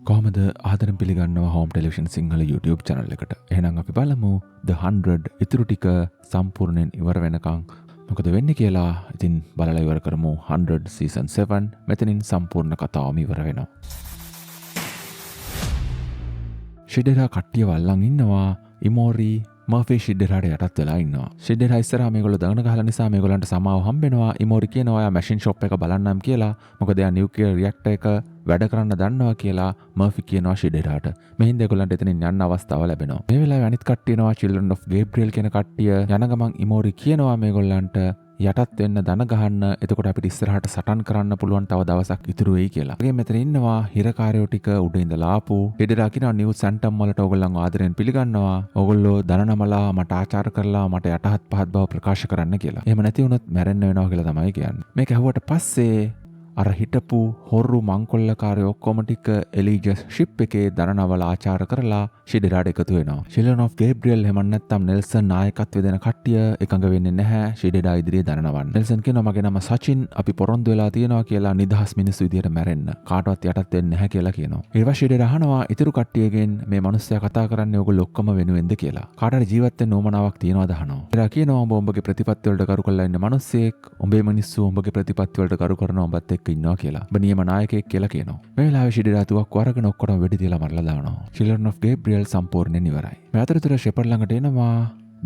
කොහොමද ආදරෙන් පිළිගන්නවා home television Sinhala YouTube channel එකට. එහෙනම් අපි බලමු The 100 ඉතුරු ටික සම්පූර්ණයෙන් ඉවර වෙනකන් මොකද වෙන්නේ කියලා. ඉතින් බලලා ඉවර කරමු 100 season 7. මෙතනින් සම්පූර්ණ කතාවම ඉවර වෙනවා. ෂිඩෙරා කට්ටිය වල්ලන් ඉන්නවා. ඉමෝරි මර්ෆි ෂිඩෙරාට යටත් වෙලා ඉන්නවා. ෂිඩෙරා ඉස්සරහා මේගොල්ලෝ දඟන ගහලා නිසා මේගොල්ලන්ට සමාව හම්බෙනවා. ඉමෝරි කියනවා ඔයා මැෂින් ෂොප් එක බලන්නම් කියලා. මොකද එයා නියුක්ලියර් රියැක්ටර් එක වැඩ කරන්න දන්නවා කියලා මර්ෆි කියනවා ෂිඩෙරාට. මෙහින්ද ඒගොල්ලන්ට එතනින් යන්න අවස්ථාව ලැබෙනවා. මේ වෙලාවේ අනිත් කට්ටිය එනවා Children of Gabriel කියන කට්ටිය. යන ගමන් ඉමෝරි කියනවා මේගොල්ලන්ට යටත් වෙන්න දන ගහන්න. එතකොට අපිට ඉස්සරහට සටන් කරන්න පුළුවන් තව දවසක් ඉතුරු වෙයි කියලා. ඒ මෙතන ඉන්නවා හිරකාරයෝ ටික උඩ ඉඳලා ආපු. ෂිඩෙරා කියනවා නිව් සැන්ටම් වලට ඕගොල්ලන්ව ආදරෙන් පිළිගන්නවා. ඕගොල්ලෝ දන නමලා මට ආචාර කරලා මට යටහත් පහත් බව ප්‍රකාශ කරන්න කියලා. එහෙම නැති වුණොත් මැරෙන්න වෙනවා කියලා තමයි කියන්නේ. මේක ඇහුවට පස්සේ අර හිටපු හොරු මංකොල්ලකාරයෝ ඔක්කොම ටික එලිජස් ෂිප් එකේ දරනවල ආචාර කරලා ෂිඩෙරාට එකතු වෙනවා. Children of Gabriel එහෙම නැත්නම් නෙල්සන් නායකත්වය දෙන කට්ටිය එකඟ වෙන්නේ නැහැ ෂිඩෙරා ඉදිරියේ දරනවන්න. නෙල්සන් කියනවා මගේ නම සචින්, අපි පොරොන්දු වෙලා තියෙනවා කියලා නිදහස් මිනිස්සු විදියට මැරෙන්න. කාටවත් යටත් වෙන්නේ නැහැ කියලා කියනවා. ඊට පස්සේ ෂිඩෙරා අහනවා ඉතුරු කට්ටියගෙන් මේ මිනිස්සයා කතා කරන්නේ ඕගොල්ලෝ ඔක්කොම වෙනුවෙන්ද කියලා. කාට හරි ජීවත් වෙන්න උවමනාවක් තියනවද අහනවා. ෂිඩෙරා කියනවා උඹ උඹගේ ප්‍රතිපත්ති වලට කරු කරලා ඉන්න මිනිස්සෙක්, උඹේ මිනිස්සු උඹගේ ප්‍රතිපත්ති වලට කරු කරනවා උඹත් එක්ක ඉන්නවා කියලා. ඔබ නියම නායකයෙක් කියලා කියනවා. මේ වෙලාවේ ෂිඩෙරා තුවක්කුව අරගෙන ඔක්කොම වෙඩි තියලා මරලා දානවා. Children of Gabriel සම්පූර්ණයෙන් ඉවරයි. මේ අතරතුර ෂෙපර්ඩ් ළඟට එනවා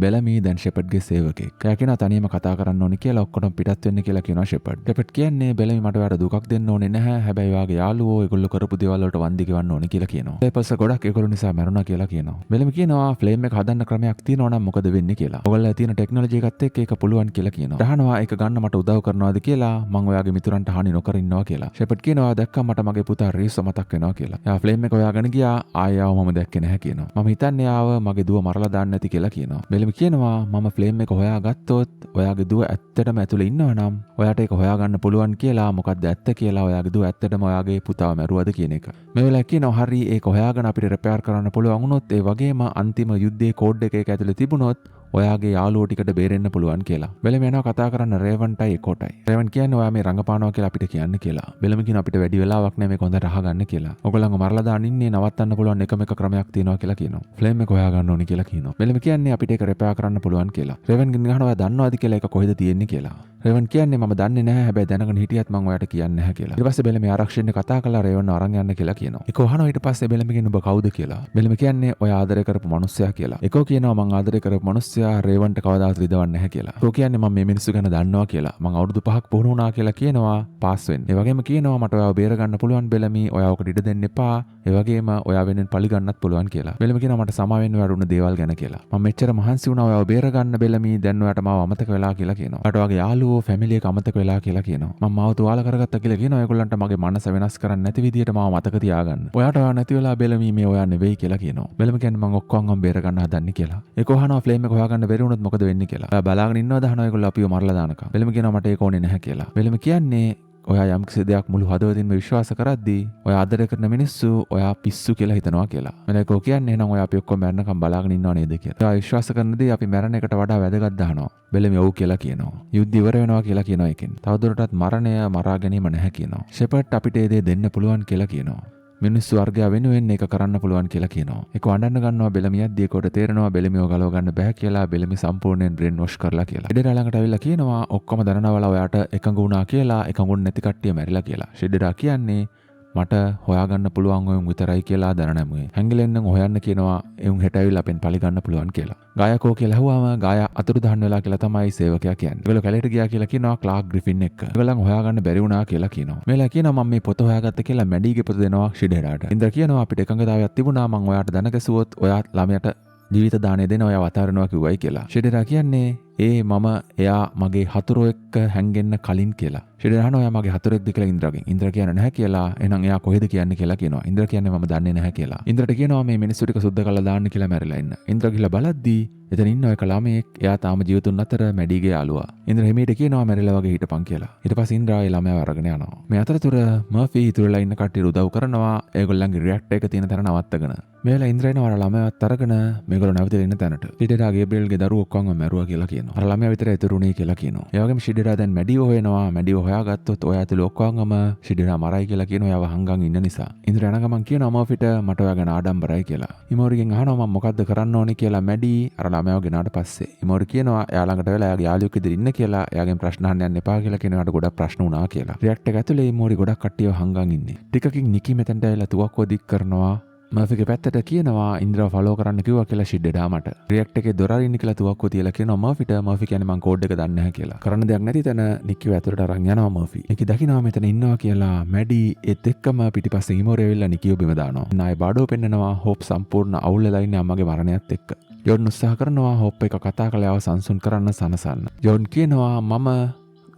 බෙලමී. දැන් ෂෙපර්ඩ්ගේ සේවකෙක්. එයා කියනවා තනියම කතා කරන්න ඕනේ කියලා ඔක්කොම පිටත් වෙන්න කියලා කියනවා ෂෙපර්ඩ්. ෂෙපර්ඩ් කියන්නේ බෙලමී මට ඔයාලට දුකක් දෙන්න ඕනේ නැහැ. හැබැයි ඔයාගේ යාළුවෝ ඒගොල්ලෝ කරපු දේවල් වලට වන්දි ගෙවන්න ඕනේ කියලා කියනවා. ෂෙපර්ඩ්ස් ගොඩක් ඒගොල්ලෝ නිසා මැරුණා කියලා කියනවා. බෙලමී කියනවා ෆ්ලේම් එක හදන්න ක්‍රමයක් තියෙනවා නම් මොකද වෙන්නේ කියලා. ඔයගොල්ලෝ තියෙන ටෙක්නොලොජි එකත් එක්ක ඒක පුළුවන් කියලා කියනවා. අහනවා ඒක ගන්න මට උදව් කරනවාද කියලා. මම ඔයාගේ මිතුරන්ට හානි නොකර ඉන්නවා කියලා. ෂෙපර්ඩ් කියනවා දැක්කම මට මගේ පුතා රීස් මතක් වෙනවා කියලා. එයා ෆ්ලේම් එක හොයාගෙන ගියා. ආයෙව මම දැක්කේ නැහැ කියනවා. මම හිතන්නේ ආව මගේ දුව මරලා දාන්න ඇති කියලා කියනවා. බෙලමී කියනවා මම ෆ්ලේම් එක හොයාගත්තොත් ඔයාගේ දුව ඇත්තටම ඇතුලේ ඉන්නවා නම් ඔයාට ඒක හොයාගන්න පුළුවන් කියලා. මොකක්ද ඇත්ත කියලා ඔයාගේ දුව ඇත්තටම ඔයාගේ පුතාව මැරුවද කියන එක. මේ වෙලාවේ කියනවා හරි ඒක හොයාගෙන අපිට රිපෙයාර් කරන්න පුළුවන් වුණොත් ඒ වගේම අන්තිම යුද්ධයේ කෝඩ් එක ඇතුලේ තිබුණොත් ඔයාගේ යාළුවෝ ටිකට බේරෙන්න පුළුවන් කියලා. බෙලම යනවා කතා කරන්න රේවන්ටයි එකොටයි. රේවන් කියන්නේ ඔයා මේ රංගපානවා කියලා අපිට කියන්න කියලා. බෙලම කියන අපිට වැඩි වෙලාවක් නැහැ මේක හොඳට අහගන්න කියලා. ඔයගොල්ලන්ව මරලා දාන්න ඉන්නේ නවත්තන්න පුළුවන් එකම එක ක්‍රමයක් තියෙනවා කියලා කියනවා. ෆ්ලේම් එක හොයාගන්න ඕනේ කියලා කියනවා. බෙලම කියන්නේ අපිට ඒක රිපෙයාර් කරන්න පුළුවන් කියලා. රේවන් ගෙන් අහනවා ඔයා දන්නවද කියලා ඒක කොහෙද තියෙන්නේ කියලා. රේවන් කියන්නේ මම දන්නේ නැහැ හැබැයි දැනගෙන හිටියත් මම ඔයාට කියන්නේ නැහැ කියලා. ඊට පස්සේ බෙලම ආරක්ෂකෙන් කතා කරලා රේවන්ව අරන් යන්න කියලා කියනවා. ඒක අහනවා ඊට පස්සේ බෙලම කියන්නේ ඔබ කවුද කියලා. බෙලම කියන්නේ ඔයා ආදරය කරපු මිනිස්සයා කියලා. ඒකෝ කියනවා මං ආදරය කරපු මිනිස්සයා රේවන්ට කවදාවත් රිදවන්නේ නැහැ කියලා. ඒකෝ කියන්නේ මම මේ මිනිස්සු ගැන දන්නවා කියලා. මං අවුරුදු 5ක් පුහුණු වුණා කියලා කියනවා පාස් වෙන්න. ඒ වගේම කියනවා මට ඔයාව බේර ගන්න පුළුවන් බෙලමි. ඔයාවකට ඉඩ දෙන්න එපා. ඒ වගේම ඔයා වෙනෙන් පලි ගන්නත් පුළුවන් කියලා. බෙලම කියනවා මට සමා වෙන්න වරුණ දේවල් ගැන කියලා. මම මෙච්චර මහන්සි වුණා ඔයාව බේර ගන්න බෙලමි. දැන් ඔයාට මාව අමතක වෙලා කියලා කියනවා. ඔයාට ඔයාගේ යාළුවෝ ෆැමිලි එක අමතක වෙලා කියලා කියනවා. මම මාව තුවාල කරගත්තා කියලා කියනවා. ඒගොල්ලන්ට මගේ මනස වෙනස් කරන්න නැති විදියට මාව මතක තියාගන්න. ඔයාට ඔයා නැති වෙලා බෙලමි මේ ඔයා නෙවෙයි කියලා කියනවා. බෙලම කියන්නේ මම ඔක්කොම බේර ගන්න හදන්නේ කියලා. ඒක අහනවා ෆ්ලේම් එක හොයාගන්න බැරි වුණොත් මොකද වෙන්නේ කියලා. ඔයා බලාගෙන ඉන්නවද අහනවා ඒගොල්ලෝ අපිව මරලා දානකම්. බෙලම කියනවා මට ඒක ඕනේ නැහැ කියලා. බෙලම කියන්නේ ඔයා යම් කිසි දෙයක් මුළු හදවතින්ම විශ්වාස කරද්දී ඔයා ආදරය කරන මිනිස්සු ඔයා පිස්සු කියලා හිතනවා කියලා. මලකෝ කියන්නේ එහෙනම් ඔයා අපි ඔක්කොම මැරෙනකම් බලාගෙන ඉන්නව නේද කියලා. ඔයා විශ්වාස කරන දේ අපි මැරෙන එකට වඩා වැදගත් දානවා. බෙලමි ඔව් කියලා කියනවා. යුද්ධ ඉවර වෙනවා කියලා කියනවා එකෙන්. තවදුරටත් මරණය මරා ගැනීම නැහැ කියනවා. ෂෙපර්ඩ් අපිට ඒ දේ දෙන්න පුළුවන් කියලා කියනවා. මිනිස්සු වර්ගය වෙනුවෙන් ඒක කරන්න පුළුවන් කියලා කියනවා. ඒක වඩන්න ගන්නවා බෙලමියද්දී කොට තේරෙනවා බෙලමියව ගලව ගන්න බෑ කියලා. බෙලමි සම්පූර්ණයෙන් බ්‍රේන් වොෂ් කරලා කියලා. ෂිඩෙරා ළඟට ඇවිල්ලා කියනවා ඔක්කොම දරනවල ඔයාට එකඟ වුණා කියලා. එකඟුන් නැති කට්ටිය මැරිලා කියලා. ෂිඩෙරා කියන්නේ මට හොයාගන්න පුළුවන් ඔයුන් විතරයි කියලා දැනනමුවේ. හැංගිලෙන්නම් හොයන්න කියනවා එවුන් හෙට ඇවිල්ලා අපෙන් පලි ගන්න පුළුවන් කියලා. ගායකෝ කියලා ඇහුවාම ගායා අතුරුදහන් වෙලා කියලා තමයි සේවකයා කියන්නේ. ඒගොල්ලෝ කැලේට ගියා කියලා කියනවා ක්ලාක් ග්‍රිෆින් එක්ක. ඒගොල්ලන් හොයාගන්න බැරි වුණා කියලා කියනවා. මේලා කියනවා මම මේ පොත හොයාගත්ත කියලා මැඩීගේ පොත දෙනවා ෂිඩෙරාට. ඉන්ද්‍ර කියනවා අපිට එකඟතාවයක් තිබුණා මම ඔයාට දැන ගැසුවොත් ඔයා ළමයට ජීවිත දාණය දෙන ඔයා වතාරනවා කිව්වයි කියලා. ෂිඩෙරා කියන්නේ මම එයා මගේ හතුරෝ එක්ක හැංගෙන්න කලින් කියලා. ෂිඩෙරා අහනවා එයා මගේ හතුරෙක්ද කියලා ඉන්ද්‍රගෙන්. ඉන්ද්‍ර කියන්නේ නැහැ කියලා. එහෙනම් එයා කොහෙද කියන්නේ කියලා කියනවා. ඉන්ද්‍ර කියන්නේ මම දන්නේ නැහැ කියලා. ඉන්ද්‍රට කියනවා මේ මිනිස්සු ටික සුද්ධ කරලා දාන්න කියලා මැරිලා ඉන්න. ඉන්ද්‍ර ගිහලා බලද්දී එතන ඉන්න එක ළමයෙක් එයා තාම ජීවිතුන් අතර මැඩීගේ යාළුවා. ඉන්ද්‍ර හිමීට කියනවා මැරිලා වගේ හිටපන් කියලා. ඊට පස්සේ ඉන්ද්‍රා ඒ ළමයාව අරගෙන යනවා. මේ අතරතුර මර්ෆි ඉතුරුලා ඉන්න කට්ටියට උදව් කරනවා ඒගොල්ලන්ගේ රියැක්ටර් එක තියෙන තැන නවත්තගෙන. මේලා ඉන්ද්‍ර එනවා අර ළමයාවත් අරගෙන මේගොල්ලෝ නැවතිලා ඉන්න තැනට. ෂිඩෙරා ගේබ්‍රියල්ගේ දරුවෝ ඔක්කොම මැරුවා කියලා කියනවා. අර ළමයා විතර ඉතුරුනේ කියලා කියනවා. ඒ වගේම ෂිඩෙරා දැන් මැඩිව හොයනවා. මැඩිව හොයාගත්තොත් ඔය ඇතුළේ ඔක්කොම ෂිඩෙරා මරයි කියලා කියනවා. එයාව හංගන් ඉන්න නිසා. ඉන්ද්‍ර යන ගමන් කියනවා මර්ෆිට මට ඔයා ගැන ආඩම්බරයි කියලා. ඉමෝරිගෙන් අහනවා මම මොකද්ද කරන්න ඕනේ කියලා මැඩි අර ළමයාව ගෙනාට පස්සේ. ඉමෝරි කියනවා එයා ළඟට වෙලා එයාගේ යාළුවෙක් ඉදිරි ඉන්න කියලා. එයාගෙන් ප්‍රශ්න අහන්න යන්න එපා කියලා කියනවාට ගොඩක් ප්‍රශ්න වුණා කියලා. රියැක්ටර් එක ඇතුලේ ඉමෝරි ගොඩක් කට්ටියව හංගන් ඉන්නේ. ටිකකින් නිකි මෙතෙන්ට ඇවිල්ලා තුවක්කුව දික් කරනවා. මර්ෆිගේ පැත්තට කියනවා ඉන්ද්‍රව ෆලෝ කරන්න කිව්වා කියලා ෂිඩ්ඩෙඩා මට. රියැක්ටර් එකේ දොර අරින්න කියලා තුවක්කුව තියලා කියනවා මර්ෆිට. මර්ෆි කියන්නේ මං කෝඩ් එක දන්නේ නැහැ කියලා. කරන්න දෙයක් නැති තැන නික්කිව ඇතුලට අරන් යනවා මර්ෆි. නිකි දකින්නවා මෙතන ඉන්නවා කියලා මැඩි ඒත් එක්කම පිටිපස්සේ ඉමෝරි ඇවිල්ලා නිකිව බිම දානවා. නාය බාඩෝ පෙන්නනවා හොප් සම්පූර්ණ අවුල් වෙලා ඉන්නේ අම්මගේ මරණයත් එක්ක. ජෝන් උත්සාහ කරනවා හොප් එක කතා කරලා සංසුන් කරන්න සනසන්න. ජෝන් කියනවා මම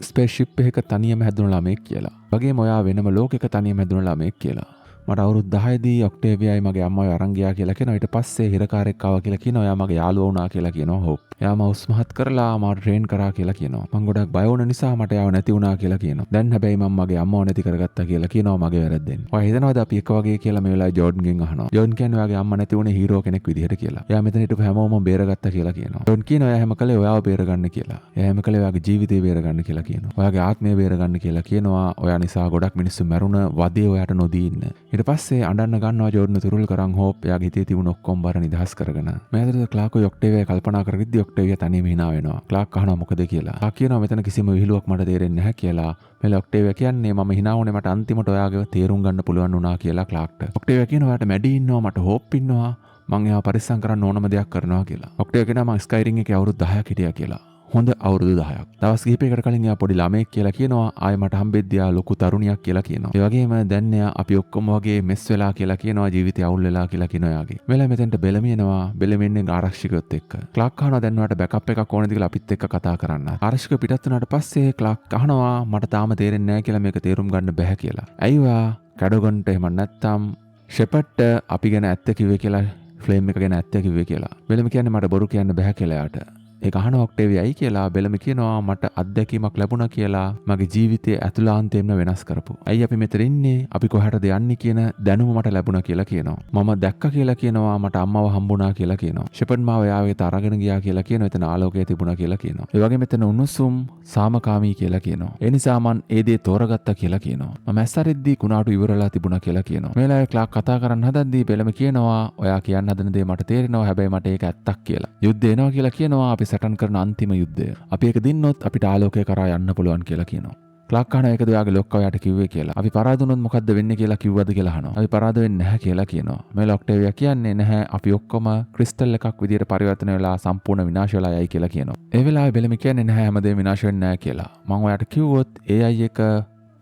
ස්පේස්ෂිප් එකක තනියම හැදුණු ළමෙක් කියලා. වගේම ඔයා වෙනම ලෝකයක තනියම හැදුණු ළමෙක් කියලා. මට අවුරුදු 10 දී ඔක්ටේවියයි මගේ අම්මව අරන් ගියා කියලා කියනවා. ඊට පස්සේ හිරකාරයෙක් ආවා කියලා කියනවා. එයා මගේ යාළුවා වුණා කියලා කියනවා හොප්. එයා මාව උස්මහත් කරලා මාව ට්‍රේන් කරා කියලා කියනවා. මං ගොඩක් බය වුණ නිසා මට එයාව නැති වුණා කියලා කියනවා. දැන් හැබැයි මම මගේ අම්මව නැති කරගත්තා කියලා කියනවා මගේ වැරද්දෙන්. ඔයා හිතනවාද අපි එක වගේ කියලා මේ වෙලාවේ ජෝර්ඩන්ගෙන් අහනවා. ජෝර්ඩන් කියන්නේ ඔයාගේ අම්මා නැති වුණේ හීරෝ කෙනෙක් විදිහට කියලා. එයා මෙතන හිටපු හැමෝම බේරගත්තා කියලා කියනවා. ජෝර්ඩන් කියනවා එයා හැම කලේ ඔයාව බේරගන්න කියලා. එයා හැම කලේ ඔයාගේ ජීවිතේ බේරගන්න කියලා කියනවා. ඔයාගේ ආත්මය බේරගන්න කියලා කියනවා. ඔයා නිසා ගොඩක් මිනිස්සු මැරුණ වදේ ඔයාට නොදී ඉන්න. ඊට පස්සේ අඬන්න ගන්නවා ජෝර්ඩන් තුරුල් කරන් හොප් එයාගේ හිතේ තිබුණ ඔක්කොම බර නිදහස් කරගෙන. මේ අතරේ ක්ලාක් ඔක්ටේවියා කල්පනා කරගිද්දි ඔක්ටේවියා තනියම hina වෙනවා. ක්ලාක් අහනවා මොකද කියලා. ක්ලාක් කියනවා මෙතන කිසිම විහිළුවක් මට තේරෙන්නේ නැහැ කියලා. මේ ඔක්ටේවියා කියන්නේ මම hina වුණේ මට අන්තිමට ඔයාගේ තේරුම් ගන්න පුළුවන් වුණා කියලා ක්ලාක්ට. ඔක්ටේවියා කියනවා ඔයාට මැඩි ඉන්නවා මට හොප් ඉන්නවා. මං එයාව පරිස්සම් කරන්න ඕනම දෙයක් කරනවා කියලා. ඔක්ටේවියා කියනවා මං ස්කයිරින් එකේ අවුරුදු 10ක් හිටියා කියලා. හොඳ අවුරුදු 10ක්. දවස් කිහිපයකට කලින් එයා පොඩි ළමයෙක් කියලා කියනවා. ආයෙ මට හම්බෙද්දී එයා ලොකු තරුණියක් කියලා කියනවා. ඒ වගේම දැන් එයා අපි ඔක්කොම වගේ මෙස් වෙලා කියලා කියනවා. ජීවිතය අවුල් වෙලා කියලා කියනවා එයාගේ. මෙලා මෙතෙන්ට බෙලමිනවා. බෙලමින්නේ ආරක්ෂකයොත් එක්ක. ක්ලාක් අහනවා දැන් ඔයාලට බෑකප් එකක් ඕනද කියලා අපිත් එක්ක කතා කරන්න. ආරක්ෂක පිටත් වුණාට පස්සේ ක්ලාක් අහනවා මට තාම තේරෙන්නේ නැහැ කියලා මේක තේරුම් ගන්න බැහැ කියලා. ඇයි ඔයා කැඩගොන්ට එහෙම නැත්තම් ෂෙපර්ඩ්ට අපි ගැන ඇත්ත කිව්වේ කියලා ෆ්ලේම් එක ගැන ඇත්ත කිව්වේ කියලා. බෙලම කියන්නේ මට බොරු කියන්න බැහැ කියලා එයාට. ඒක අහන ඔක්ටේවියයි කියලා බෙලම කියනවා මට අත්දැකීමක් ලැබුණා කියලා මගේ ජීවිතයේ ඇතුළාන්තයෙන්ම වෙනස් කරපු. ඇයි අපි මෙතන ඉන්නේ? අපි කොහටද යන්නේ කියන දැනුම මට ලැබුණා කියලා කියනවා. මම දැක්කා කියලා කියනවා මට අම්මව හම්බුණා කියලා කියනවා. ෂෙපර්ඩ් මාව යාවෙත අරගෙන ගියා කියලා කියනවා. එතන ආලෝකය තිබුණා කියලා කියනවා. ඒ වගේම එතන උණුසුම් සාමකාමී කියලා කියනවා. ඒ නිසා මං ඒ දේ තෝරගත්තා කියලා කියනවා. මම ඇස්සරිද්දී කුණාටු ඉවරලා තිබුණා කියලා කියනවා. මේ වෙලාවේ ක්ලාක් කතා කරන්න හදද්දී බෙලම කියනවා ඔයා කියන්න හදන දේ මට තේරෙනවා. හැබැයි මට ඒක ඇත්තක් කියලා. යුද්ධ එනවා කියලා කියනවා. අපි සටන් කරන අන්තිම යුද්ධය. අපි ඒක දින්නොත් අපිට ආලෝකය කරා යන්න පුළුවන් කියලා කියනවා. ක්ලාක් කහන එකද ඔයාගේ ලොක්කා ඔයාට කිව්වේ කියලා. අපි පරාද වුණොත් මොකද්ද වෙන්නේ කියලා කිව්වද කියලා අහනවා. අපි පරාද වෙන්නේ නැහැ කියලා කියනවා. මේ ඔක්ටේවියා කියන්නේ නැහැ අපි ඔක්කොම ක්‍රිස්ටල් එකක් විදියට පරිවර්තන වෙලා සම්පූර්ණ විනාශ වෙලා යයි කියලා කියනවා. ඒ වෙලාවේ බෙලම කියන්නේ නැහැ හැමදේම විනාශ වෙන්නේ නැහැ කියලා. මම ඔයාට කිව්වොත් AI එක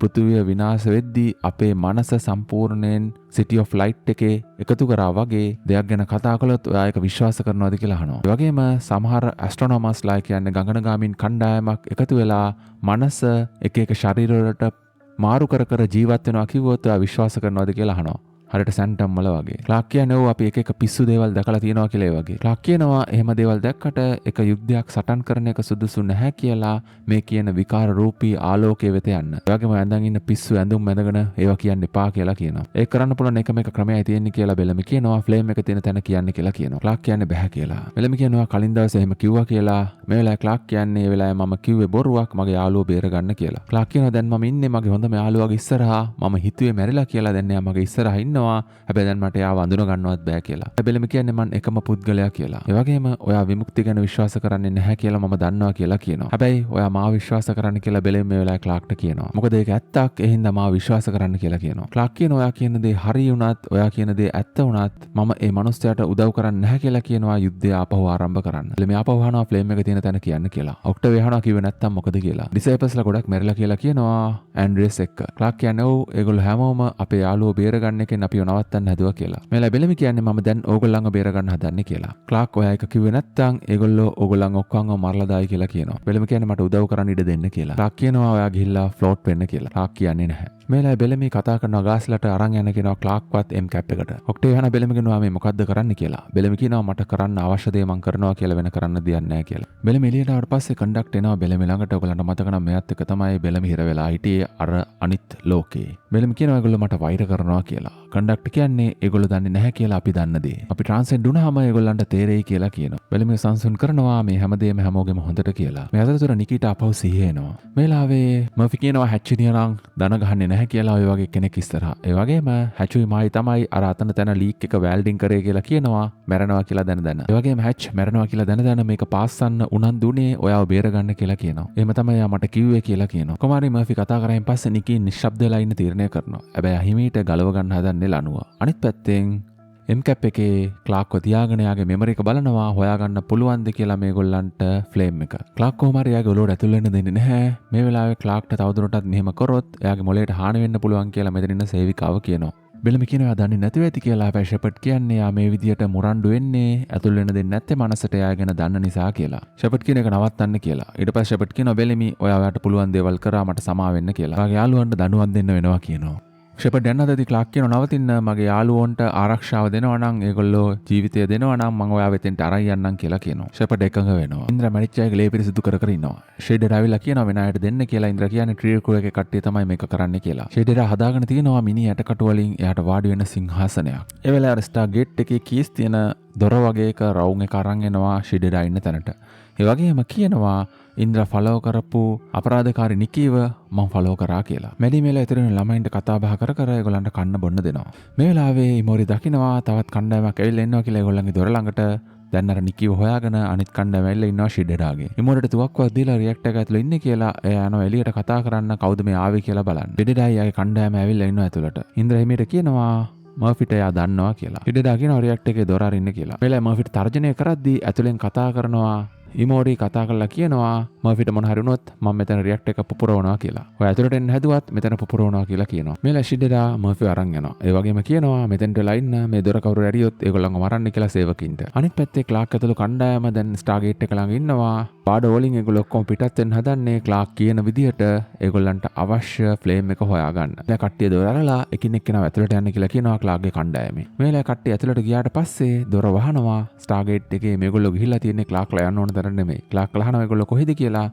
පෘථිවිය විනාශ වෙද්දී අපේ මනස සම්පූර්ණයෙන් City of Light එකේ එකතු කරා වගේ දෙයක් ගැන කතා කළොත් ඔයා ඒක විශ්වාස කරනවද කියලා අහනවා. ඒ වගේම සමහර ඇස්ට්‍රොනොමර්ස්ලා කියන්නේ ගගනගාමීන් කණ්ඩායමක් එකතු වෙලා මනස එක එක ශරීර වලට මාරු කර කර ජීවත් වෙනවා කිව්වොත් ඔයා විශ්වාස කරනවද කියලා අහනවා. හරියට සැන්ටම් වල වගේ. ක්ලාක් කියන්නේ ඔව් අපි එක එක පිස්සු දේවල් දැකලා තියෙනවා කියලා ඒ වගේ. ක්ලාක් කියනවා එහෙම දේවල් දැක්කට එක යුද්ධයක් සටන් කරන එක සුදුසු නැහැ කියලා මේ කියන විකාර රූපී ආලෝකයේ වෙත යන්න. ඒ වගේම ඇඳන් ඉන්න පිස්සු ඇඳුම් මැදගෙන ඒවා කියන්න එපා කියලා කියනවා. ඒක කරන්න පුළුවන් එකම එක ක්‍රමයයි තියෙන්නේ කියලා බෙලම කියනවා. ෆ්ලේම් එක තියෙන තැන කියන්න කියලා කියනවා. ක්ලාක් කියන්නේ බෑ කියලා. බෙලම කියනවා කලින් දවසේ එහෙම කිව්වා කියලා. මේ වෙලාවේ ක්ලාක් කියන්නේ ඒ වෙලාවේ මම කිව්වේ බොරුවක් මගේ යාළුවෝ බේර ගන්න කියලා. ක්ලාක් කියනවා දැන් මම ඉන්නේ මගේ හොඳම යාළුවාගේ ඉස්සරහා. මම හිතුවේ මැරිලා කියලා දැන් එයා මගේ ඉස්සරහා ඉන්නවා. හැබැයි දැන් මට එයාව අඳුන ගන්නවත් බෑ කියලා. බෙලම කියන්නේ මම එකම පුද්ගලයා කියලා. ඒ වගේම ඔයා විමුක්තිය ගැන විශ්වාස කරන්නේ නැහැ කියලා මම දන්නවා කියලා කියනවා. හැබැයි ඔයා මාව විශ්වාස කරන්න කියලා බෙලම මේ වෙලාවේ ක්ලාක්ට කියනවා. මොකද ඒක ඇත්තක්. ඒ හින්දා මාව විශ්වාස කරන්න කියලා කියනවා. ක්ලාක් කියනවා ඔයා කියන දේ හරි වුණත් ඔයා කියන දේ ඇත්ත වුණත් මම ඒ මනුස්සයාට උදව් කරන්නේ නැහැ කියලා කියනවා යුද්ධය ආපහු ආරම්භ කරන්න. බෙලම ආපහු අහනවා ෆ්ලේම් එක තියෙන තැන කියන්න කියලා. ඔක්ටේවියා අහනවා කිව්වේ නැත්තම් මොකද කියලා. ඩිසයිපල්ස්ලා ගොඩක් මැරිලා කියලා කියනවා ඇන්ඩ්‍රියස් එක්ක. ක්ලාක් කියන්නේ ඔව් ඒගොල්ලෝ හැමෝම අපේ යාළුවෝ බේරගන්න එකෙන් අපිව නවත්තන්න හැදුවා කියලා. මෙලා බෙලම කියන්නේ මම දැන් ඕගොල්ලන්ව බේරගන්න හදන්නේ කියලා. ක්ලාක් ඔයා එක කිව්වේ නැත්තම් ඒගොල්ලෝ ඕගොල්ලන් ඔක්කොම මරලා දායි කියලා කියනවා. බෙලම කියන්නේ මට උදව් කරන්න ඉඩ දෙන්න කියලා. ක්ලාක් කියනවා ඔයා ගිහිල්ලා ෆ්ලෝට් වෙන්න කියලා. ක්ලාක් කියන්නේ නැහැ. මේලා බෙලමි කතා කරනවා ගාස්ලට අරන් යන කෙනා ක්ලාක්වත් එම් කැප් එකට. ඔක්ටේව් යන බෙලමි කියනවා මේ මොකද්ද කරන්න කියලා. බෙලමි කියනවා මට කරන්න අවශ්‍ය දේ මං කරනවා කියලා වෙන කරන්න දෙයක් නැහැ කියලා. බෙලමි එළියට ආවට පස්සේ කන්ඩක්ට් එනවා බෙලමි ළඟට. ඔයගලන්ට මතක නම් මෙයත් එක තමයි බෙලමි හිර වෙලා හිටියේ අර අනිත් ලෝකේ. බෙලමි කියනවා ඒගොල්ලෝ මට වෛර කරනවා කියලා. කන්ඩක්ට් කියන්නේ ඒගොල්ලෝ දන්නේ නැහැ කියලා අපි දන්න දේ. අපි ට්‍රාන්ස්ලේට් වුණාම ඒගොල්ලන්ට තේරෙයි කියලා කියනවා. බෙලමි සංසුන් කරනවා මේ හැමදේම හැමෝගෙම හොඳට කියලා. මේ අතරතුර නිකීට අපහු සිහිය එනවා. මේලාවේ මර්ෆි කියනවා හැච්චිනිය නම් දන ගහන්නේ නැහැ කියලා ඔය වගේ කෙනෙක් ඉස්සරහා. ඒ වගේම හැචුයි මායි තමයි අර අතන තැන ලීක් එක වැල්ඩින් කරේ කියලා කියනවා මැරෙනවා කියලා දැන. ඒ වගේම හැච් මැරෙනවා කියලා දැන මේක පාස්සන්න උනන්දුනේ ඔයාව බේරගන්න කියලා කියනවා. එහෙම තමයි යා මට කිව්වේ කියලා කියනවා. කොමාරි මර්ෆි කතා කරායින් පස්සේ නිකී නිශ්ශබ්ද වෙලා ඉන්න තීරණය කරනවා. හැබැයි අහිමීට ගලව ගන්න හදන්නේ ලනුව. අනිත් පැත්තෙන් එම්කැප් එකේ ක්ලාක්ව තියාගෙන යාගේ මෙමරි එක බලනවා හොයාගන්න පුළුවන්ද කියලා මේගොල්ලන්ට ෆ්ලේම් එක. ක්ලාක් කොහොම හරි යාගේ ඔලුවට ඇතුල් වෙන්න දෙන්නේ නැහැ. මේ වෙලාවේ ක්ලාක්ට තවදුරටත් මෙහෙම කරොත් එයාගේ මොළයට හානි වෙන්න පුළුවන් කියලා මෙතන ඉන්න සේවිකාව කියනවා. බෙලමි කියනවා දන්නේ නැතුව ඇති කියලා. හැබැයි ෂෙපර්ඩ් කියන්නේ යා මේ විදියට මුරණ්ඩු වෙන්නේ ඇතුල් වෙන්න දෙන්නේ නැත්තේ මනසට එයා ගැන දන්න නිසා කියලා. ෂෙපර්ඩ් කියන එක නවත්තන්න කියලා. ඊට පස්සේ ෂෙපර්ඩ් කියනවා බෙලමි ඔයාට පුළුවන් දේවල් කරා මට සමා වෙන්න කියලා. ඔයාගේ යාළුවන්ට දඬුවම් දෙන්න වෙනවා කියනවා. ෂෙපර්ඩ් යන්නදදී ක්ලාක් කියනවා නවතින්න මගේ යාළුවන්ට ආරක්ෂාව දෙනවා නම් ඒගොල්ලෝ ජීවිතය දෙනවා නම් මම ඔයාව එතෙන්ට අරන් යන්නම් කියලා කියනවා. ෂෙපර්ඩ් එකඟ වෙනවා. ඉන්ද්‍ර මැනිච්චාගේ ලේ පිරිසිදු කර ඉන්නවා. ෂේඩර් ආවිලා කියනවා වෙන අයට දෙන්න කියලා. ඉන්ද්‍ර කියන්නේ ට්‍රියකෝ එකේ කට්ටිය තමයි මේක කරන්නේ කියලා. ෂේඩර් හදාගෙන තියෙනවා මිනි යටකටු වලින් එයාට වාඩි වෙන සිංහාසනයක්. ඒ වෙලාවේ ස්ටාර් ගේට් එකේ කීස් තියෙන දොර වගේ එක රවුම් එක අරන් එනවා ෂේඩර් ඉන්න තැනට. ඒ වගේම කියනවා ඉන්ද්‍ර ෆලෝ කරපු අපරාධකාරී නිකීව මම ෆලෝ කරා කියලා. මැඩි මේලා ඉතින් ළමයින්ට කතා බහ කර ඒගොල්ලන්ට කන්න බොන්න දෙනවා. මේ වෙලාවේ ඉමෝරි දකින්නවා තවත් කණ්ඩායමක් ඇවිල්ලා ඉන්නවා කියලා ඒගොල්ලන්ගේ දොර ළඟට. දැන් අර නිකීව හොයාගෙන අනිත් කණ්ඩායම ඇවිල්ලා ඉන්නවා ෂිඩෙඩාගේ. ඉමෝරිට තුවක්කුවක් දීලා රියැක්ටර් එක ඇතුළේ ඉන්නේ කියලා එයා යනවා එළියට කතා කරන්න කවුද මේ ආවේ කියලා බලන්න. ෂිඩෙඩායි යාගේ කණ්ඩායම ඇවිල්ලා ඉන්නවා ඇතුළට. ඉන්ද්‍ර එමෙට කියනවා මර්ෆිට එයා දන්නවා කියලා. ෂිඩෙඩා කියනවා රියැක්ටර් එකේ දොර අරින්න කියලා. මේලා මර්ෆිට තර්ජනය කරද්දී ඇතුළෙන් කතා කරනවා ඉමෝරි කතා කරලා කියනවා මර්ෆිට මොන හරි වුණොත් මම මෙතන රියැක්ටර් එක පුපුරවනවා කියලා. ඔය ඇතුළට එන්න හැදුවත් මෙතන පුපුරවනවා කියලා කියනවා. මේලා ෂිඩෙඩා මර්ෆි අරන් යනවා. ඒ වගේම කියනවා මෙතෙන්ට වෙලා ඉන්න මේ දොර කවුරු ඇරියොත් ඒගොල්ලන්ව මරන්න කියලා සේවකින්ට. අනිත් පැත්තේ ක්ලාක් ඇතුළු කණ්ඩායම දැන් ස්ටාර්ගේට් එක ළඟ ඉන්නවා. පාඩ වලින් ඒගොල්ලෝ ඔක්කොම පිටත් වෙන්න හදන්නේ ක්ලාක් කියන විදිහට ඒගොල්ලන්ට අවශ්‍ය ෆ්ලේම් එක හොයාගන්න. දැන් කට්ටිය දොර අරලා එකිනෙක කෙනාව ඇතුළට යන්න කියලා කියනවා ක්ලාක්ගේ කණ්ඩායමේ. මේලා කට්ටිය ඇතුළට ගියාට පස්සේ දොර වහනවා. ස්ටාර්ගේට් එකේ මේගොල්ලෝ ගිහිල්ලා තියෙන්නේ ක්ලාක්ලා යන්න ඕන තරම් නෙමෙයි. ක්ලාක් අහනවා ඒගොල්ලෝ කොහෙද කියලා.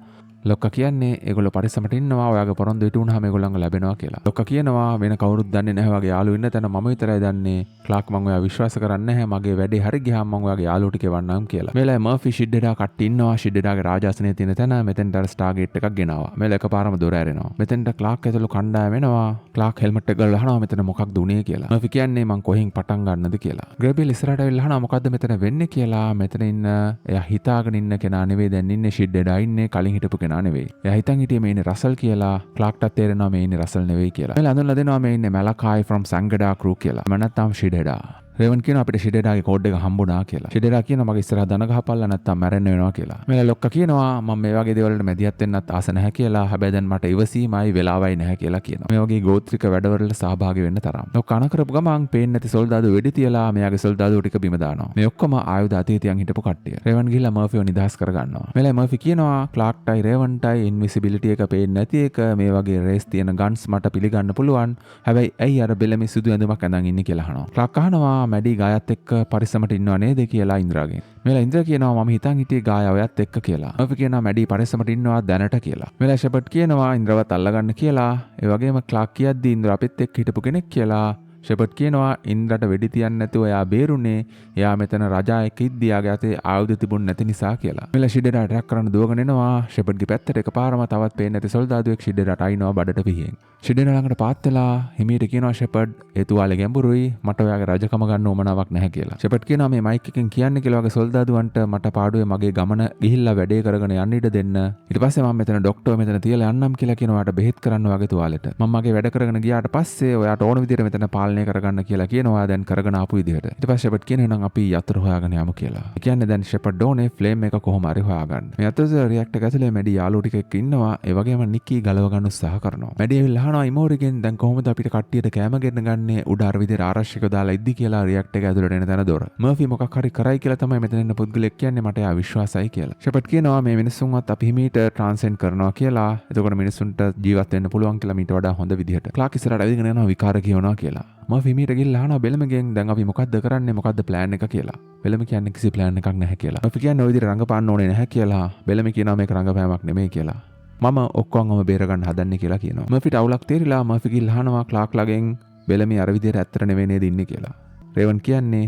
ලොක්කා කියන්නේ ඒගොල්ලෝ පරිස්සමට ඉන්නවා ඔයාගේ පොරොන්දු ඉටු වුණාම ඒගොල්ලන්ව ලැබෙනවා කියලා. ලොක්කා කියනවා වෙන කවුරුත් දන්නේ නැහැ වගේ යාළුවෝ ඉන්න තැන මම විතරයි දන්නේ. ක්ලාක් මම ඔයා විශ්වාස කරන්නේ නැහැ. මගේ වැඩේ හරි ගියාම මම ඔයාගේ යාළුවෝ ටික වන්නම් කියලා. මේලා මර්ෆි ෂිඩ්ඩෙඩා කට්ටි ඉන්නවා. ෂිඩ්ඩෙඩාගේ රාජාසනයේ තියෙන තැන මෙතෙන්ට අර ස්ටාර්ගේට් එකක් ගෙනාවා. මේලා එකපාරම දොර ඇරෙනවා. මෙතෙන්ට ක්ලාක් ඇතුළු කණ්ඩායම එනවා. ක්ලාක් හෙල්මට් එක ගලලා අහනවා මෙතන මොකක්ද උනේ කියලා. මර්ෆි කියන්නේ මං කොහෙන් පටන් ගන්නද කියලා. ග්‍රේබිල් ඉස්සරහට ඇවිල්ලා අහනවා මොකද්ද මෙතන වෙන්නේ කියලා. මෙතන ඉන්න එයා හිතාගෙන ඉන්න කෙනා නෙවෙයි දැන් ඉන්නේ ෂිඩ්ඩෙඩා ඉන්නේ කලින් හිටපු කෙනා නෙවෙයි. එයා හිතන් හිටියේ මේ ඉන්නේ රසල් කියලා. ක්ලාක්ටත් තේරෙනවා මේ ඉන්නේ රසල් නෙවෙයි කියලා. මේලා අඳුනලා දෙනවා මේ ඉන්නේ මැලකායි from සංගඩා crew කියලා. මම නැත්තම් ෂිඩෙඩා. රේවන් කියනවා අපිට ෂිඩෙඩාගේ කෝඩ් එක හම්බුණා කියලා. ෂිඩෙඩා කියනවා මගේ ඉස්සරහ දන ගහපල්ලා නැත්තම් මැරෙන්න වෙනවා කියලා. මේලා ලොක්කා කියනවා මම මේ වගේ දේවල් වලට මැදිහත් වෙන්නත් ආස නැහැ කියලා. හැබැයි දැන් මට ඉවසීමයි වෙලාවයි නැහැ කියලා කියනවා. මේ වගේ ගෝත්‍රික වැඩවලට සහභාගී වෙන්න තරම්. ලොක්කා අනකරපු ගමන් පේන්නේ නැති සොල්දාදු වෙඩි තියලා මෙයාගේ සොල්දාදු ටික බිම දානවා. මේ ඔක්කොම ආයුධ අතේ තියන් හිටපු කට්ටිය. රේවන් ගිහිල්ලා මර්ෆිව නිදහස් කරගන්නවා. මේලා මර්ෆි කියනවා ක්ලාක්ටයි රේවන්ටයි ඉන්විසිබිලිටි එක පේන්නේ නැති එක මේ වගේ රේස් තියෙන ගන්ස් මට පිළිගන්න පුළුවන්. හැබැයි ඇයි අර බෙලමි සුදු ඇඳුමක් ඇඳන් ඉන්නේ කියලා අහනවා. ක්ලාක් අහනවා මැඩි ගායත් එක්ක පරිස්සමට ඉන්නව නේද කියලා ඉන්ද්‍රාගෙන්. මේලා ඉන්ද්‍ර කියනවා මම හිතන් හිටියේ ගායා ඔයත් එක්ක කියලා. මර්ෆි කියනවා මැඩි පරිස්සමට ඉන්නවා දැනට කියලා. මේලා ෂෙපර්ඩ් කියනවා ඉන්ද්‍රවත් අල්ලගන්න කියලා. ඒ වගේම ක්ලාක් කියද්දි ඉන්ද්‍ර අපිත් එක්ක හිටපු කෙනෙක් කියලා. ෂෙපර්ඩ් කියනවා ඉන්ද්‍රට වෙඩි තියන්න නැතුව එයා බේරුනේ. එයා මෙතන රජා එක්ක ඉද්දි යාගේ අතේ ආයුධ තිබුණ නැති නිසා කියලා. මේලා ෂිඩෙඩා ට්‍රැක් කරන්න දුවගෙන එනවා. ෂෙපර්ඩ්ගේ පැත්තට එකපාරම තවත් පේන්නේ නැති සොල්දාදුවෙක් ෂිඩෙඩාට අයින්නවා බඩට පිහින්. ෂිඩෙඩා ළඟට පාත් වෙලා හිමීට කියනවා ෂෙපර්ඩ් ඒ තුවාලේ ගැඹුරුයි මට ඔයාගේ රජකම ගන්න උවමනාවක් නැහැ කියලා. ෂෙපර්ඩ් කියනවා මේ මයික් එකෙන් කියන්නේ කියලා වගේ සොල්දාදුවන්ට මට පාඩුවේ මගේ ගමන ගිහිල්ලා වැඩේ කරගෙන යන්න ඉඩ දෙන්න. ඊට පස්සේ මම මෙතන ඩොක්ටර් මෙතන තියලා යන්නම් කියලා කියනවා. ඔයාට බෙහෙත් කරන්න වගේ තුවාලෙට. මම මගේ වැඩ කරගෙන ගියාට පස්සේ ඔයාට ඕන විදිහට මෙතන පාලනය පාලනය කරගන්න කියලා කියනවා දැන් කරගෙන ආපු විදිහට. ඊට පස්සේ ෂෙපර්ඩ් කියනවා නම් අපි යතුරු හොයාගෙන යමු කියලා. ඒ කියන්නේ දැන් ෂෙපර්ඩ් ඕනේ ෆ්ලේම් එක කොහොම හරි හොයාගන්න. මේ අතරතුර රියැක්ට් එක ඇතුලේ මැඩි යාළුවෝ ටිකෙක් ඉන්නවා. ඒ වගේම නික්කි ගලව ගන්න උත්සාහ කරනවා. මැඩි ඇවිල්ලා අහනවා ඉමෝරිගෙන් දැන් කොහොමද අපිට කට්ටියට කෑම ගෙන්න ගන්නේ උඩ අර විදිහට ආරක්ෂකව දාලා ඉද්දි කියලා රියැක්ට් එක ඇතුලට එන තැන දොර. මර්ෆි මොකක් හරි කරයි කියලා තමයි මෙතන ඉන්න පුද්ගලෙක් කියන්නේ මට එයා විශ්වාසයි කියලා. ෂෙපර්ඩ් කියනවා මේ මිනිස්සුන්වත් අපි හිමීට ට්‍රාන්සෙන්ඩ් කරනවා කියලා. එතකොට මිනිස්සුන්ට ජීවත් වෙන්න පුළුවන් කියලා මීට වඩා හොඳ විදිහට. ක්ලාක් ඉස්සරහට ඇවිදගෙන යනවා විකාර කියනවා කියලා. මර්ෆි මීට ගිහලා අහනවා බෙලමගෙන් දැන් අපි මොකද්ද කරන්නේ මොකද්ද ප්ලෑන් එක කියලා. බෙලම කියන්නේ කිසි ප්ලෑන් එකක් නැහැ කියලා. මර්ෆි කියන්නේ ওই විදිහට රංගපාන්න ඕනේ නැහැ කියලා. බෙලම කියනවා මේක රංගපෑමක් නෙමෙයි කියලා. මම ඔක්කොම බේර ගන්න හදන්නේ කියලා කියනවා. මර්ෆිට අවුලක් තේරිලා මර්ෆි ගිහලා අහනවා ක්ලාක් ළගෙන් බෙලමි අර විදිහට ඇත්තට නෙවෙයි නේද ඉන්නේ කියලා. රේවන් කියන්නේ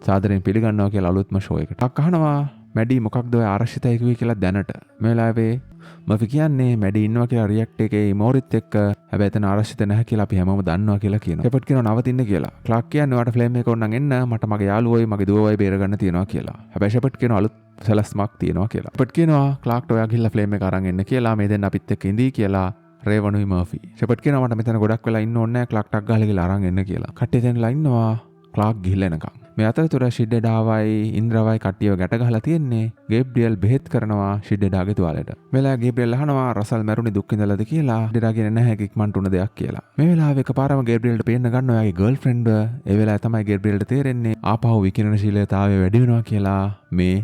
සාදරයෙන් පිළිගන්නවා කියලා අලුත්ම ෂෝ එකට. ටක් අහනවා මැඩි මොකක්ද ඔය ආරක්ෂිතයි කිව්වේ කියලා දැනට. මේ වෙලාවේ මර්ෆි කියන්නේ මැඩි ඉන්නවා කියලා රියැක්ට් එකේ ඉමෝරිත් එක්ක හැබැයි එතන ආරක්ෂිත නැහැ කියලා අපි හැමෝම දන්නවා කියලා කියනවා. ෂෙපර්ඩ් කියනවා නවතින්න කියලා. ක්ලාක් කියන්නේ ඔයාට ෆ්ලේම් එක ඕනනම් එන්න මට මගේ යාළුවෝයි මගේ දුවවයි බේර ගන්න තියෙනවා කියලා. හැබැයි ෂෙපර්ඩ් කියනවා අලුත් සැලස්මක් තියෙනවා කියලා. ෂෙපර්ඩ් කියනවා ක්ලාක්ට ඔයා ගිහිල්ලා ෆ්ලේම් එක අරන් එන්න කියලා මේ දෙන්න අපිත් එක්ක ඉඳී කියලා. රේවනුයි මර්ෆි. ෂෙපර්ඩ් කියනවා මට මෙතන ගොඩක් වෙලා ඉන්න ඕනේ නැහැ ක්ලාක් ටක් ගහලා ගිහලා අරන් එන්න කියලා. කට්ටිය දැන්ලා ඉන්නවා ක්ලාක් ගිහිල්ලා එනකම්. මේ අතරතුර ෂිඩ්ඩෙඩාවයි ඉන්ද්‍රවයි කට්ටියව ගැට ගහලා තියෙන්නේ. ගේබ්‍රියල් බෙහෙත් කරනවා ෂිඩ්ඩෙඩාගේ තුවාලෙට. මේ වෙලාවේ ගේබ්‍රියල් අහනවා රසල් මැරුණේ දුක් විඳලාද කියලා. ෂිඩ්ඩෙඩා කියන්නේ නැහැ ඉක්මනට උන දෙයක් කියලා. මේ වෙලාවේ එකපාරම ගේබ්‍රියල්ට පේන්න ගන්නවා එයාගේ ගර්ල්ෆ්‍රෙන්ඩ්ව. ඒ වෙලාවේ තමයි ගේබ්‍රියල්ට තේරෙන්නේ ආපහු විකිරණශීලීතාවය වැඩි වෙනවා කියලා මේ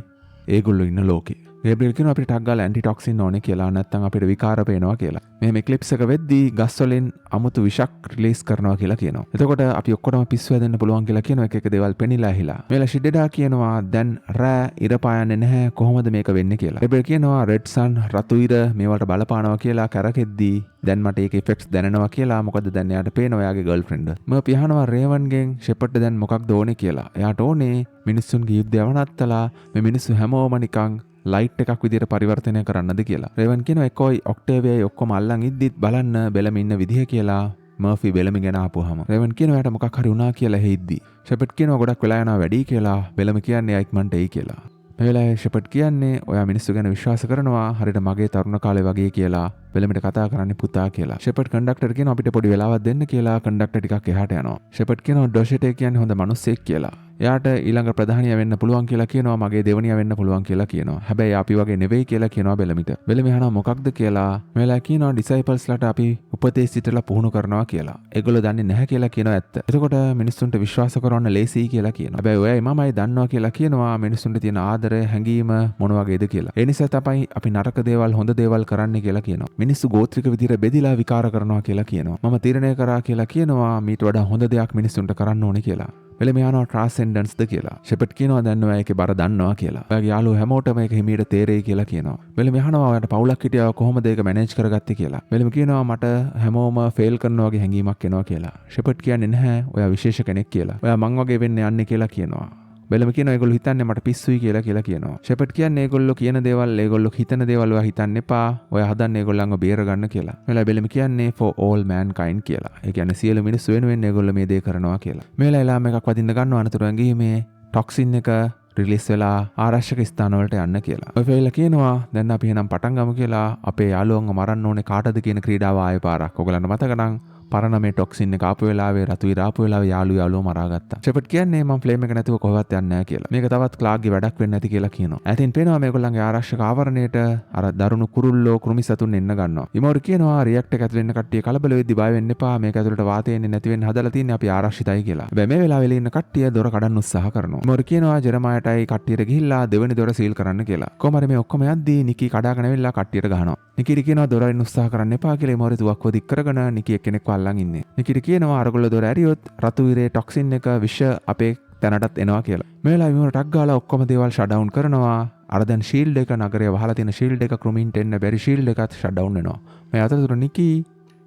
ඒගොල්ලෝ ඉන්න ලෝකේ. ගේබ්‍රියල් කියනවා අපිට ටක් ගාලා ඇන්ටිටොක්සින් ඕනේ කියලා නැත්නම් අපිට විකාර පේනවා කියලා. මෙහෙම ක්ලිප්ස් එක වෙද්දී ගස් වලින් අමුතු විෂක් රිලීස් කරනවා කියලා කියනවා. එතකොට අපි ඔක්කොටම පිස්සු හැදෙන්න පුළුවන් කියලා කියනවා එක එක දේවල් පෙනිලා ඇහිලා. මේලා ෂිඩ්ඩෙඩා කියනවා දැන් රෑ ඉර පායන්නේ නැහැ කොහොමද මේක වෙන්නේ කියලා. ගේබ්‍රියල් කියනවා රෙඩ් සන් රතු ඉර මේවට බලපානවා කියලා කරකෙද්දී දැන් මට ඒක ඉෆෙක්ට්ස් දැනෙනවා කියලා. මොකද දැන් එයාට පේනවා එයාගේ ගර්ල්ෆ්‍රෙන්ඩ්. මම පියහනවා රේවන්ගෙන් ෂෙපර්ඩ් දැන් මොකක්ද ඕනේ කියලා. එයාට ඕනේ මිනිස්සුන්ගේ යුද්ධය වනත්තලා මේ මිනිස්සු හැමෝම නිකන් ලයිට් එකක් විදිහට පරිවර්තනය කරන්නද කියලා. රේවන් කියනවා එකෝයි ඔක්ටේවියයි ඔක්කොම අල්ලන් ඉද්දිත් බලන්න බෙලම ඉන්න විදිහ කියලා. මර්ෆි බෙලම ගැන ආපුවාම රේවන් කියනවා එයාට මොකක් හරි වුණා කියලා හෙයිද්දි. ෂෙපර්ඩ් කියනවා ගොඩක් වෙලා යනවා වැඩි කියලා. බෙලම කියන්නේ එයා ඉක්මනට එයි කියලා. මේ වෙලාවේ ෂෙපර්ඩ් කියන්නේ ඔයා මිනිස්සු ගැන විශ්වාස කරනවා හරියට මගේ තරුණ කාලේ වගේ කියලා. බෙලමිට කතා කරන්නේ පුතා කියලා. ෂෙපර්ඩ් කන්ඩක්ටර් කියනවා අපිට පොඩි වෙලාවක් දෙන්න කියලා. කන්ඩක්ටර් ටිකක් එහාට යනවා. ෂෙපර්ඩ් කියනවා ඩොෂෙටේ කියන්නේ හොඳ මිනිස්සෙක් කියලා. එයාට ඊළඟ ප්‍රධානියා වෙන්න පුළුවන් කියලා කියනවා. මගේ දෙවනියා වෙන්න පුළුවන් කියලා කියනවා. හැබැයි අපි වගේ නෙවෙයි කියලා කියනවා බෙලමිට. බෙලමි අහනවා මොකක්ද කියලා. මෙලා කියනවා ඩිසයිපල්ස්ලාට අපි උපතේ සිටලා පුහුණු කරනවා කියලා. ඒගොල්ලෝ දන්නේ නැහැ කියලා කියනවා ඇත්ත. එතකොට මිනිස්සුන්ට විශ්වාස කරවන්න ලේසියි කියලා කියනවා. හැබැයි ඔයයි මමයි දන්නවා කියලා කියනවා මිනිස්සුන්ට තියෙන ආදරය හැඟීම මොන වගේද කියලා. ඒ නිසා තමයි අපි නරක දේවල් හොඳ දේවල් කරන්නේ කියලා කියනවා. මිනිස්සු ගෝත්‍රික විදිහට බෙදිලා විකාර කරනවා කියලා කියනවා. මම තීරණය කරා කියලා කියනවා මීට වඩා හොඳ දෙයක් මිනිස්සුන්ට කරන්න ඕනේ කියලා. වෙලම යනවා ට්‍රාන්සෙන්ඩන්ස්ද කියලා. ෂෙපර්ඩ් කියනවා දැන් ඔයා ඒකේ බර දන්නවා කියලා. ඔයාගේ යාළුවෝ හැමෝටම ඒක හිමීට තේරෙයි කියලා කියනවා. වෙලම අහනවා ඔයාට පවුලක් හිටියා කොහොමද ඒක මැනේජ් කරගත්තේ කියලා. වෙලම කියනවා මට හැමෝම ෆේල් කරනවා වගේ හැඟීමක් එනවා කියලා. ෂෙපර්ඩ් කියන්නේ නැහැ ඔයා විශේෂ කෙනෙක් කියලා. ඔයා මං වගේ වෙන්න යන්නේ කියලා කියනවා. බෙලම කියනවා ඒගොල්ලෝ හිතන්නේ මට පිස්සුයි කියලා කියනවා. ෂෙපර්ඩ් කියන්නේ ඒගොල්ලෝ කියන දේවල් ඒගොල්ලෝ හිතන දේවල් ඔයා හිතන්න එපා. ඔයා හදන්නේ ඒගොල්ලන්ව බේර ගන්න කියලා. මෙලා බෙලම කියන්නේ for all mankind කියලා. ඒ කියන්නේ සියලු මිනිස්සු වෙනුවෙන් ඒගොල්ලෝ මේ දේ කරනවා කියලා. මේලා එලාම එකක් වදින්න ගන්නවා අනතුරුෙන් ගිහිමේ ටොක්සින් එක රිලීස් වෙලා ආරක්ෂක ස්ථාන වලට යන්න කියලා. ඔය ෆෙයිලා කියනවා දැන් අපි එහෙනම් පටන් ගමු කියලා. අපේ යාළුවන්ව මරන්න ඕනේ කාටද කියන ක්‍රීඩාව ආයෙ පාරක්. ඔයගලන්ට මතක නම් පරණ මේ ටොක්සින් එක ආපු වෙලාවේ රතු ඉර ආපු වෙලාවේ යාළුවෝ මරාගත්තා. ෂෙපර්ඩ් කියන්නේ මම ෆ්ලේම් එක නැතුව කොහෙවත් යන්නේ නැහැ කියලා. මේක තවත් ක්ලාක්ගේ වැඩක් වෙන්නේ නැති කියලා කියනවා. ඈතින් පේනවා මේගොල්ලන්ගේ ආරක්ෂක ආවරණයට අර දරුණු කුරුල්ලෝ කෘමි සතුන් එන්න ගන්නවා. ඉමෝරි කියනවා රියැක්ට් එක ඇතුළේ ඉන්න කට්ටිය කලබල වෙද්දි බය වෙන්න එපා. මේක ඇතුළට වාතය එන්නේ නැති වෙන්න හදලා තින්නේ අපි ආරක්ෂිතයි කියලා. හැබැයි මේ වෙලාවේ ඉන්න කට්ටිය දොර කඩන්න උත්සාහ කරනවා. ඉමෝරි කියනවා ජෙරමායටයි කට්ටියට ගිහිල්ලා දෙවෙනි දොර සීල් කරන්න කියලා. කොහොම හරි මේ ඔක්කොම යද්දී නිකි කඩාගෙන ඇවිල්ලා කට්ටියට ගහනවා. නිකිට කියනවා දොරින් උත්සාහ කරන්න එපා කියලා. ඉමෝරි තුවක්කුව දික් කරගෙන නිකි එක්කෙනෙක්ව අල්ලන් ඉන්නේ. නිකිට කියනවා අරගොල්ලෝ දොර ඇරියොත් රතු ඉරේ ටොක්සින් එක විෂ අපේ තැනටත් එනවා කියලා. මේ වෙලාවේ ඉමෝරි ටක් ගාලා ඔක්කොම දේවල් ෂට් ඩවුන් කරනවා. අර දැන් ෂීල්ඩ් එක නගරය වහලා තියෙන ෂීල්ඩ් එක ක්‍රුමින්ට එන්න බැරි ෂීල්ඩ් එකත් ෂට් ඩවුන් වෙනවා. මේ අතරතුර නිකි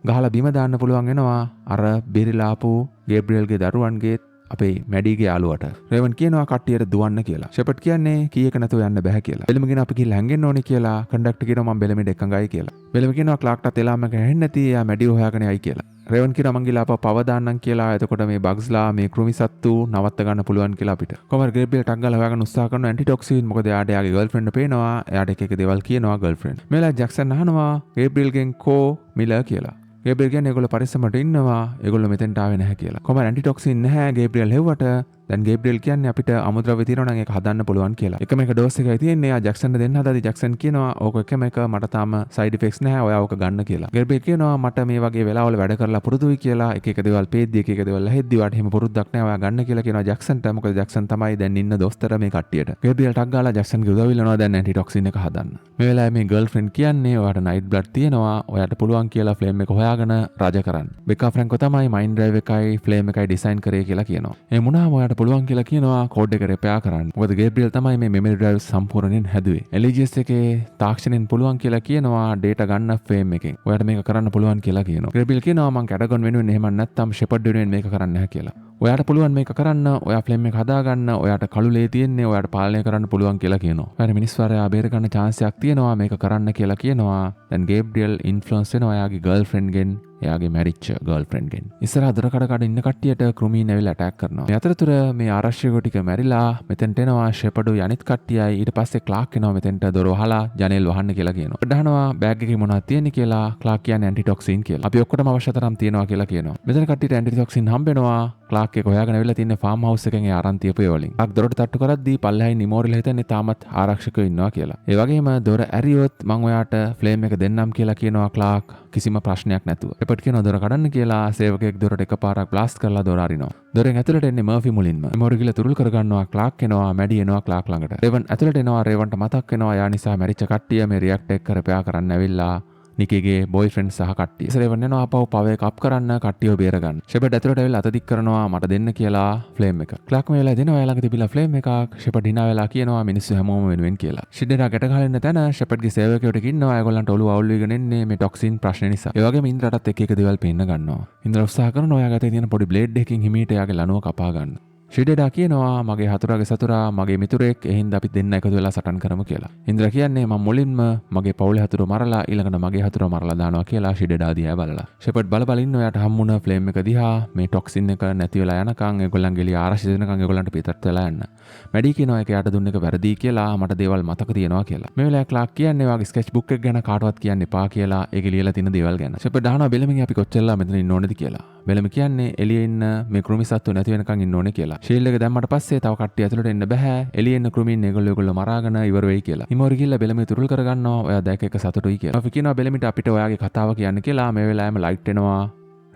ගහලා බිම දාන්න පුළුවන් වෙනවා අර බෙරිලාපු ගේබ්‍රියල්ගේ දරුවන්ගේ අපේ මැඩිගේ යාළුවට. රේවන් කියනවා කට්ටියට දුවන්න කියලා. ෂෙපර්ඩ් කියන්නේ කීයක නැතුව යන්න බෑ කියලා. බෙලම කියනවා අපි ගිහලා හැංගෙන්න ඕනේ කියලා. කන්ඩක්ටර් කියනවා මම බෙලමෙඩ එකඟයි කියලා. බෙලම කියනවා ක්ලාක්ටත් එලාම ගහන්න නැති එයා මැඩිව හොයාගෙන යයි කියලා. රේවන් කියනවා මං ගිහලා අපව පව දාන්නම් කියලා. එතකොට මේ බග්ස්ලා මේ කෘමි සත්තු නවත්ත ගන්න පුළුවන් කියලා අපිට. කොහමද ගේබ්‍රියල් ටක් ගාලා හොයාගෙන උත්සාහ කරනවා ඇන්ටිටොක්සින්. මොකද එයාට එයාගේ ගර්ල්ෆ්‍රෙන්ඩ් පේනවා. එයාට එක එක දේවල් කියනවා ගර්ල්ෆ්‍රෙන්ඩ්. මේලා ජැක්සන් අහනවා ගේබ්‍රියල්ගෙන් කෝ මිලර් කියලා. ගේබ්‍රියල් කියන්නේ ඒගොල්ලෝ පරිස්සමට ඉන්නවා. ඒගොල්ලෝ මෙතෙන්ට ආවේ නැහැ කියලා. කොහොම ඇන්ටිටොක්සින් නැහැ ගේබ්‍රියල් හෙව්වට දැන් ගේබ්‍රියල් කියන්නේ අපිට අමුද්‍රව්‍ය තියෙනවා නම් ඒක හදන්න පුළුවන් කියලා. එකම එක ඩෝස් එකයි තියෙන්නේ. ආ ජැක්සන්ට දෙන්න හදාදී ජැක්සන් කියනවා ඕක එකම එක මට තාම සයිඩ් ඉෆෙක්ට්ස් නැහැ. ඔයා ඕක ගන්න කියලා. ගේබ්‍රියල් කියනවා මට මේ වගේ වෙලාවල වැඩ කරලා පුරුදුයි කියලා. එක එක දේවල් පේද්දි එක එක දේවල් ඇහෙද්දි වාට එහෙම පුරුද්දක් නැහැ. ඔයා ගන්න කියලා කියනවා ජැක්සන්ට. මොකද ජැක්සන් තමයි දැන් ඉන්න දොස්තර මේ කට්ටියට. ගේබ්‍රියල් ටක් ගාලා ජැක්සන්ගේ උදව් ඉල්ලනවා දැන් ඇන්ටිටොක්සින් එක හදන්න. මේ වෙලාවේ මේ ගර්ල්ෆ්‍රෙන්ඩ් කියන්නේ ඔයාට නයිට් බ්ලඩ් තියෙනවා. ඔයාට පුළුවන් කියලා ෆ්ලේම් එක හොයාගෙන රජ කරන්න. බෙකා ෆ්‍රැන්කෝ තමයි මයින්ඩ් ඩ්‍රයිව් එකයි ෆ්ලේම් එකයි ඩිසයින් කරේ කියලා කියනවා. ඒ මුණාම ඔයාට පුළුවන් කියලා කියනවා කෝඩ් එක රෙපෙයාර් කරන්න. මොකද ගේබ්‍රියල් තමයි මේ මෙමරි ඩ්‍රයිව් සම්පූර්ණයෙන් හැදුවේ. එලිජියස් එකේ තාක්ෂණයෙන් පුළුවන් කියලා කියනවා ඩේටා ගන්න ෆ්‍රේම් එකෙන්. ඔයාට මේක කරන්න පුළුවන් කියලා කියනවා. ගේබ්‍රියල් කියනවා මං කැටගොන් වෙනුවෙන් එහෙම නැත්නම් ෂෙපර්ඩ් වෙනුවෙන් මේක කරන්න නැහැ කියලා. ඔයාට පුළුවන් මේක කරන්න. ඔයා ෆ්ලේම් එක හදාගන්න. ඔයාට කළු ලේ තියෙන්නේ. ඔයාට පාලනය කරන්න පුළුවන් කියලා කියනවා. ඔයාට මිනිස්වරයා බේර ගන්න chance එකක් තියෙනවා මේක කරන්න කියලා කියනවා. දැන් ගේබ්‍රියල් ඉන්ෆ්ලුවන්ස් වෙනවා එයාගේ ගර්ල්ෆ්‍රෙන්ඩ්ගෙන්. එයාගේ මැරිච්ච ගර්ල්ෆ්‍රෙන්ඩ්ගෙන්. ඉස්සරහ දොරකඩ කඩ ඉන්න කට්ටියට කෘමීන් ඇවිල්ලා ඇටැක් කරනවා. මේ අතරතුර මේ ආරක්ෂකයෝ ටික මැරිලා මෙතෙන්ට එනවා ෂෙපඩුයි අනිත් කට්ටියයි. ඊට පස්සේ ක්ලාක් එනවා මෙතෙන්ට දොර වහලා ජනේල් වහන්න කියලා කියනවා. ඩහනවා බෑග් එකේ මොනවද තියෙන්නේ කියලා. ක්ලාක් කියන්නේ ඇන්ටිටොක්සින් කියලා. අපි ඔක්කොටම අවශ්‍ය තරම් තියෙනවා කියලා කියනවා. මෙතන කට්ටියට ඇන්ටිටොක්සින් හම්බෙනවා. ක්ලාක් එක හොයාගෙන ඇවිල්ලා තින්නේ ෆාම් හවුස් එකෙන් ඒ අරන් තියපු ඒ වලින්. ක්ලාක් දොරට තට්ටු කරද්දී පල්ලෙහායි නිමෝරිලා හිතන්නේ තාමත් ආරක්ෂකයෝ ඉන්නවා කියලා. ඒ වගේම දොර ඇරියොත් මං ඔයාට ෆ්ලේම් එක දෙන්නම් කියලා කියනවා ක්ලාක් කිසිම ප්‍රශ්නයක් නැතුව. එපට කියනවා දොර කඩන්න කියලා. සේවකයෙක් දොරට එකපාරක් බ්ලාස්ට් කරලා දොර අරිනවා. දොරෙන් ඇතුළට එන්නේ මර්ෆි මුලින්ම. මෙමෝරි ගිල තුරුල් කරගන්නවා. ක්ලාක් එනවා. මැඩි එනවා ක්ලාක් ළඟට. රේවන් ඇතුළට එනවා. රේවන්ට මතක් වෙනවා යා නිසා මැරිච්ච කට්ටිය මේ රියැක්ට් එක කරපෑ කරන්න ඇවිල්ලා නිකීගේ බොයිෆ්‍රෙන්ඩ් සහ කට්ටිය. රේවන් යනවා ආපහු පව එක අප් කරන්න කට්ටියව බේර ගන්න. ෂෙපර්ඩ් ඇතුළට ඇවිල්ලා අත දික් කරනවා මට දෙන්න කියලා ෆ්ලේම් එක. ක්ලාක් මේ වෙලාවේ දෙනවා ළඟ තිබිලා ෆ්ලේම් එකක්. ෂෙපර්ඩ් hina වෙලා කියනවා මිනිස්සු හැමෝම වෙනුවෙන් කියලා. ෂිඩෙරා ගැට ගහලා තැන ෂෙපර්ඩ්ගේ සේවකයෝ ටික ඉන්නවා. ඒගොල්ලන්ට ඔළුව අවුල් වෙගෙන එන්නේ මේ ටොක්සින් ප්‍රශ්න නිසා. ඒ වගේම ඉන්ද්‍රටත් එක එක දේවල් පෙන්න ගන්නවා. ඉන්ද්‍ර උත්සාහ කරනවා ඔයා ගතේ තියෙන පොඩි බ්ලේඩ් එකකින් හිමීට එයාගේ ලනුව කපා ගන්න. ෂිඩෙඩා කියනවා මගේ හතුරාගේ සතුරා මගේ මිතුරෙක් එහෙනම් අපි දෙන්න එකතු වෙලා සටන් කරමු කියලා. ඉන්ද්‍ර කියන්නේ මම මුලින්ම මගේ පවුලේ හතුරු මරලා ඊළඟට මගේ හතුරු මරලා දානවා කියලා ෂිඩෙඩා දිහා බලලා. ෂෙපර්ඩ් බල ඉන්න ඔයාට හම්බුණ ෆ්ලේම් එක දිහා මේ ටොක්සින් එක නැති වෙලා යනකම් ඒගොල්ලන්ගේ එළිය ආරක්ෂිත වෙනකම් ඒගොල්ලන්ට පිටත් වෙලා යන්න. මැඩි කියනවා ඒක යාට දුන්න එක වැරදි කියලා මට දේවල් මතක තියෙනවා කියලා. මේ වෙලාවේ ක්ලාක් කියන්නේ වාගේ ස්කෙච් බුක් එක ගැන කාටවත් කියන්න එපා කියලා ඒකේ ලියලා තියෙන දේවල් ගැන. ෂෙපර්ඩ් අහනවා බෙලමින් අපි කොච්චරලා මෙතන ඉන්න ඕනේද කියලා. බෙලම කියන්නේ එළියේ ඉන්න මේ කෘමි සත්තු නැති වෙනකම් ඉන්න ඕනේ කියලා. ෂීල්ඩ් එක දැම්මට පස්සේ තව කට්ටිය ඇතුළට එන්න බෑ. එළියේ ඉන්න කෘමීන් ඒගොල්ලෝ මරාගෙන ඉවර වෙයි කියලා. ඉමෝරි ගිහලා බෙලමි තුරුල් කරගන්නවා. ඔයා දැක එක සතුටුයි කියලා. අපි කියනවා බෙලමිට අපිට ඔයාගේ කතාව කියන්න කියලා. මේ වෙලාවෙම ලයිට් එනවා.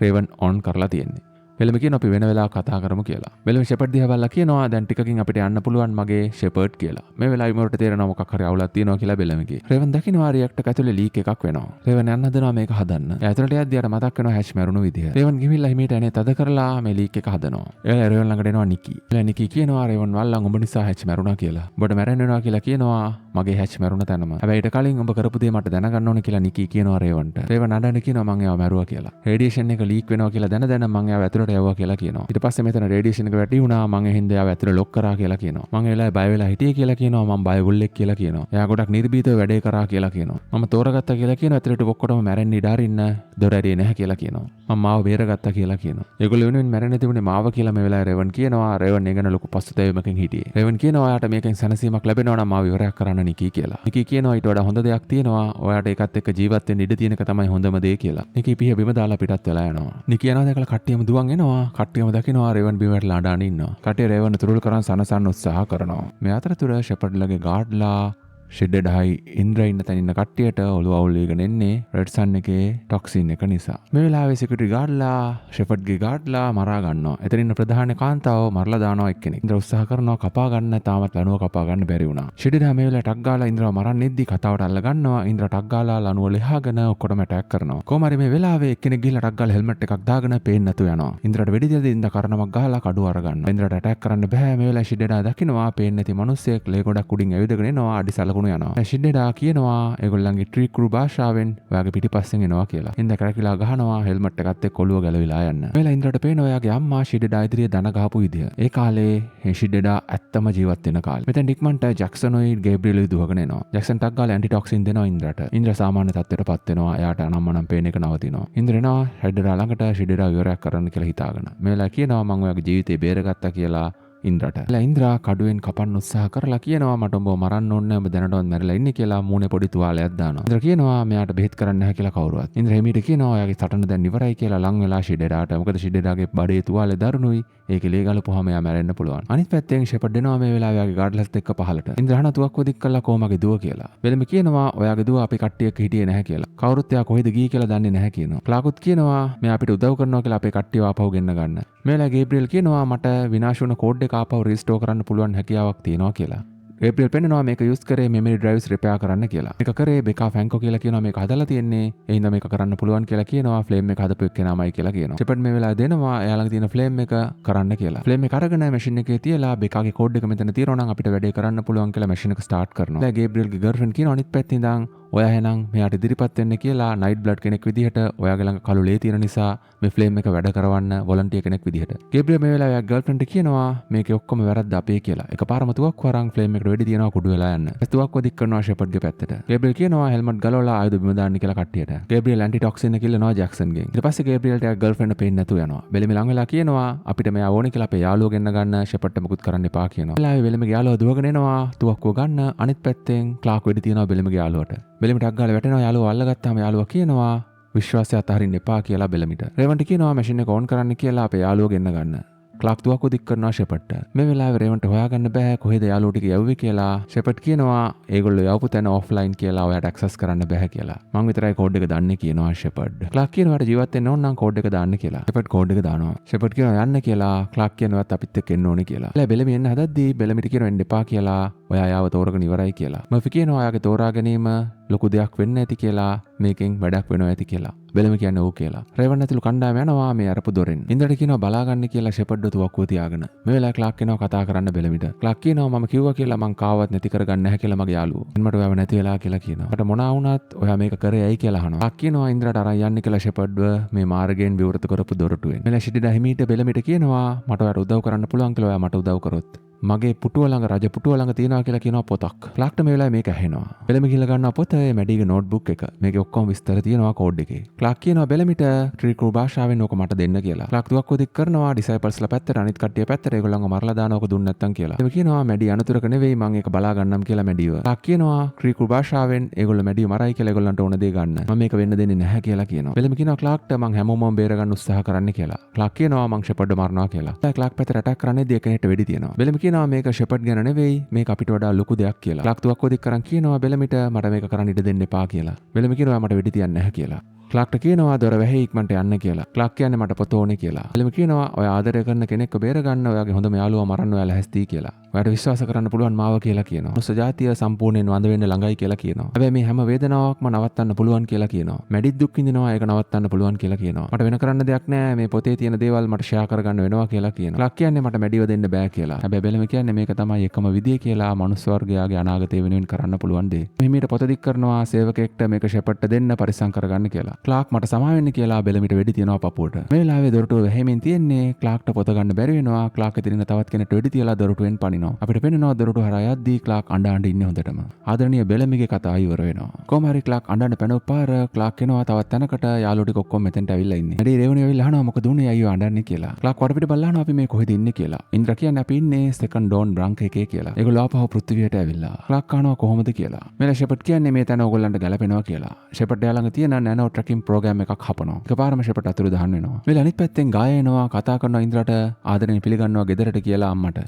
රේවන් ඔන් කරලා තියෙන්නේ. බෙලම කියන අපි වෙන වෙලාවක කතා කරමු කියලා. බෙලම ෂෙපර්ඩ් දිහා බලලා කියනවා දැන් ටිකකින් අපිට යන්න පුළුවන් මගේ ෂෙපර්ඩ් කියලා. මේ වෙලාවේ ඉමෝරට තේරෙනවා මොකක් හරි අවුලක් තියෙනවා කියලා බෙලම කියේ. රේවන් දකින්නවා රියැක්ටර් ඇතුලේ ලීක් එකක් වෙනවා. රේවන් යන්න හදනවා මේක හදන්න. ඒ ඇතුලට යද්දී අර මතක් වෙනවා හැෂ් මැරුණු විදිහ. රේවන් ගිහිල්ලා හිමීට එනේ තද කරලා මේ ලීක් එක හදනවා. එයා රේවන් ළඟට එනවා නිකි. එයා නිකි කියනවා රේවන් වල්ලන් උඹ නිසා හැෂ් මැරුණා කියලා. උඹට මැරෙන්න වෙනවා කියලා කියනවා මගේ හැෂ් මැරුණ තැනම. හැබැයි ඊට කලින් උඹ කරපු දේ මට දැනගන්න ඕනේ කියලා නිකි කියනවා රේවන්ට. රේවන් අඬන කියනවා මං එයාව මැරුවා කියලා. රේඩියේෂන් එක ලීක් වෙනවා කියලා දැන මං එයාව ඇතුලට යවුවා කියලා කියනවා. ඊට පස්සේ මෙතන රේඩියේෂන් එක වැටි වුණා මං එහෙන්ද එයාව ඇතුලට ලොක් කරා කියලා කියනවා. මං ඒ වෙලාවේ බය වෙලා හිටියේ කියලා කියනවා මං බය ගොල්ලෙක් කියලා කියනවා. එයා ගොඩක් නිර්භීතව වැඩේ කරා කියලා කියනවා. මම තෝරගත්තා කියලා කියනවා ඇතුලට ඔක්කොටම මැරෙන්න ඉඩ අරින්න දොර ඇරියේ නැහැ කියලා කියනවා. මම මාව බේරගත්තා කියලා කියනවා. ඒගොල්ලෝ වෙනුවෙන් මැරෙන්න තිබුණේ මාව කියලා මේ වෙලාවේ රේවන් කියනවා. රේවන් ඒ ගැන ලොකු පසුතැවීමකින් හිටියේ. රේවන් කියනවා ඔයාට මේකෙන් සැනසීමක් ලැබෙනවා නම් මාව ඉවරයක් කරන්න නිකි කියලා. නිකි කියනවා ඊට වඩා හොඳ දෙයක් තියෙනවා. ඔයාට ඒකත් එක්ක ජීවත් වෙන්න ඉඩ තියෙන එක තමයි හොඳම දේ කියලා. නිකි පිහ බිම දාලා පිටත් වෙලා යනවා. නිකි යනවා දැකලා කට්ටියම දුවන් එනවා. කට්ටියම දකිනවා රේවන් බිම වැටලා අඬන ඉන්නවා. කට්ටිය රේවන් තුරුල් කරන් සනසන්න උත්සාහ කරනවා. මේ අතරතුර ෂෙපර්ඩ්ලගේ ගාඩ්ලා ෂෙඩ්ඩයි ඉන්ද්‍ර ඉන්න තැන ඉන්න කට්ටියට ඔළුව අවුල් වෙගෙන එන්නේ රෙඩ් සන් එකේ ටොක්සින් එක නිසා. මේ වෙලාවේ සිකියුරිටි ගාඩ්ලා ෂෙපර්ඩ්ගේ ගාඩ්ලා මරා ගන්නවා. එතන ඉන්න ප්‍රධාන කාන්තාව මරලා දානවා එක්කෙනෙක්. ඉන්ද්‍ර උත්සාහ කරනවා කපා ගන්න තාමත් ලනුව කපා ගන්න බැරි වුණා. ෂෙඩ්ඩා මේ වෙලාවේ ටක් ගාලා ඉන්ද්‍රව මරන්නෙද්දි කතාවට අල්ල ගන්නවා. ඉන්ද්‍ර ටක් ගාලා ලනුව ලෙහාගෙන ඔක්කොටම ඇටැක් කරනවා. කොහොම හරි මේ වෙලාවේ එක්කෙනෙක් ගිහලා ටක් ගාලා හෙල්මට් එකක් දාගෙන පේන්න නැතුව යනවා. ඉන්ද්‍රට වෙඩි දෙද්දි ඉන්ද්‍ර කරනමක් ගහලා කඩුව අර ගන්නවා. ඉන්ද්‍රට ඇටැක් කරන්න බෑ. මේ වෙලාවේ ෂෙඩ්ඩා දකින්නවා පේන්නේ නැති මිනිස්සෙක් ලේ ගොඩක් උඩින් ඇවිදගෙන එනවා. අඩි සලකුණු යනවා. ෂෙඩ්ඩා කියනවා ඒගොල්ලන්ගේ ට්‍රී ක්‍රූ භාෂාවෙන් ඔයාගේ පිටිපස්සෙන් එනවා කියලා. ඉන්ද්‍ර කරකිලා ගහනවා හෙල්මට් එකත් එක්ක ඔළුව ගැලවිලා යන්න. මේලා ඉන්ද්‍රට පේනවා ඔයාගේ අම්මා ෂිඩෙඩා ඉදිරියේ දන ගහපු විදිය. ඒ කාලේ ෂිඩෙඩා ඇත්තම ජීවත් වෙන කාලේ. මෙතෙන් ඉක්මනට ජැක්සන්ෝයි ගේබ්‍රියල්යි දුවගෙන එනවා. ජැක්සන් ටක් ගාලා ඇන්ටිටොක්සින් දෙනවා ඉන්ද්‍රට. ඉන්ද්‍ර සාමාන්‍ය තත්ත්වයටපත් වෙනවා. එයාට අනම්මනම් පේන එක නවතිනවා. ඉන්ද්‍ර එනවා ෂිඩෙඩා ළඟට ෂිඩෙඩා විවරයක් කරන්න කියලා හිතාගෙන. මේලා කියනවා මම ඔයාගේ ජීවිතේ බේරගත්තා කියලා ඉන්ද්‍රට. එලා ඉන්ද්‍රා කඩුවෙන් කපන්න උත්සාහ කරලා කියනවා මට උඹව මරන්න ඕනේ නැහැ. උඹ දැනටවත් මැරිලා ඉන්නේ කියලා මූණේ පොඩි තුවාලයක් දානවා. ඉන්ද්‍ර කියනවා මෙයාට බෙහෙත් කරන්න නැහැ කියලා කවුරුවත්. ඉන්ද්‍ර හිමීට කියනවා ඔයාගේ සටන දැන් ඉවරයි කියලා ලං වෙලා ෂෙඩරාට. මොකද ෂෙඩරාගේ බඩේ තුවාලේ දරුණුයි. ඒකේ ලේ ගලපුවාම එයා මැරෙන්න පුළුවන්. අනිත් පැත්තෙන් ෂෙපඩ් එනවා මේ වෙලාවේ එයාගේ ගාඩ්ලස්ත් එක්ක පහලට. ඉන්ද්‍ර අහන තුවක්කුව දික් කළා කොහමගේ දුව කියලා. බෙලම කියනවා ඔයාගේ දුව අපි කට්ටියක් හිටියේ නැහැ කියලා. කවුරුත් එයා කොහෙද ගියේ කියලා දන්නේ නැහැ කියනවා. ක්ලාකුත් කියනවා මෙයා අපිට උදව් කරනවා කියලා අපේ කට්ටියව ආපහු ගෙන්න ගන්න. මේ වෙලාවේ ගේබ්‍රියල් කියනවා මට විනාශ වුණ කෝඩ් එක ආපහු රීස්ටෝර් කරන්න පුළුවන් හැකියාවක් තියෙනවා කියලා. ගේබ්‍රියල් පෙන්නනවා මේක යූස් කරේ මෙමරි ඩ්‍රයිව්ස් රිපෙයාර් කරන්න කියලා. මේක කරේ බෙකා ෆැන්කෝ කියලා කියනවා මේක හදලා තියෙන්නේ. ඒ හින්දා මේක කරන්න පුළුවන් කියලා කියනවා. ෆ්ලේම් එක හදපු එක්කෙනාමයි කියලා කියනවා. ෂෙපඩ් මේ වෙලාවේ දෙනවා එයාලඟ තියෙන ෆ්ලේම් එක කරන්න කියලා. ෆ්ලේම් එක අරගෙන මැෂින් එකේ තියලා බෙකාගේ කෝඩ් එක මෙතන තියනවා නම් අපිට වැඩේ කරන්න පුළුවන් කියලා මැෂින් එක ස්ටාර්ට් කරනවා. දැන් ගේබ්‍රියල්ගේ ගර්ල්ෆ්‍රෙන්ඩ් කියනවා අනිත් පැත්තේ ඉඳන් ඔයා එහෙනම් මෙයාට ඉදිරිපත් වෙන්න කියලා නයිට් බ්ලඩ් කෙනෙක් විදිහට ඔයාගේ ළඟ කළු ලේ තියෙන නිසා මේ ෆ්ලේම් එක වැඩ කරවන්න වොලන්ටියර් කෙනෙක් විදිහට. ගේබ්‍රියල් මේ වෙලාවේ ගර්ල්ෆ්‍රෙන්ඩ් කියනවා මේකේ ඔක්කොම වැරද්ද අපේ කියලා. එකපාරම තුවක්කුව අරන් ෆ්ලේම් එකට වෙඩි තියනවා කුඩු වෙලා යන්න. තුවක්කුව දික් කරනවා ෂෙපර්ඩ්ගේ පැත්තට. ගේබ්‍රියල් කියනවා හෙල්මට් ගලවලා ආයුධ බිම දාන්න කියලා කට්ටියට. ගේබ්‍රියල් ඇන්ටි ටොක්සින් එක කිල්ලනවා ජැක්සන්ගෙන්. ඊට පස්සේ ගේබ්‍රියල්ට එයාගේ ගර්ල්ෆ්‍රෙන්ඩ් පේන්නේ නැතුව යනවා. බෙලිමි ළඟ වෙලා කියනවා අපිට මෙයා ඕනේ කියලා අපේ යාළුවෝ ගෙන්න ගන්න ෂෙපර්ඩ්ට මුකුත් කරන්න එපා කියනවා. වෙලාවේ බෙලිමිගේ යාළුවා දුවගෙන එනවා තුවක්කුව ගන්න. අනිත් පැත්තෙන් ක්ලාක් වෙඩි තියනවා බෙලිමිගේ යාළුවට. බෙලිමිට අග්ගාල වැටෙනවා යාළුවා අල්ලගත්තාම යාළුවා කියනවා විශ්වාසය අතහරින්න එපා කියලා බෙලමිට. රේවන්ට කියනවා මැෂින් එක ඕන් කරන්න කියලා අපේ යාළුවෝ ගෙන්න ගන්න. ක්ලාක් තුවක්කුව දික් කරනවා ෂෙපර්ඩ්ට. මේ වෙලාවේ රේවන්ට හොයාගන්න බෑ කොහෙද යාළුවෝ ටික යවුවේ කියලා. ෂෙපර්ඩ් කියනවා ඒගොල්ලෝ යවපු තැන ඔෆ්ලයින් කියලා ඔයාට ඇක්සස් කරන්න බෑ කියලා. මං විතරයි කෝඩ් එක දන්නේ කියනවා ෂෙපර්ඩ්. ක්ලාක් කියනවා ජීවත් වෙන්න ඕන නම් කෝඩ් එක දාන්න කියලා. ෂෙපර්ඩ් කෝඩ් එක දානවා. ෂෙපර්ඩ් කියනවා යන්න කියලා. ක්ලාක් කියනවාත් අපිත් එක්ක එන්න ඕනේ කියලා. එලා බෙලමි එන්න හදද්දී බෙලමිට කියනවා එන්න එපා කියලා. ඔයා යාව තෝරගෙන ඉවරයි කියලා. මර්ෆි කියනවා ඔයාගේ තෝරා ගැනීම ලොකු දෙයක් වෙන්න ඇති කියලා මේකෙන් වැඩක් වෙනවා ඇති කියලා. බෙලම කියන්නේ ඕක කියලා. රේවන් ඇතුළු කණ්ඩායම යනවා මේ අරපු දොරෙන්. ඉන්ද්‍රට කියනවා බලාගන්න කියලා ෂෙපර්ඩ් තුවක්කුව තියාගෙන. මේ වෙලාවේ ක්ලාක් කියනවා කතා කරන්න බෙලමිට. ක්ලාක් කියනවා මම කිව්වා කියලා මං කාවත් නැති කරගන්න නැහැ කියලා මගේ යාළුවෝ. මට ඔයාව නැති වෙලා කියලා කියනවා. මට මොනවා වුණත් ඔයා මේක කරේ ඇයි කියලා අහනවා. ක්ලාක් කියනවා ඉන්ද්‍රට අරන් යන්න කියලා ෂෙපර්ඩ්ව මේ මාර්ගයෙන් විවෘත කරපු දොරටුවෙන්. මෙලා ෂිඩිඩා හිමීට බෙලමිට කියනවා මට ඔයාට උදව් කරන්න පුළුවන් කියලා ඔයා මට උදව් කරොත්. මගේ පුටුව ළඟ රජ පුටුව ළඟ තියනවා කියලා කියනවා පොතක්. ක්ලාක්ට මේ වෙලාවේ මේක ඇහෙනවා. බෙලම ගිහලා ගන්නවා පොත මැඩීගේ නෝට්බුක් එක. මේකේ ඔක්කොම විස්තර තියෙනවා කෝඩ් එකේ. ක්ලාක් කියනවා බෙලමිට ට්‍රික්‍රූ භාෂාවෙන් ඕක මට දෙන්න කියලා. ක්ලාක් තුවක්කුව දික් කරනවා ඩිසයිපල්ස්ලා පැත්තට අනිත් කට්ටිය පැත්තට ඒගොල්ලන්ව මරලා දානවා ඕක දුන්න නැත්තම් කියලා. එතම කියනවා මැඩී අනතුරක නෙවෙයි මම ඒක බලා ගන්නම් කියලා මැඩීව. ක්ලාක් කියනවා ට්‍රික්‍රූ භාෂාවෙන් ඒගොල්ලෝ මැඩීව මරයි කියලා ඒගොල්ලන්ට ඕන දේ ගන්න. මම මේක වෙන්න දෙන්නේ නැහැ කියලා කියනවා. බෙලම කියනවා ක්ලාක්ට මං හැමෝම බේර ගන්න උත්සාහ කරන්න කියලා. ක්ලාක් කියනවා මං ෂෙපර්ඩ් මරනවා කියලා. ක්ලාක් පැත්තට ඇටැක් කරන්නේදී එකනෙට වෙඩි තියනවා. බෙලම කියනවා මේක ෂෙපර්ඩ් ගැන නෙවෙයි මේක අපිට වඩා ලොකු දෙයක් කියලා. ක්ලාක් තුවක්කුව දික් කරන් කියනවා බෙලමිට මට මේක කරන්න ඉඩ දෙන්න එපා කියලා. බෙලම කියනවා මට වෙඩි තියන්න නැහැ කියලා. ක්ලාක්ට කියනවා දොර වැහි ඉක්මනට යන්න කියලා. ක්ලාක් කියන්නේ මට පොත ඕනේ කියලා. බෙලම කියනවා ඔය ආදරය කරන කෙනෙක්ව බේර ගන්න ඔයාගේ හොඳම යාළුවා මරන්න ඔයාලා හැස්ති කියලා. ඔයාට විශ්වාස කරන්න පුළුවන් මාව කියලා කියනවා. මනුස්ස ජාතිය සම්පූර්ණයෙන් වඳ වෙන්න ළඟයි කියලා කියනවා. හැබැයි මේ හැම වේදනාවක්ම නවත්තන්න පුළුවන් කියලා කියනවා. මැඩිත් දුක් විඳිනවා ඒක නවත්තන්න පුළුවන් කියලා කියනවා. මට වෙන කරන්න දෙයක් නැහැ මේ පොතේ තියෙන දේවල් මට ෂෙයා කරගන්න වෙනවා කියලා කියනවා. ක්ලාක් කියන්නේ මට මැඩිව දෙන්න බෑ කියලා. හැබැයි බෙලම කියන්නේ මේක තමයි එකම විදිය කියලා මනුස්ස වර්ගයාගේ අනාගතය වෙනුවෙන් කරන්න පුළුවන් දේ. මෙහිමීට පොත දික් කරනවා සේවකයෙක්ට මේක ෂෙපර්ඩ්ට දෙන්න පරිස්සම් කරගන්න කියලා. ක්ලාක් මට සමා වෙන්න කියලා බෙලමිට වෙඩි තියනවා පපුවට. මේ වෙලාවේ දොරටුව වැහිමින් තියෙන්නේ ක්ලාක්ට පොත ගන්න බැරි වෙනවා. ක්ලාක් ඉදිරින තවත් කෙනෙක්ට වෙඩි තියලා දොරටුවෙන් පනිනවා. අපිට පේනවා දොරටුව හරහා යද්දී ක්ලාක් අඬ අඬ ඉන්නේ හොඳටම. ආදරණීය බෙලමිගේ කතාව ඉවර වෙනවා. කොහොම හරි ක්ලාක් අඬ අඬ පැනව පාර ක්ලාක් එනවා තවත් තැනකට යාළුවෝ ටික ඔක්කොම මෙතෙන්ට ඇවිල්ලා ඉන්නේ. වැඩි රේවණිය ඇවිල්ලා අහනවා මොකද උනේ අයියෝ අඬන්නේ කියලා. ක්ලාක් වටපිට බලලා අහනවා අපි මේ කොහෙද ඉන්නේ කියලා. ඉන්ද්‍ර කියන්නේ අපි ඉන්නේ සෙකන්ඩ් ඩෝන් බ්‍රංක් එකේ කියලා. ඒගොල්ලෝ ආපහු පෘථිවියට ඇවිල්ලා. ක්ලාක් අහනවා කොහොමද කියලා. මෙලා ෂෙපර්ඩ් කියන්නේ මේ තැන ඕගොල්ලන්ට ගැලපෙනවා කියලා. ෂෙපර්ඩ් එයා ළඟ තියෙන නැනෝ ට්‍රැකින් ප්‍රෝග්‍රෑම් එකක් හපනවා. එකපාරම ෂෙපර්ඩ් අතුරු දහන් වෙනවා. මෙලා අනිත් පැත්තෙන් ගාය එනවා කතා කරනවා ඉන්ද්‍රට ආදරෙන් පිළිගන්නවා ගෙදරට කියලා අම්මට.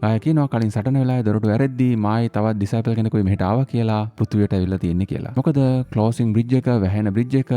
ගාය කියනවා කලින් සටන වෙලාවේ දොරටුව ඇරෙද්දී මායි තවත් ඩිසයිපල් කෙනෙකුයි මෙහෙට ආවා කියලා පෘථිවියට ඇවිල්ලා තියෙන්නේ කියලා. මොකද ක්ලෝසින් බ්‍රිජ් එක වැහෙන බ්‍රිජ් එක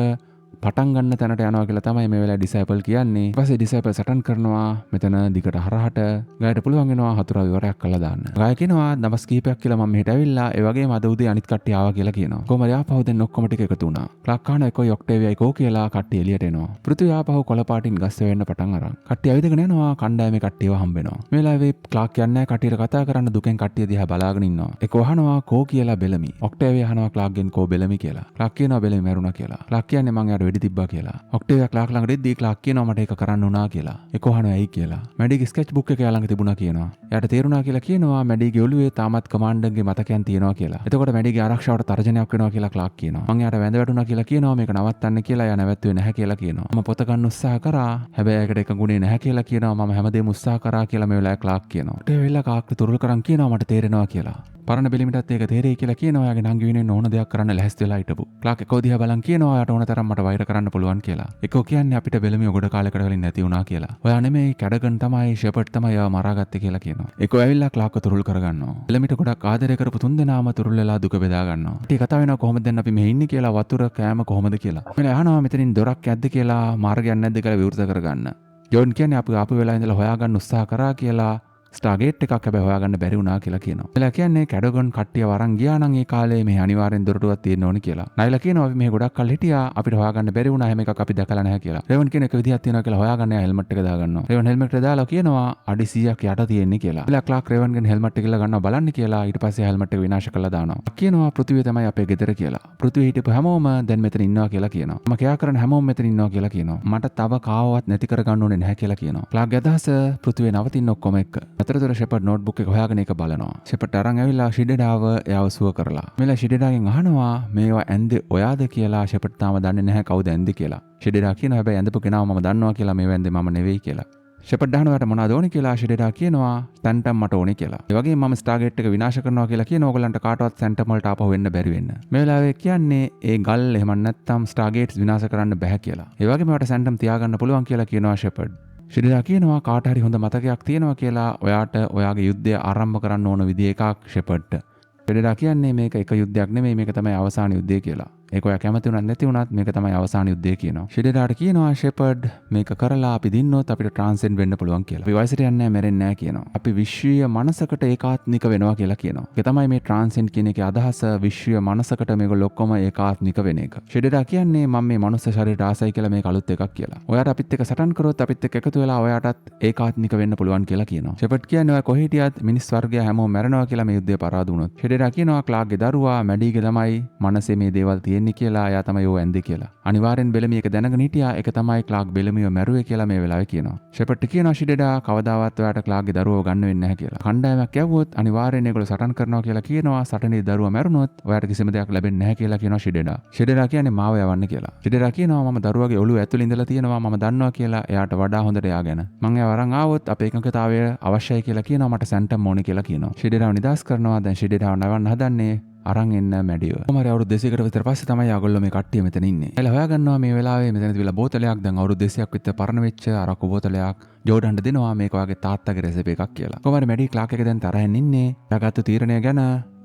පටන් ගන්න තැනට යනවා කියලා තමයි මේ වෙලාවේ ඩිසයිපල් කියන්නේ. ඊට පස්සේ ඩිසයිපල් සටන් කරනවා මෙතන දිගට හරහට ගායට පුළුවන් වෙනවා හතුරා විවරයක් කළා දාන්න. ගාය කියනවා දවස් කීපයක් කියලා මම මෙහෙට ඇවිල්ලා ඒ වගේම අද උදේ අනිත් කට්ටිය ආවා කියලා කියනවා. කොහමද ආපහු දැන් ඔක්කොම ටික එකතු වුණා. ක්ලාක් කහන එකයි ඔක්ටේවියයි කෝ කියලා කට්ටිය එළියට එනවා. පෘථිවිය ආපහු කොළ පාටින් ගස් වෙන්න පටන් අරන්. කට්ටිය ඇවිදගෙන යනවා කණ්ඩායමේ කට්ටියව හම්බෙනවා. මේ වෙලාවේ ක්ලාක් කියන්නේ කට්ටියට කතා කරන්න දුකෙන් කට්ටිය දිහා බලාගෙන ඉන්නවා. ඒක වහනවා කෝ කියලා බෙලමි. ඔක්ටේවිය අහනවා ක්ලාක්ගෙන් කෝ බෙලමි කියලා. ක්ලාක් කියනවා බෙලමි මැරුණා කියලා. ක්ලාක් කියන්නේ මං යාට ක්ලාක්ට වෙඩි තිබ්බා කියලා. ඔක්ටේවියා ක්ලාක් ළඟට එද්දී ක්ලාක් කියනවා මට ඒක කරන්න උනා කියලා. ඒක අහනවා ඇයි කියලා. මැඩීගේ ස්කෙච් බුක් එක එයා ළඟ තිබුණා කියනවා. එයාට තේරුණා කියලා කියනවා මැඩීගේ ඔළුවේ තාමත් කමාන්ඩර්ගේ මතකයන් තියෙනවා කියලා. එතකොට මැඩීගේ ආරක්ෂාවට තර්ජනයක් වෙනවා කියලා ක්ලාක් කියනවා. මං එයාට වැඳ වැටුණා කියලා කියනවා මේක නවත්තන්න කියලා. එයා නැවැත්තුවේ නැහැ කියලා කියනවා. මම පොත ගන්න උත්සාහ කරා. හැබැයි ඒකට එක ගුණේ නැහැ කියලා කියනවා. මම හැමදේම උත්සාහ කරා කියලා මේ වෙලාවේ ක්ලාක් කියනවා. ඒ වෙලාව කාක්ට තුරුල් කරන් කියනවා මට තේරෙනවා කියලා. පරණ බිලිමිටත් ඒක තේරෙයි කියලා කියනවා. එයාගේ නංගි වෙනුවෙන් ඕන දෙයක් කරන්න ලැහැස්ති වෙලා හිටපු. ක්ලාක් එකෝ දිහා බලන් කියනවා එයාට ඕන තරම් මට වෛර කරන්න පුළුවන් කියලා. එකෝ කියන්නේ අපිට බෙලමිය ගොඩ කාලයකට කලින් නැති වුණා කියලා. ඔයා නෙමෙයි කැඩගන් තමයි ෂෙපර්ඩ් තමයි එයාව මරාගත්තේ කියලා කියනවා. එකෝ ඇවිල්ලා ක්ලාක්ව තුරුල් කරගන්නවා. බෙලමිට ගොඩක් ආදරය කරපු තුන්දෙනාම තුරුල් වෙලා දුක බෙදා ගන්නවා. ඊට කතා වෙනවා කොහොමද දැන් අපි මෙහි ඉන්නේ කියලා වතුර කෑම කොහොමද කියලා. මම අහනවා මෙතනින් දොරක් යද්ද කියලා මාර්ගයක් නැද්ද කියලා විවෘත කරගන්න. ජෝන් කියන්නේ අපි ආපු වෙලාව ඉඳලා හොයාගන්න උත්සාහ කරා කියලා ස්ටාගේට් එකක් හැබැයි හොයාගන්න බැරි වුණා කියලා කියනවා. එලා කියන්නේ කැඩගන් කට්ටිය වරන් ගියා නම් ඒ කාලේ මේ අනිවාර්යෙන් දොරටුවක් තියෙන්න ඕනි කියලා. නයිලා කියනවා අපි මේ ගොඩක් කල් හිටියා අපිට හොයාගන්න බැරි වුණා හැම එකක් අපි දැකලා නැහැ කියලා. රේවන් කියන එක විදිහක් තියෙනවා කියලා හොයාගන්න එයා හෙල්මට් එක දාගන්නවා. රේවන් හෙල්මට් එක දාලා කියනවා අඩි 100ක් යට තියෙන්නේ කියලා. එලා ක්ලාක් රේවන්ගෙන් හෙල්මට් එක ගන්නවා බලන්න කියලා ඊට පස්සේ හෙල්මට් එක විනාශ කරලා දානවා. කියනවා පෘථිවිය තමයි අපේ ගෙදර කියලා. පෘථිවිය හිටපු හැමෝම දැන් මෙතන ඉන්නවා කියලා කියනවා. මම කෑ කරන හැමෝම මෙතන ඉන්නවා කියලා කියනවා. මට තව කාවවත් නැති කරගන්න ඕනේ නැහැ කියලා කියනවා. ක්ලාක්ගේ අදහස පෘථිවිය නවතින්න ඔක්කොම එක්ක. අතරතුර ෂෙපර්ඩ් නෝට්බුක් එක හොයාගෙන ඒක බලනවා. ෂෙපර්ඩ් අරන් ඇවිල්ලා ෂිඩෙඩාව එයාව සුව කරලා. මෙලා ෂිඩෙඩාගෙන් අහනවා මේවා ඇන්දේ ඔයාද කියලා. ෂෙපර්ඩ් තාම දන්නේ නැහැ කවුද ඇන්දේ කියලා. ෂිඩෙඩා කියනවා හැබැයි ඇඳපු කෙනාව මම දන්නවා කියලා මේ වැන්දේ මම නෙවෙයි කියලා. ෂෙපර්ඩ් අහනවාට මොනවද ඕනේ කියලා. ෂිඩෙඩා කියනවා සැන්ටම් මට ඕනේ කියලා. ඒ වගේම මම ස්ටාර්ගේට් එක විනාශ කරනවා කියලා කියන ඕගලන්ට කාටවත් සැන්ටම් වලට ආපහු වෙන්න බැරි වෙන්න. මේ වෙලාවේ කියන්නේ ඒ ගල් එහෙම නැත්නම් ස්ටාර්ගේට්ස් විනාශ කරන්න බෑ කියලා. ඒ වගේම මට සැන්ටම් තියාගන්න පුළුවන් කියලා කියනවා ෂෙපර්ඩ්. ෂිඩෙඩා කියනවා කාට හරි හොඳ මතකයක් තියෙනවා කියලා ඔයාට ඔයාගේ යුද්ධය ආරම්භ කරන්න ඕන විදිහ එකක් ෂෙපර්ඩ්ට. ෂිඩෙඩා කියන්නේ මේක එක යුද්ධයක් නෙමෙයි මේක තමයි අවසාන යුද්ධය කියලා. ඒක ඔයා කැමති වුණත් නැති වුණත් මේක තමයි අවසාන යුද්ධය කියනවා. ෂිඩෙඩාට කියනවා ෂෙපර්ඩ් මේක කරලා අපි දින්නොත් අපිට ට්‍රාන්සෙන්ඩ් වෙන්න පුළුවන් කියලා. අපි වයසට යන්නේ නැහැ මැරෙන්නේ නැහැ කියනවා. අපි විශ්වීය මනසකට ඒකාත්මික වෙනවා කියලා කියනවා. ඒක තමයි මේ ට්‍රාන්සෙන්ඩ් කියන එකේ අදහස. විශ්වීය මනසකට මේගොල්ලෝ ඔක්කොම ඒකාත්මික වෙන එක. ෂිඩෙඩා කියන්නේ මම මේ මනුස්ස ශරීරයට ආසයි කියලා මේක අලුත් එකක් කියලා. ඔයාට අපිත් එක්ක සටන් කරොත් අපිත් එක්ක එකතු වෙලා ඔයාටත් ඒකාත්මික වෙන්න පුළුවන් කියලා කියනවා. ෂෙපර්ඩ් කියන්නේ ඔයා කොහේ හිටියත් මිනිස් වර්ගය හැමෝම මැරෙනවා කියලා මේ යුද්ධය පරාද වුණොත්. ෂිඩෙඩා කියනවා ක්ලාක්ගේ දරුවා මැඩීගේ තමයි මනසේ මේ දේවල් තියෙන්නේ කියලා. එයා තමයි ඔය ඇන්දේ කියලා. අනිවාර්යෙන් බෙලමිය එක දැනගෙන හිටියා. ඒක තමයි ක්ලාක් බෙලමියව මැරුවේ කියලා මේ වෙලාවේ කියනවා. ෂෙපර්ඩ් කියනවා ෂිඩෙඩා කවදාවත් ඔයාට ක්ලාක්ගේ දරුවව ගන්න වෙන්නේ නැහැ කියලා. කණ්ඩායමක් යවුවොත් අනිවාර්යෙන් ඒගොල්ලෝ සටන් කරනවා කියලා කියනවා. සටනේ දරුවා මැරුණොත් ඔයාට කිසිම දෙයක් ලැබෙන්නේ නැහැ කියලා කියනවා ෂිඩෙඩා. ෂිඩෙඩා කියන්නේ මාව යවන්න කියලා. ෂිඩෙඩා කියනවා මම දරුවාගේ ඔළුව ඇතුළේ ඉඳලා තියෙනවා මම දන්නවා කියලා එයාට වඩා හොඳට එයා ගැන. මං එයා වරන් ආවොත් අපේ එකඟතාවය අවශ්‍යයි කියලා කියනවා. මට සැන්ටම් ඕනේ කියලා කියනවා. ෂිඩෙඩාව නිදාස් කරනවා. දැන් ෂිඩෙඩාව නවන්න හදන්නේ අරන් එන්න මැඩියව. කොහමද අවුරුදු 200කට විතර පස්සේ තමයි ආගොල්ලෝ මේ කට්ටිය මෙතන ඉන්නේ. එලා හොයාගන්නවා මේ වෙලාවේ මෙතන තිබිලා බෝතලයක් දැන් අවුරුදු 200ක් විතර පරණ වෙච්ච අරක්කු බෝතලයක් ජෝඩන්ට දෙනවා මේක වගේ තාත්තගේ රෙසිපි එකක් කියලා. කොහමද මැඩි ක්ලාක් එක දැන් තරහින් ඉන්නේ. එයාගත්තු තීරණය ගැන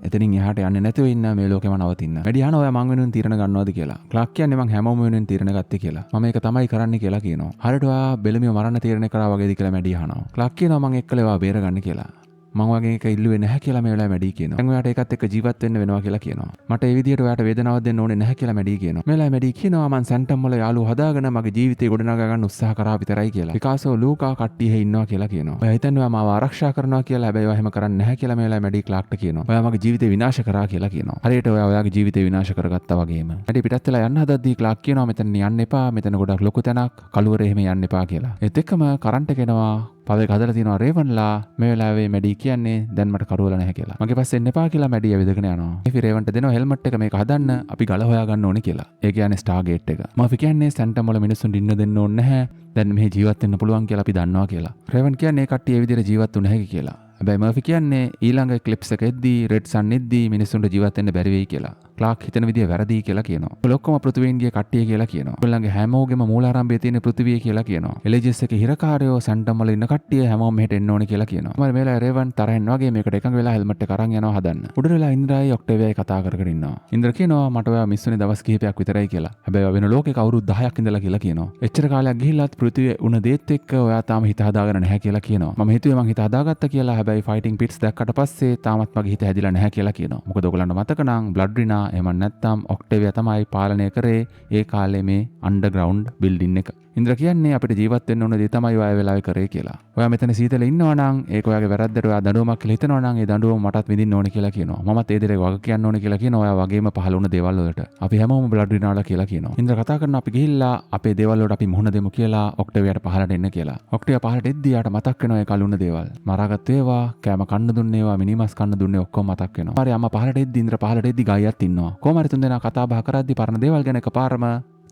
එතනින් එහාට යන්නේ නැතුව ඉන්න මේ ලෝකෙම නවතින්න. මැඩි අහනවා ඔයා මං වෙනුවෙන් තීරණ ගන්නවද කියලා. ක්ලාක් කියන්නේ මං හැමෝම වෙනුවෙන් තීරණ ගත්තේ කියලා. මම ඒක තමයි කරන්න කියලා කියනවා. හරියට ඔයා බෙලමිය මරන්න තීරණය කරා වගේද කියලා මැඩි අහනවා. ක්ලාක් කියනවා මං එක්කලා ඒවා බේරගන්න කියලා. මං වගේ එක ඉල්ලුවේ නැහැ කියලා මේ වෙලාවේ මැඩි කියනවා. දැන් ඔයාට ඒකත් එක්ක ජීවත් වෙන්න වෙනවා කියලා කියනවා. මට ඒ විදිහට ඔයාට වේදනාවක් දෙන්න ඕනේ නැහැ කියලා මැඩි කියනවා. මේ වෙලාවේ මැඩි කියනවා මං සැන්ටම් වල යාළුවෝ හදාගෙන මගේ ජීවිතේ ගොඩනගා ගන්න උත්සාහ කරා විතරයි කියලා. පිකාසෝ ලූකා කට්ටිය හේ ඉන්නවා කියලා කියනවා. ඔයා හිතන්නේ ඔයා මාව ආරක්ෂා කරනවා කියලා. හැබැයි ඔයා එහෙම කරන්නේ නැහැ කියලා මේ වෙලාවේ මැඩි ක්ලාක්ට කියනවා. ඔයා මගේ ජීවිතේ විනාශ කරා කියලා කියනවා. හරියට ඔයා ඔයාගේ ජීවිතේ විනාශ කරගත්තා වගේම. මැඩි පිටත් වෙලා යන්න හදද්දී ක්ලාක් කියනවා මෙතන යන්න එපා. මෙතන ගොඩක් ලොකු තැනක්. කළුවරේ එහෙම යන්න එපා කියලා. ඒත් එක්කම කරන්ට් එක එනවා. පවෙක් හදලා තියෙනවා රේවන්ලා. මේ වෙලාවේ මැඩි කියන්නේ දැන් මට කරුවල නැහැ කියලා. මගේ පස්සේ එන්න එපා කියලා මැඩි ඇවිදගෙන යනවා. ඉෆි රේවන්ට දෙනවා හෙල්මට් එක මේක හදන්න අපි ගල හොයාගන්න ඕනේ කියලා. ඒ කියන්නේ ස්ටාර්ගේට් එක. මාෆි කියන්නේ සැන්ටම් වල මිනිස්සුන්ට ඉන්න දෙන්න ඕනේ නැහැ. දැන් මෙහි ජීවත් වෙන්න පුළුවන් කියලා අපි දන්නවා කියලා. රේවන් කියන්නේ ඒ කට්ටිය ඒ විදිහට ජීවත් වුණ නැහැ කියලා. හැබැයි මර්ෆි කියන්නේ ඊළඟ ක්ලිප්ස් එක එද්දී රෙඩ් සන් එද්දී මිනිස්සුන්ට ජීවත් වෙන්න බැරි වෙයි කියලා. ක්ලාක් හිතන විදිය වැරදි කියලා කියනවා. ඔක්කොම පෘථිවියන්ගේ කට්ටිය කියලා කියනවා. ඔයගොල්ලන්ගේ හැමෝගෙම මූලාරම්භයේ තියෙන පෘථිවිය කියලා කියනවා. එලෙජස් එකේ හිරකාරයෝ සැන්ටම් වල ඉන්න කට්ටිය හැමෝම මෙහෙට එන්න ඕනේ කියලා කියනවා. මම මේලා රේවන් තරහින් වගේ මේකට එකඟ වෙලා හෙල්මට් එක අරන් යනවා හදන්න. උඩ වෙලා ඉන්ද්‍රායි ඔක්ටේවියයි කතා කරගෙන ඉන්නවා. ඉන්ද්‍ර කියනවා මට ඔයා මිස්සුනේ දවස් කිහිපයක් විතරයි කියලා. හැබැයි වෙන ලෝකයක අවුරුදු 10ක් ඉඳලා කියලා කියනවා. එච්චර කාලයක් ගිහිල්ලත් පෘථිවිය උණ දේත් එක්ක ඔයා තාම හිත හදාගෙන නැහැ කියලා කියනවා. මම හිතුවේ මං හිත හදාගත්තා කියලා. හැබැයි ෆයිටිං පිට්ස් දැක්කට පස්සේ තාමත් මගේ හිත හැදිලා නැහැ කියලා කියනවා. මොකද ඔයගලන්ට මතක නම් බ්ලඩ් රිනා එහෙම නැත්නම් ඔක්ටේවියා තමයි පාලනය කරේ ඒ කාලේ මේ අන්ඩර්ග්‍රවුන්ඩ් බිල්ඩින් එක. ඉන්ද්‍ර කියන්නේ අපිට ජීවත් වෙන්න ඕන දේ තමයි ඔය වෙලාවේ කරේ කියලා. ඔයා මෙතන සීතල ඉන්නවා නම් ඒක ඔයාගේ වැරද්දට ඔයා දඬුවමක් කියලා හිතනවා නම් ඒ දඬුවම මටත් විඳින්න ඕනේ කියලා කියනවා. මමත් ඒ දේ වග කියන්න ඕනේ කියලා කියනවා. ඔයා වගේම පහළ වුණ දේවල් වලට. අපි හැමෝම බ්ලඩ් විනාලා කියලා කියනවා. ඉන්ද්‍ර කතා කරන අපි ගිහිල්ලා අපේ දේවල් වලට අපි මුහුණ දෙමු කියලා ඔක්ටේවියාට පහළට එන්න කියලා. ඔක්ටේවියා පහළට එද්දී යාට මතක් වෙනවා ඒ කලුණ දේවල්. මරාගත්තු ඒවා, කෑම කන්න දුන්නේ ඒවා, මිනිමස් කන්න දුන්නේ ඔක්කොම මතක් වෙනවා. හරි අම්මා පහළට එද්දී ඉන්ද්‍ර පහළට එද්දී ගායියක් ඉන්නවා. කොහොම හරි තුන්දෙනා කතා බහ කරද්දී පරණ දේවල් ගැන එකපාරම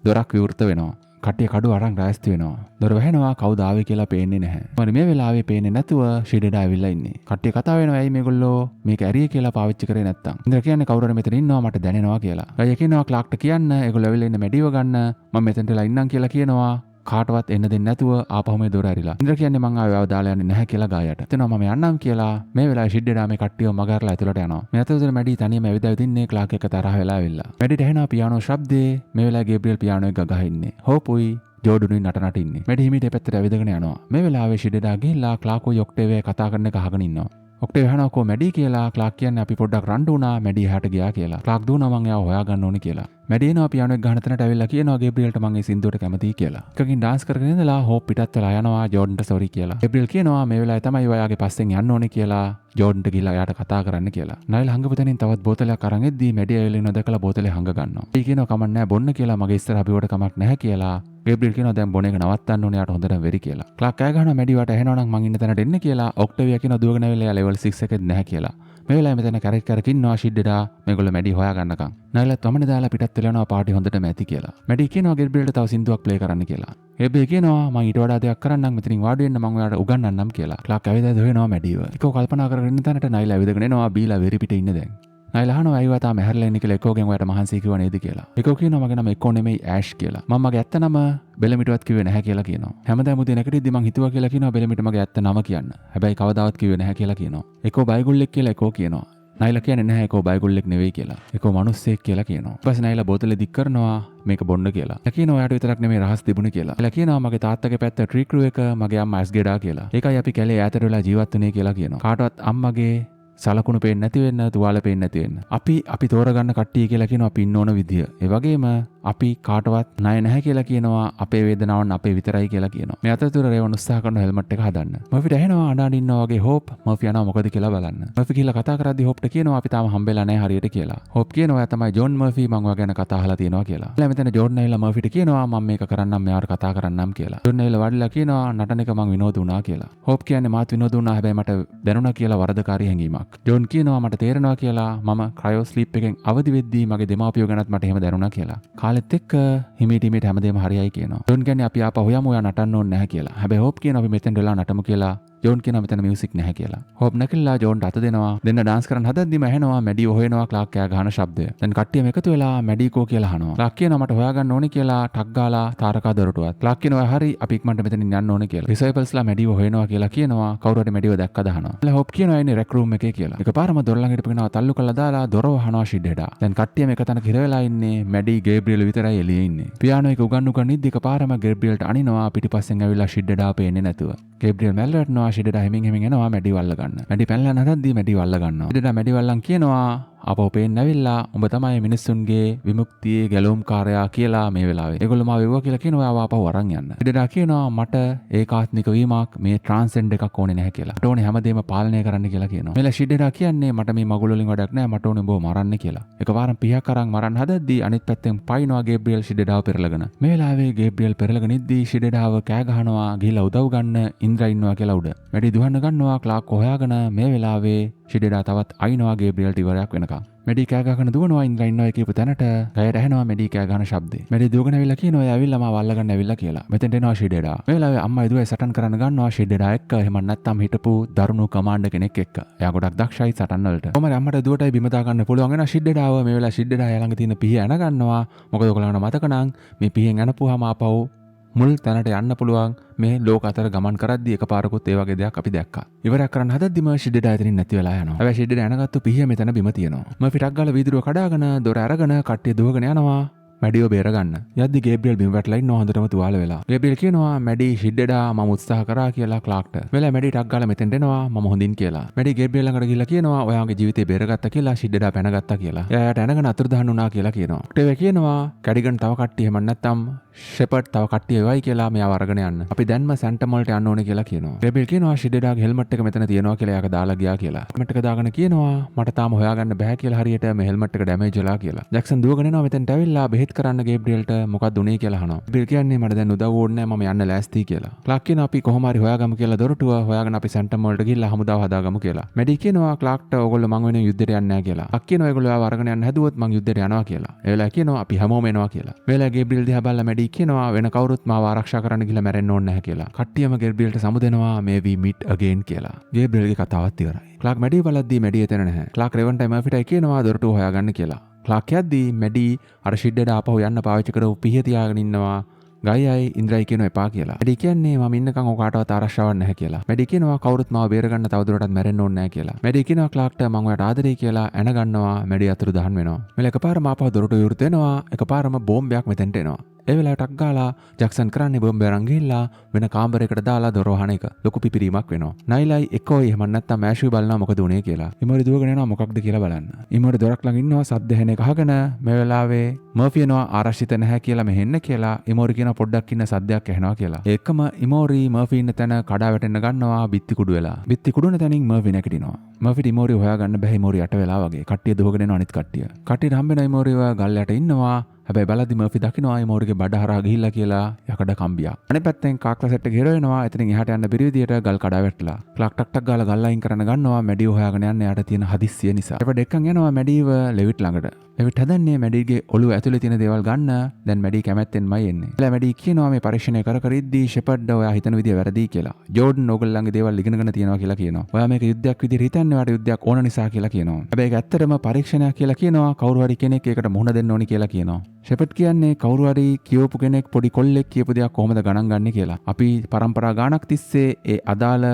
දොරක් විවෘත වෙනවා. කට්ටිය කඩුව අරන් රැස්ති වෙනවා. දොර වැහෙනවා කවුද ආවේ කියලා පේන්නේ නැහැ. මම මේ වෙලාවේ පේන්නේ නැතුව ෂෙඩඩා ඇවිල්ලා ඉන්නේ. කට්ටිය කතා වෙනවා ඇයි මේගොල්ලෝ මේක ඇරිය කියලා පාවිච්චි කරේ නැත්තම්. ඉන්ද්‍ර කියන්නේ කවුරු හරි මෙතන ඉන්නවා මට දැනෙනවා කියලා. ගය කියනවා ක්ලාක්ට කියන්න ඒගොල්ලෝ ඇවිල්ලා ඉන්න මැඩිව ගන්න මම මෙතනටලා ඉන්නම් කියලා කියනවා. කාටවත් එන්න දෙන්නේ නැතුව ආපහු මේ දොර ඇරිලා. ඉන්ද්‍ර කියන්නේ මං ආව දාලා යන්නේ නැහැ කියලා ගායට. එතනවා මම යන්නම් කියලා මේ වෙලාවේ ෂෙඩඩා මේ කට්ටියව මගහරලා ඇතුළට යනවා. මේ ඇතුළට මැඩි තනියම ඇවිදලා ඉන්නේ ක්ලාක් එක තරහ වෙලා ඇවිල්ලා. මැඩිට ඇහෙනවා පියානෝ ශබ්දේ. මේ වෙලාවේ ගේබ්‍රියල් පියානෝ එක ගහ ඉන්නේ. හොපුයි ජෝඩුනුයි නටනට ඉන්නේ. මැඩි හිමීට පැත්තට ඇවිදගෙන යනවා. මේ වෙලාවේ ෂෙඩඩා ගිහිල්ලා ක්ලාක්ෝයි ඔක්ටේවියා කතා කරන එක අහගෙන ඉන්නවා. ඔක්ටේවියා අහනවා කො මැඩි කියලා. ක්ලාක් කියන්නේ අපි පොඩ්ඩක් රණ්ඩු වුණා. මැඩි එහාට ගියා කියලා. ක්ලාක් දුවනවා මං එයාව හොයාගන්න ඕනේ කියලා. මැඩි එනවා පියානෝ එක ගහන තැනට ඇවිල්ලා කියනවා ගේබ්‍රියල්ට මං ඒ සින්දුවට කැමතියි කියලා. එකකින් ඩාන්ස් කරගෙන ඉඳලා හෝප් පිටත් වෙලා යනවා ජෝඩන්ට සෝරි කියලා. ගේබ්‍රියල් කියනවා මේ වෙලාවේ තමයි ඔයාගේ පස්සෙන් යන්න ඕනේ කියලා. ජෝඩන්ට ගිහලා එයාට කතා කරන්න කියලා. නයිල් හංගපු තැනින් තවත් බෝතලයක් අරන් එද්දී මැඩි ඇවිල්ලා ඉන්න දැකලා බෝතලේ හංග ගන්නවා. ඒ කියනවා කමක් නැහැ බොන්න කියලා මගේ ඉස්සරහ බිවට කමක් නැහැ කියලා. ගේබ්‍රියල් කියනවා දැන් බොන එක නවත්තන්න ඕනේ යාට හොඳටම වෙරි කියලා. ක්ලාක් කෑ ගහනවා මැඩි වට ඇහෙනවා නම් මං ඉන්න තැනට එන්න කියලා. ඔක්ටේවියා කියනවා දුවගෙන ඇවිල්ලා එයා ලෙවල් 6 එකේ නැහැ කියලා. මේ වෙලාවේ මෙතන කැරක් ඉන්නවා ෂිඩ්ඩඩා මේගොල්ලෝ මැඩි හොයා ගන්නකම්. නයිලත් වමනේ දාලා පිටත් වෙලා යනවා පාටි හොඳටම ඇති කියලා. මැඩි කියනවා ගේබ්‍රියල්ට තව සින්දුවක් ප්ලේ කරන්න කියලා. ගේබ්‍රියල් කියනවා මං ඊට වඩා දෙයක් කරන්නම් මෙතනින් වාඩි වෙන්න මං ඔයාලට උගන්වන්නම් කියලා. ක්ලාක් ඇවිදලා දොයනවා මැඩිව. ඒකෝ කල්පනා කරගෙන ඉන්න තැනට නයිල ඇවිදගෙන එනවා බීලා වෙරි පිටේ ඉන්න දැන්. නයිල අහනවා ඇයි තාම ඇහැරලා ඉන්නේ කියලා එකෝගෙන් ඔයාලට මහන්සි කිව්ව නේද කියලා. එකෝ කියනවා මගේ නම එකෝ නෙමෙයි ඇෂ් කියලා. මම මගේ ඇත්ත නම බෙලමිටවත් කිව්වේ නැහැ කියලා කියනවා. හැමදාම උදේ නැගිටිද්දි මං හිතුවා කියලා කියනවා බෙලමිට මගේ ඇත්ත නම කියන්න. හැබැයි කවදාවත් කිව්වේ නැහැ කියලා කියනවා. එකෝ බයිගුල්ලෙක් කියලා එකෝ කියනවා. නයිල කියන්නේ නැහැ එකෝ බයිගුල්ලෙක් නෙවෙයි කියලා. එකෝ මිනිස්සෙක් කියලා කියනවා. ඊට පස්සේ නයිල බෝතලේ දික් කරනවා මේක බොන්න කියලා. එයා කියනවා ඔයාට විතරක් නෙමෙයි රහස් තිබුණේ කියලා. එයා කියනවා මගේ තාත්තගේ පැත්ත ට්‍රී ක්‍රූ එක මගේ අම්මා ඇස්ගෙඩා කියලා. ඒකයි අපි කැලේ ඈතට වෙලා ජීවත් වුනේ කියලා කියනවා. කාටවත් අම්මගේ සලකුණු පේන්නේ නැති වෙන්න, තුවාල පේන්නේ නැති වෙන්න. අපි තෝරගන්න කට්ටිය කියලා කියනවා අපි ඉන්න ඕන විදිය. ඒ වගේම අපි කාටවත් ණය නැහැ කියලා කියනවා. අපේ වේදනාවන් අපේ විතරයි කියලා කියනවා. මේ අතරතුර රේවන් උත්සාහ කරන හෙල්මට් එක හදන්න. මර්ෆිට ඇහෙනවා අඬන ඉන්නවා වගේ හෝප්. මර්ෆි යනවා මොකද කියලා බලන්න. මර්ෆි කියලා කතා කරද්දී හෝප්ට කියනවා අපි තාම හම්බෙලා නැහැ හරියට කියලා. හෝප් කියනවා ඔයා තමයි ජෝන් මර්ෆි මං ඔයා ගැන කතා අහලා තියෙනවා කියලා. ඊළඟ මෙතන ජෝර්ඩන් ඇවිල්ලා මර්ෆිට කියනවා මම මේක කරන්නම් මෙයාට කතා කරන්නම් කියලා. ජෝර්ඩන් ඇවිල්ලා වඩලා කියනවා නටන එක මං විනෝද වුණා කියලා. හෝප් කියන්නේ මාත් විනෝද වුණා හැබැයි මට දැනුණා කියලා වරදකාරී හැඟීමක්. ජෝන් කියනවා මට තේරෙනවා කියලා මම ක්‍රයෝ ස්ලීප් එකෙන් අවදි වෙද්දී මගේ දෙමාපියෝ ගැනත් මට එහෙම දැනුණා කියලා. කාලෙත් එක්ක හිමීට හැමදේම හරියයි කියනවා. ජෝන් කියන්නේ අපි ආපහු යමු ඔයා නටන්න ඕනේ නැහැ කියලා. හැබැයි හෝප් කියනවා අපි මෙතෙන් වෙලා නටමු කියලා. ජෝන් කියනවා මෙතන මියුසික් නැහැ කියලා. හෝප් නැකිලා ජෝන්ට අත දෙනවා. දෙන්න ඩාන්ස් කරන්න හදද්දිම ඇහෙනවා මැඩි හොයනවා ක්ලාක් කෑ ගහන ශබ්දය. දැන් කට්ටියම එකතු වෙලා මැඩිකෝ කියලා අහනවා. ක්ලාක් කියනවා මට හොයාගන්න ඕනේ කියලා ටක් ගාලා තාරකා දොරටුවත්. ක්ලාක් කියනවා හරි අපි ඉක්මනට මෙතනින් යන්න ඕනේ කියලා. රිසයිපල්ස්ලා මැඩිව හොයනවා කියලා කියනවා. කවුරු හරි මැඩිව දැක්කද අහනවා. එලා හෝප් කියනවා ඉන්නේ රෙක් රූම් එකේ කියලා. එකපාරම දොර ළඟට පිටිනවා තල්ලු කරලා දාලා දොර වහනවා ෂිඩ්ඩඩා. දැන් කට්ටියම එක තැනක හිර වෙලා ඉන්නේ. මැඩි ගේබ්‍රියල් විතරයි එළියේ ඉන්නේ. පියානෝ එක උගන්වන්න ඉද්දි එකපාරම ගේබ්‍රියල්ට අනිනවා පිටිපස්සෙන් ඇවිල්ලා ෂිඩ්ඩඩා පේන්නේ නැතුව. ගේබ්‍රියල් මැල්ලටනවා ෂිඩ්ඩඩා හැමින් යනවා මැඩි වල්ල ගන්න. මැඩි පැනලා නැතද්දී මැඩි වල්ල ගන්නවා. ෂිඩ්ඩඩා මැඩි වල්ලන් කියනවා අපෝ පේන්න ඇවිල්ලා උඹ තමයි මිනිස්සුන්ගේ විමුක්තියේ ගැලවුම්කාරයා කියලා මේ වෙලාවේ. ඒගොල්ලෝ මාව වෙවුවා කියලා කියනවා ආව ආපහු අරන් යන්න. ෂිඩ්ඩඩා කියනවා මට ඒකාත්මික වීමක් මේ ට්‍රාන්සෙන්ඩ් එකක් ඕනේ නැහැ කියලා. මට ඕනේ හැමදේම පාලනය කරන්න කියලා කියනවා. මෙල ෂිඩ්ඩඩා කියන්නේ මට මේ මගුල වලින් වැඩක් නැහැ මට ඕනේ උඹව මරන්න කියලා. එකපාරම පිහක් අරන් මරන්න හදද්දී අනිත් පැත්තෙන් පයින්නවා ගේබ්‍රියල් ෂිඩ්ඩඩාව පෙරලගෙන. මේ වෙලාවේ ගේබ්‍රියල් පෙරලගෙන ඉද්දී ෂිඩ්ඩඩාව කෑ ගහනවා ගිහලා උදව් ගන්න ඉන්ද්‍රා ඉන්නවා කියලා උඩ. මැඩි දුවන්න ගන්නවා ක්ලාක් හොයාගෙන මේ වෙලාවේ ෂිඩ්ඩඩා තවත් අයින්නවා ගේබ්‍රියල්ට ඉවරයක් වෙනකම්. මැඩි කෑ ගහගෙන දුවනවා ඉන්ද්‍රා ඉන්නවා කියපු තැනට ගයට ඇහෙනවා මැඩි කෑ ගහන ශබ්දේ. මැඩි දුවගෙන ඇවිල්ලා කියනවා එයා ඇවිල්ලා මාව අල්ලගන්න ඇවිල්ලා කියලා. මෙතෙන්ට එනවා ෂිඩ්ඩඩා. මේ වෙලාවේ අම්මයි දුවයි සටන් කරන්න ගන්නවා ෂිඩ්ඩඩා එක්ක. එහෙම නැත්නම් හිටපු දරුණු කමාන්ඩර් කෙනෙක් එක්ක. එයා ගොඩක් දක්ෂයි සටන් වලට. කොහමද අම්මට දුවටයි බිම දා ගන්න පුළුවන් වෙන ෂිඩ්ඩඩාව මේ වෙලාවේ ෂිඩ්ඩඩා ළඟ තියෙන පිහිය අන ගන්නවා. මොකද ඔයගොල්ලන්ට මතක නම් මේ පිහියෙන් අනපුවාම ආපහු මුල් තැනට යන්න පුළුවන් මේ ලෝක අතර ගමන් කරද්දී එකපාරකුත් ඒ වගේ දෙයක් අපි දැක්කා. ඉවරයක් කරන්න හදද්දිම ෂිඩ්ඩඩා එතනින් නැති වෙලා යනවා. හැබැයි ෂිඩ්ඩඩා යනගත්තු පිහිය මෙතන බිම තියෙනවා. මර්ෆි ටක් ගාලා වීදුරුව කඩාගෙන දොර අරගෙන කට්ටිය දුවගෙන යනවා. මැඩිව බේරගන්න. යද්දි ගේබ්‍රියල් බිම වැටලා ඉන්නවා හොඳටම තුවාල වෙලා. ගේබ්‍රියල් කියනවා මැඩි ෂිඩ්ඩෙඩා මම උත්සාහ කරා කියලා ක්ලාක්ට. වෙලා මැඩි ටක් ගාලා මෙතෙන්ට එනවා මම හොඳින් කියලා. මැඩි ගේබ්‍රියල් ළඟට ගිහිල්ලා කියනවා ඔයාගේ ජීවිතේ බේරගත්තා කියලා ෂිඩ්ඩෙඩා පැනගත්තා කියලා. එයාට ඇනගෙන අතුරුදහන් වුණා කියලා කියනවා. ඔක්ටේවියා කියනවා කැඩිගන් තව කට්ටිය එහෙම නැත්නම් ෂෙපර්ඩ් තව කට්ටිය එවයි කියලා මෙයාව අරගෙන යන්න. අපි දැන්ම සැන්ටම් වලට යන්න ඕනේ කියලා කියනවා. ගේබ්‍රියල් කියනවා ෂිඩ්ඩෙඩාගේ හෙල්මට් එක මෙතන තියෙනවා කියලා එයාක දාලා ගියා කියලා. හෙල්මට් එක දාගෙන කියනවා මට තාම හොයාගන්න බෑ කියලා හරියට මේ හෙල්මට් එක ඩැමේජ් වෙලා කියලා. ජැක්සන් දුවගෙන එනවා මෙතෙන්ට ඇවිල්ලා බෙහෙත් කරන්න ගේබ්‍රියල්ට මොකක්ද උනේ කියලා අහනවා. ගේබ්‍රියල් කියන්නේ මට දැන් උදව් ඕනේ නැහැ මම යන්න ලෑස්ති කියලා. ක්ලාක් කියනවා අපි කොහොම හරි හොයාගමු කියලා දොරටුව හොයාගෙන අපි සැන්ටම් වලට ගිහිල්ලා හමුදාව හදාගමු කියලා. මැඩි කියනවා ක්ලාක්ට ඕගොල්ලෝ මං වෙනුවෙන් යුද්ධයට යන්නේ නැහැ කියලා. අක් කියනවා ඒගොල්ලෝ ආව අරගෙන යන්න හැදුවොත් මං යුද්ධයට යනවා කියලා. ඒ වෙලාව කියනවා අපි හැමෝම එනවා කියලා. ඒ වෙලාව ගේබ්‍රියල් දිහා බලලා මැඩි කියනවා වෙන කවුරුත් මාව ආරක්ෂා කරන්න ගිහලා මැරෙන්න ඕනේ නැහැ කියලා. කට්ටියම ගේබ්‍රියල්ට සමුදෙනවා මේ we meet again කියලා. ගේබ්‍රියල්ගේ කතාවත් ඉවරයි. ක්ලාක් මැඩි බලද්දී මැඩි එතන නැහැ. ක්ලාක් රෙවන්ටයි මර්ෆිටයි කියනවා දොරටුව හොයාගන්න කියලා. ක්ලාක් යද්දී මැඩි අර ෂිඩ්ඩෙඩ ආපහු යන්න පාවිච්චි කරපු පිහිය තියාගෙන ඉන්නවා. ගයයි ඉන්ද්‍රයි කියනවා එපා කියලා. මැඩි කියන්නේ මම ඉන්නකම් ඔකාටවත් ආරක්ෂාවක් නැහැ කියලා. මැඩි කියනවා කවුරුත් මාව බේරගන්න තවදුරටත් මැරෙන්න ඕනේ නැහැ කියලා. මැඩි කියනවා ක්ලාක්ට මම ඔයාට ආදරේ කියලා ඇන ගන්නවා. මැඩි අතුරුදහන් වෙනවා. මෙල එකපාරම ආපහු දොරටුව විවෘත වෙනවා. එකපාරම බෝම්බයක් මෙතෙන්ට එනවා. ඒ වෙලාවට ටක් ගාලා ජැක්සන් කරන්නේ බෝම්බය අරන් ගිහිල්ලා වෙන කාමරයකට දාලා දොර වහන එක. ලොකු පිපිරීමක් වෙනවා. නයිලයි එක්කෝයි එහෙම නැත්නම් මෑෂුයි බලනවා මොකද උනේ කියලා. ඉමෝරි දුවගෙන යනවා මොකක්ද කියලා බලන්න. ඉමෝරි දොරක් ළඟ ඉන්නවා සද්ද හෙන එක අහගෙන මේ වෙලාවේ මර්ෆි එනවා ආරක්ෂිත නැහැ කියලා මෙහෙන්න කියලා. ඉමෝරි කියන පොඩ්ඩක් ඉන්න සද්දයක් ඇහෙනවා කියලා. ඒකම ඉමෝරි මර්ෆි ඉන්න තැන කඩා වැටෙන්න ගන්නවා බිත්ති කුඩු වෙලා. බිත්ති කුඩුන තැනින් මර්ෆි නැගිටිනවා. මර්ෆිට ඉමෝරි හොයාගන්න බැහැ ඉමෝරි යට වෙලා වගේ. කට්ටිය දුවගෙන එනවා අනිත් කට්ටිය. කට්ටියට හම්බෙන ඉමෝරිව ගල් යට ඉන්නවා. හැබැයි බලද්දි මර්ෆි දකින්නවා ඉමෝරිගේ බඩ හරහා ගිහිල්ලා කියලා යකඩ කම්බියක්. අනිත් පැත්තෙන් කාක්ලා සෙට් එක හිර වෙනවා. එතනින් එහාට යන්න බැරි විදියට ගල් කඩා වැටලා. ක්ලාක් ටක් ටක් ගාලා ගල් අයින් කරන්න ගන්නවා මැඩිව හොයාගෙන යන්න යාට තියෙන හදිස්සිය නිසා. ඊට දෙකන් යනවා මැඩිව ලෙවිට් ළඟට. ලෙවිට් හදන්නේ මැඩිගේ ඔළුව ඇතුලේ තියෙන දේවල් ගන්න. දැන් මැඩි කැමැත්තෙන්මයි එන්නේ. එලා මැඩි කියනවා මේ පරීක්ෂණය කර ඉද්දී ෂෙපර්ඩ් ඔයා හිතන විදිය වැරදි කියලා. ජෝඩන් ඕගොල්ලන්ගේ දේවල් ඉගෙනගෙන තියෙනවා කියලා කියනවා. ඔයා මේක යුද්ධයක් විදියට හිතන්නේ වාට යුද්ධයක් ඕන නිසා කියලා කියනවා. හැබැයි ඒක ඇත්තටම පරීක්ෂණයක් කියලා කියනවා. කවුරු හරි කෙනෙක් ඒකට මුහුණ දෙන්න ඕනි කියලා කියනවා. ෂෙපර්ඩ් කියන්නේ කවුරු හරි කියවපු කෙනෙක් පොඩි කොල්ලෙක් කියපු දෙයක් කොහොමද ගණන් ගන්නේ කියලා. අපි පරම්පරා ගානක් තිස්සේ ඒ අදාළ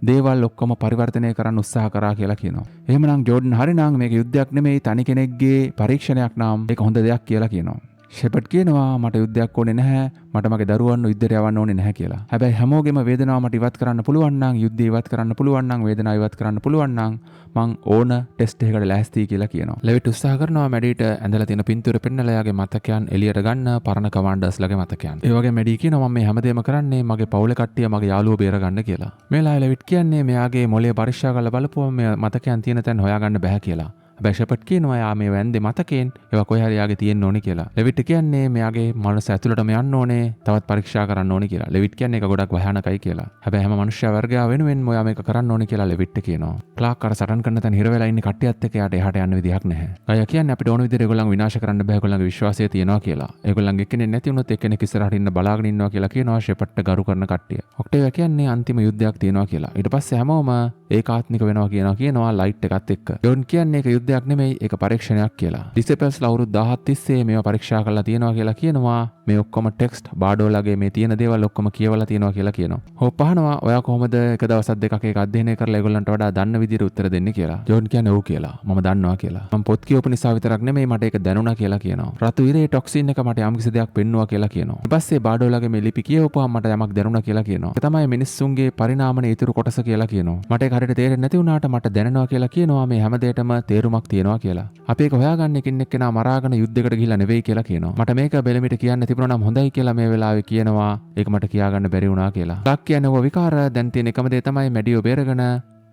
දේවල් ඔක්කොම පරිවර්තනය කරන්න උත්සාහ කරා කියලා කියනවා. එහෙමනම් ජෝඩන් හරිනම් මේක යුද්ධයක් නෙමෙයි තනි කෙනෙක්ගේ පරීක්ෂණයක් නම් ඒක හොඳ දෙයක් කියලා කියනවා. ෂෙපර්ඩ් කියනවා මට යුද්ධයක් ඕනේ නැහැ මට මගේ දරුවන් යුද්ධයට යවන්න ඕනේ නැහැ කියලා. හැබැයි හැමෝගෙම වේදනාව මට ඉවත් කරන්න පුළුවන් නම් යුද්ධය ඉවත් කරන්න පුළුවන් නම් වේදනාව ඉවත් කරන්න පුළුවන් නම් මං ඕන ටෙස්ට් එකකට ලෑස්ති කියලා කියනවා. ලෙවිට් උත්සාහ කරනවා මැඩිට ඇඳලා තියෙන පින්තූර පෙන්නලා එයාගේ මතකයන් එළියට ගන්න පරණ කමාන්ඩර්ස්ලාගේ මතකයන්. ඒ වගේ මැඩි කියනවා මම මේ හැමදේම කරන්නේ මගේ පවුලේ කට්ටිය මගේ යාළුවෝ බේරගන්න කියලා. මේ ලාය ලෙවිට් කියන්නේ මෙයාගේ මොළය පරීක්ෂා කරලා බලපුවම මේ මතකයන් තියෙන තැන් හොයාගන්න බෑ කියලා. හැබැයි ෂෙපර්ඩ් කියනවා යා මේ වැන්දේ මතකෙන් ඒවා කොහේ හරි යාගේ තියෙන්න ඕනේ කියලා. ලෙවිට් කියන්නේ මෙයාගේ මනස ඇතුළටම යන්න ඕනේ තවත් පරීක්ෂා කරන්න ඕනේ කියලා. ලෙවිට් කියන්නේ ඒක ගොඩක් භයානකයි කියලා. හැබැයි හැම මනුෂ්‍ය වර්ගයා වෙනුවෙන් ඔයා මේක කරන්න ඕනේ කියලා ලෙවිට් කියනවා. ක්ලාක් අර සටන් කරන තැන හිර වෙලා ඉන්නේ කට්ටියත් එක්ක යාට එහාට යන්න විදියක් නැහැ. අයියා කියන්නේ අපිට ඕන විදිහට ඒගොල්ලන් විනාශ කරන්න බෑ ඒගොල්ලන්ගේ විශ්වාසය තියෙනවා කියලා. ඒගොල්ලන්ගේ එක්කෙනෙක් නැති වුණොත් එක්කෙනෙක් ඉස්සරහට ඉන්න බලාගෙන ඉන්නවා කියලා කියනවා ෂෙපර්ඩ්ට ගරු කරන කට්ටිය. ඔක්ටේවියා කියන්නේ අන්තිම යුද්ධයක් තියෙනවා කියලා. ඊට පස්සේ හැමෝම ඒකාත්මික වෙනවා කියනවා ලයිට් එකත් එක්ක. ජෝන් කියන්නේ ඒක යුද්ධයක් නෙමෙයි ඒක පරීක්ෂණයක් කියලා. ඩිසෙපල්ස්ලා අවුරුදු 1000ක් තිස්සේ මේවා පරීක්ෂා කරලා තියෙනවා කියලා කියනවා. මේ ඔක්කොම ටෙක්ස්ට් බාඩෝලාගේ මේ තියෙන දේවල් ඔක්කොම කියවලා තියෙනවා කියලා කියනවා. හොප් අහනවා ඔයා කොහොමද එක දවසක් දෙකක් ඒක අධ්‍යයනය කරලා ඒගොල්ලන්ට වඩා දන්න විදිහට උත්තර දෙන්නේ කියලා. ජෝන් කියන්නේ ඔව් කියලා. මම දන්නවා කියලා. මම පොත් කියවපු නිසා විතරක් නෙමෙයි මට ඒක දැනුණා කියලා කියනවා. රතු ඉරේ ටොක්සින් එක මට යම්කිසි දෙයක් පෙන්නුවා කියලා කියනවා. ඊට පස්සේ බාඩෝලාගේ මේ ලිපි කියවපුවාම මට යමක් දැනුණා කියලා කියනවා. ඒක තමයි මිනිස්සුන්ගේ පරිණාමයේ ඉතුරු කොටස කියලා කියනවා. මට ඒක හරියට තේරෙන්නේ නැති වුණාට මට දැනෙනවා කියලා කියනවා මේ හැමදේටම තේරුමක් තියෙනවා කියලා. අපි ඒක හොයාගන්න එකින් එක්කෙනා මරාගෙන යුද්ධයකට ගිහිල්ලා නෙවෙයි කියලා කියනවා. මට මේක බෙලමිට කියන්න තිබුණා නම් හොඳයි කියලා මේ වෙලාවේ කියනවා. ඒක මට කියාගන්න බැරි වුණා කියලා. ක්ලාක් කියන්නේ ඔය විකාර දැන් තියෙන එකම දේ තමයි මැඩියෝ බේරගෙන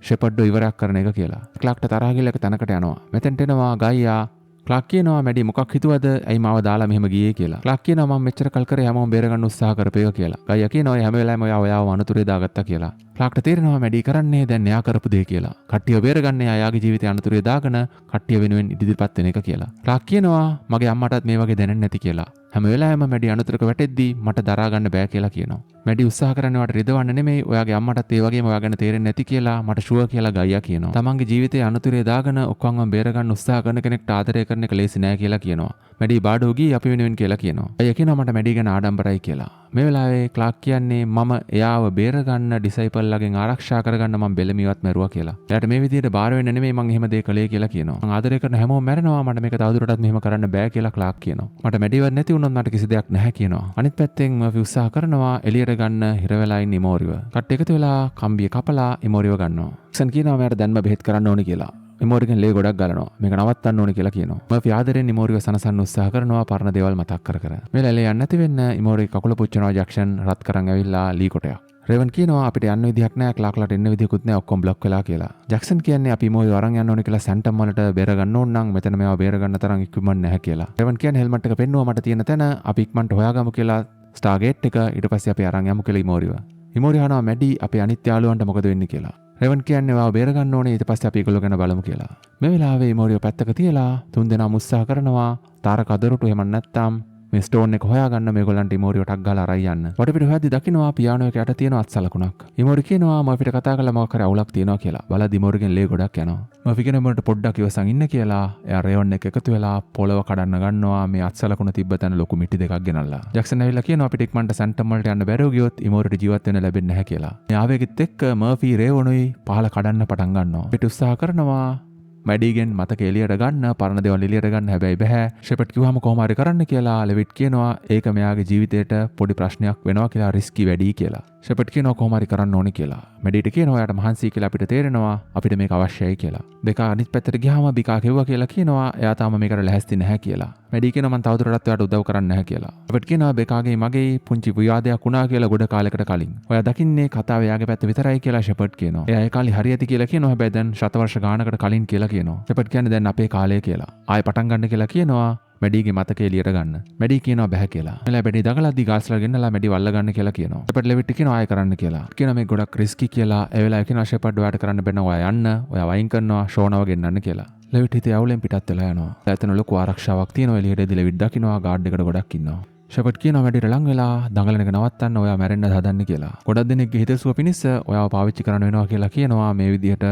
ෂෙපර්ඩ්ව ඉවරයක් කරන එක කියලා. ක්ලාක්ට තරහ ගිහලා එක තැනකට යනවා. මෙතෙන්ට එනවා ගයියා. ක්ලාක් කියනවා මැඩි මොකක් හිතුවද? ඇයි මාව දාලා මෙහෙම ගියේ කියලා. ක්ලාක් කියනවා මම මෙච්චර කල් කරේ හැමෝම බේරගන්න උත්සාහ කරපේක කියලා. ගයියා කියනවා හැම වෙලාවෙම ඔයාව අනතුරේ දාගත්තා කියලා. ක්ලාක්ට තේරෙනවා මැඩි කරන්නේ දැන් එයා කරපු දේ කියලා. කට්ටිය බේරගන්නේ එයාගේ ජීවිතය අනතුරේ දාගෙන කට්ටිය වෙනුවෙන් ඉදිරිපත් වෙන එක කියලා. ක්ලාක් කියනවා මගේ අම්මටත් මේ වගේ දැනෙන්නේ නැති කියලා. හැම වෙලාවෙම මැඩි අනතුරක වැටෙද්දී මට දරා ගන්න බෑ කියලා කියනවා. මැඩි උත්සාහ කරන්නේ වට රිදවන්න නෙමෙයි ඔයාගේ අම්මටත් ඒ වගේම ඔයා ගැන තේරෙන්නේ නැති කියලා මට ෂුවර් කියලා ගයියා කියනවා. තමන්ගේ ජීවිතේ අනතුරේ දාගෙන ඔක්කොම බේරගන්න උත්සාහ කරන කෙනෙක්ට ආදරය කරන එක ලේසි නෑ කියලා කියනවා. මැඩි බාඩෝ ගියේ අපි වෙනුවෙන් කියලා කියනවා. අයියා කියනවා මට මැඩි ගැන ආඩම්බරයි කියලා. මේ වෙලාවේ ක්ලාක් කියන්නේ මම එයාව බේරගන්න ඩිසයිපල් දේවල්ලාගෙන් ආරක්ෂා කරගන්න මම බෙලමියවත් මැරුවා කියලා. එයාට මේ විදිහට බාර වෙන්න නෙමෙයි මං එහෙම දේ කළේ කියලා කියනවා. මං ආදරය කරන හැමෝම මැරෙනවා මට මේක තවදුරටත් මෙහෙම කරන්න බෑ කියලා ක්ලාක් කියනවා. මට මැඩිවර් නැති වුණොත් මට කිසි දෙයක් නැහැ කියනවා. අනිත් පැත්තෙන් මර්ෆි උත්සාහ කරනවා එළියට ගන්න හිර වෙලා ඉන්න ඉමෝරිව. කට්ටිය එකතු වෙලා කම්බිය කපලා ඉමෝරිව ගන්නවා. ජැක්සන් කියනවා මට දැන්ම බෙහෙත් කරන්න ඕනේ කියලා. ඉමෝරිගෙන් ලේ ගොඩක් ගලනවා. මේක නවත්තන්න ඕනේ කියලා කියනවා. මර්ෆි ආදරෙන් ඉමෝරිව සනසන්න උත්සාහ කරනවා පරණ දේවල් මතක් කර කර. මේ ලැලේ යන්න නැති වෙන්න ඉමෝරි කකුල පුච්චනවා ජැක්සන් රත් කරන් ඇවිල්ලා ලී කොටයක්. රේවන් කියනවා අපිට යන්න විදිහක් නැහැ ක්ලාක්ලට එන්න විදිහකුත් නැහැ ඔක්කොම බ්ලොක් වෙලා කියලා. ජැක්සන් කියන්නේ අපි ඉමෝරිව අරන් යන්න ඕනේ කියලා සැන්ටම් වලට බේර ගන්න ඕන නම් මෙතන මේවා බේර ගන්න තරම් ඉක්විප්මන්ට් නැහැ කියලා. රේවන් කියන්නේ හෙල්මට් එක පෙන්නුවා මට තියෙන තැන අපි ඉක්මනට හොයාගමු කියලා ස්ටාර්ගේට් එක ඊට පස්සේ අපි අරන් යමු කියලා ඉමෝරිව. ඉමෝරි අහනවා මැඩි අපේ අනිත් යාළුවන්ට මොකද වෙන්නේ කියලා. රේවන් කියන්නේ වාව බේර ගන්න ඕනේ ඊට පස්සේ අපි ඒගොල්ලෝ ගැන බලමු කියලා. මේ වෙලාවේ ඉමෝරිව පැත්තක තියලා තුන්දෙනාම උත්සාහ කරනවා තාරක අදරුට එහෙම නැත්නම් මේ ස්ටෝන් එක හොයාගන්න මේගොල්ලන්ට ඉමෝරිව ටක් ගාලා අරයි යන්න. වටපිට හොයද්දි දකින්නවා පියානෝ එක යට තියෙන අත්සලකුණක්. ඉමෝරි කියනවා මම අපිට කතා කරලා මොකක් හරි අවුලක් තියෙනවා කියලා. බලද්දි ඉමෝරිගෙන් ලේ ගොඩක් යනවා. මම කියන මොකට පොඩ්ඩක් ඉවසන් ඉන්න කියලා එයා රේවන් එක එකතු වෙලා පොළව කඩන්න ගන්නවා මේ අත්සලකුණ තිබ්බ තැන ලොකු මිටි දෙකක් ගෙනල්ලා. ජැක්සන් ඇවිල්ලා කියනවා අපිට ඉක්මනට සැන්ටම් වලට යන්න බැරුව ගියොත් ඉමෝරිට ජීවත් වෙන්න ලැබෙන්නේ නැහැ කියලා. මේ ආවේගෙත් එක්ක මර්ෆි රේවනුයි පහල කඩන්න පටන් ගන්නවා. පිට උත්සාහ කරනවා මැඩිගෙන් මතක එළියට ගන්න පරණ දේවල් එළියට ගන්න හැබැයි බෑ. ෂෙපර්ඩ් කිව්වම කොහොම හරි කරන්න කියලා ලෙවිට් කියනවා ඒක මෙයාගේ ජීවිතේට පොඩි ප්‍රශ්නයක් වෙනවා කියලා රිස්කි වැඩි කියලා. ෂෙපර්ඩ් කියනවා කොහොම හරි කරන්න ඕනේ කියලා. මැඩිට කියනවා එයාට මහන්සි කියලා අපිට තේරෙනවා අපිට මේක අවශ්‍යයි කියලා. බෙකා අනිත් පැත්තට ගියාම බිකා කිව්වා කියලා කියනවා එයා තාම මේකට ලැහැස්ති නැහැ කියලා. මැඩි කියනවා මම තවදුරටත් එයාට උදව් කරන්න නැහැ කියලා. ෂෙපර්ඩ් කියනවා බෙකාගේ මගේ පුංචි විවාදයක් වුණා කියලා ගොඩ කාලයකට කලින්. ඔයා දකින්නේ කතාව එයාගේ පැත්ත විතරයි කියලා ෂෙපර්ඩ් කියනවා. එයා ඒ කාලේ හරියටි කියලා කියනවා හැබැයි දැන් ශතවර්ෂ ගානකට කලින් කියලා කියනවා. ෂෙපර්ඩ් කියන්නේ දැන් අපේ කාලය කියලා. ආයෙ පටන් ගන්න කියලා කියනවා. මැඩිගේ මතක එළියට ගන්න. මැඩි කියනවා බෑ කියලා. මෙලා බැඩි දගලද්දි ගාස්ලා ගෙන්නලා මැඩි වල්ල ගන්න කියලා කියනවා. ෂෙපර්ඩ් ලෙවිට් කියනවා ආයෙ කරන්න කියලා. කියනවා මේ ගොඩක් රිස්කි කියලා. ඒ වෙලාවේ කියනවා ෂෙපර්ඩ් ඔයාට කරන්න බැන්න ඔයා යන්න. ඔයා වයින් කරනවා ෂෝනව ගෙන්නන්න කියලා. ලෙවිට් හිතේ අවුලෙන් පිටත් වෙලා යනවා. එතන ලොකු ආරක්ෂාවක් තියෙනවා එළියටදී ලෙවිට් දකින්නවා ගාඩ් එකට ගොඩක් ඉන්නවා. ෂෙපර්ඩ් කියනවා මැඩිට ලං වෙලා දඟලන එක නවත්තන්න ඔයා මැරෙන්න හදන්නේ කියලා. ගොඩක් දෙනෙක්ගේ හිතසුව පිණිස ඔයාව පාවිච්චි කරන්න වෙනවා කියලා කියනවා මේ විදිහට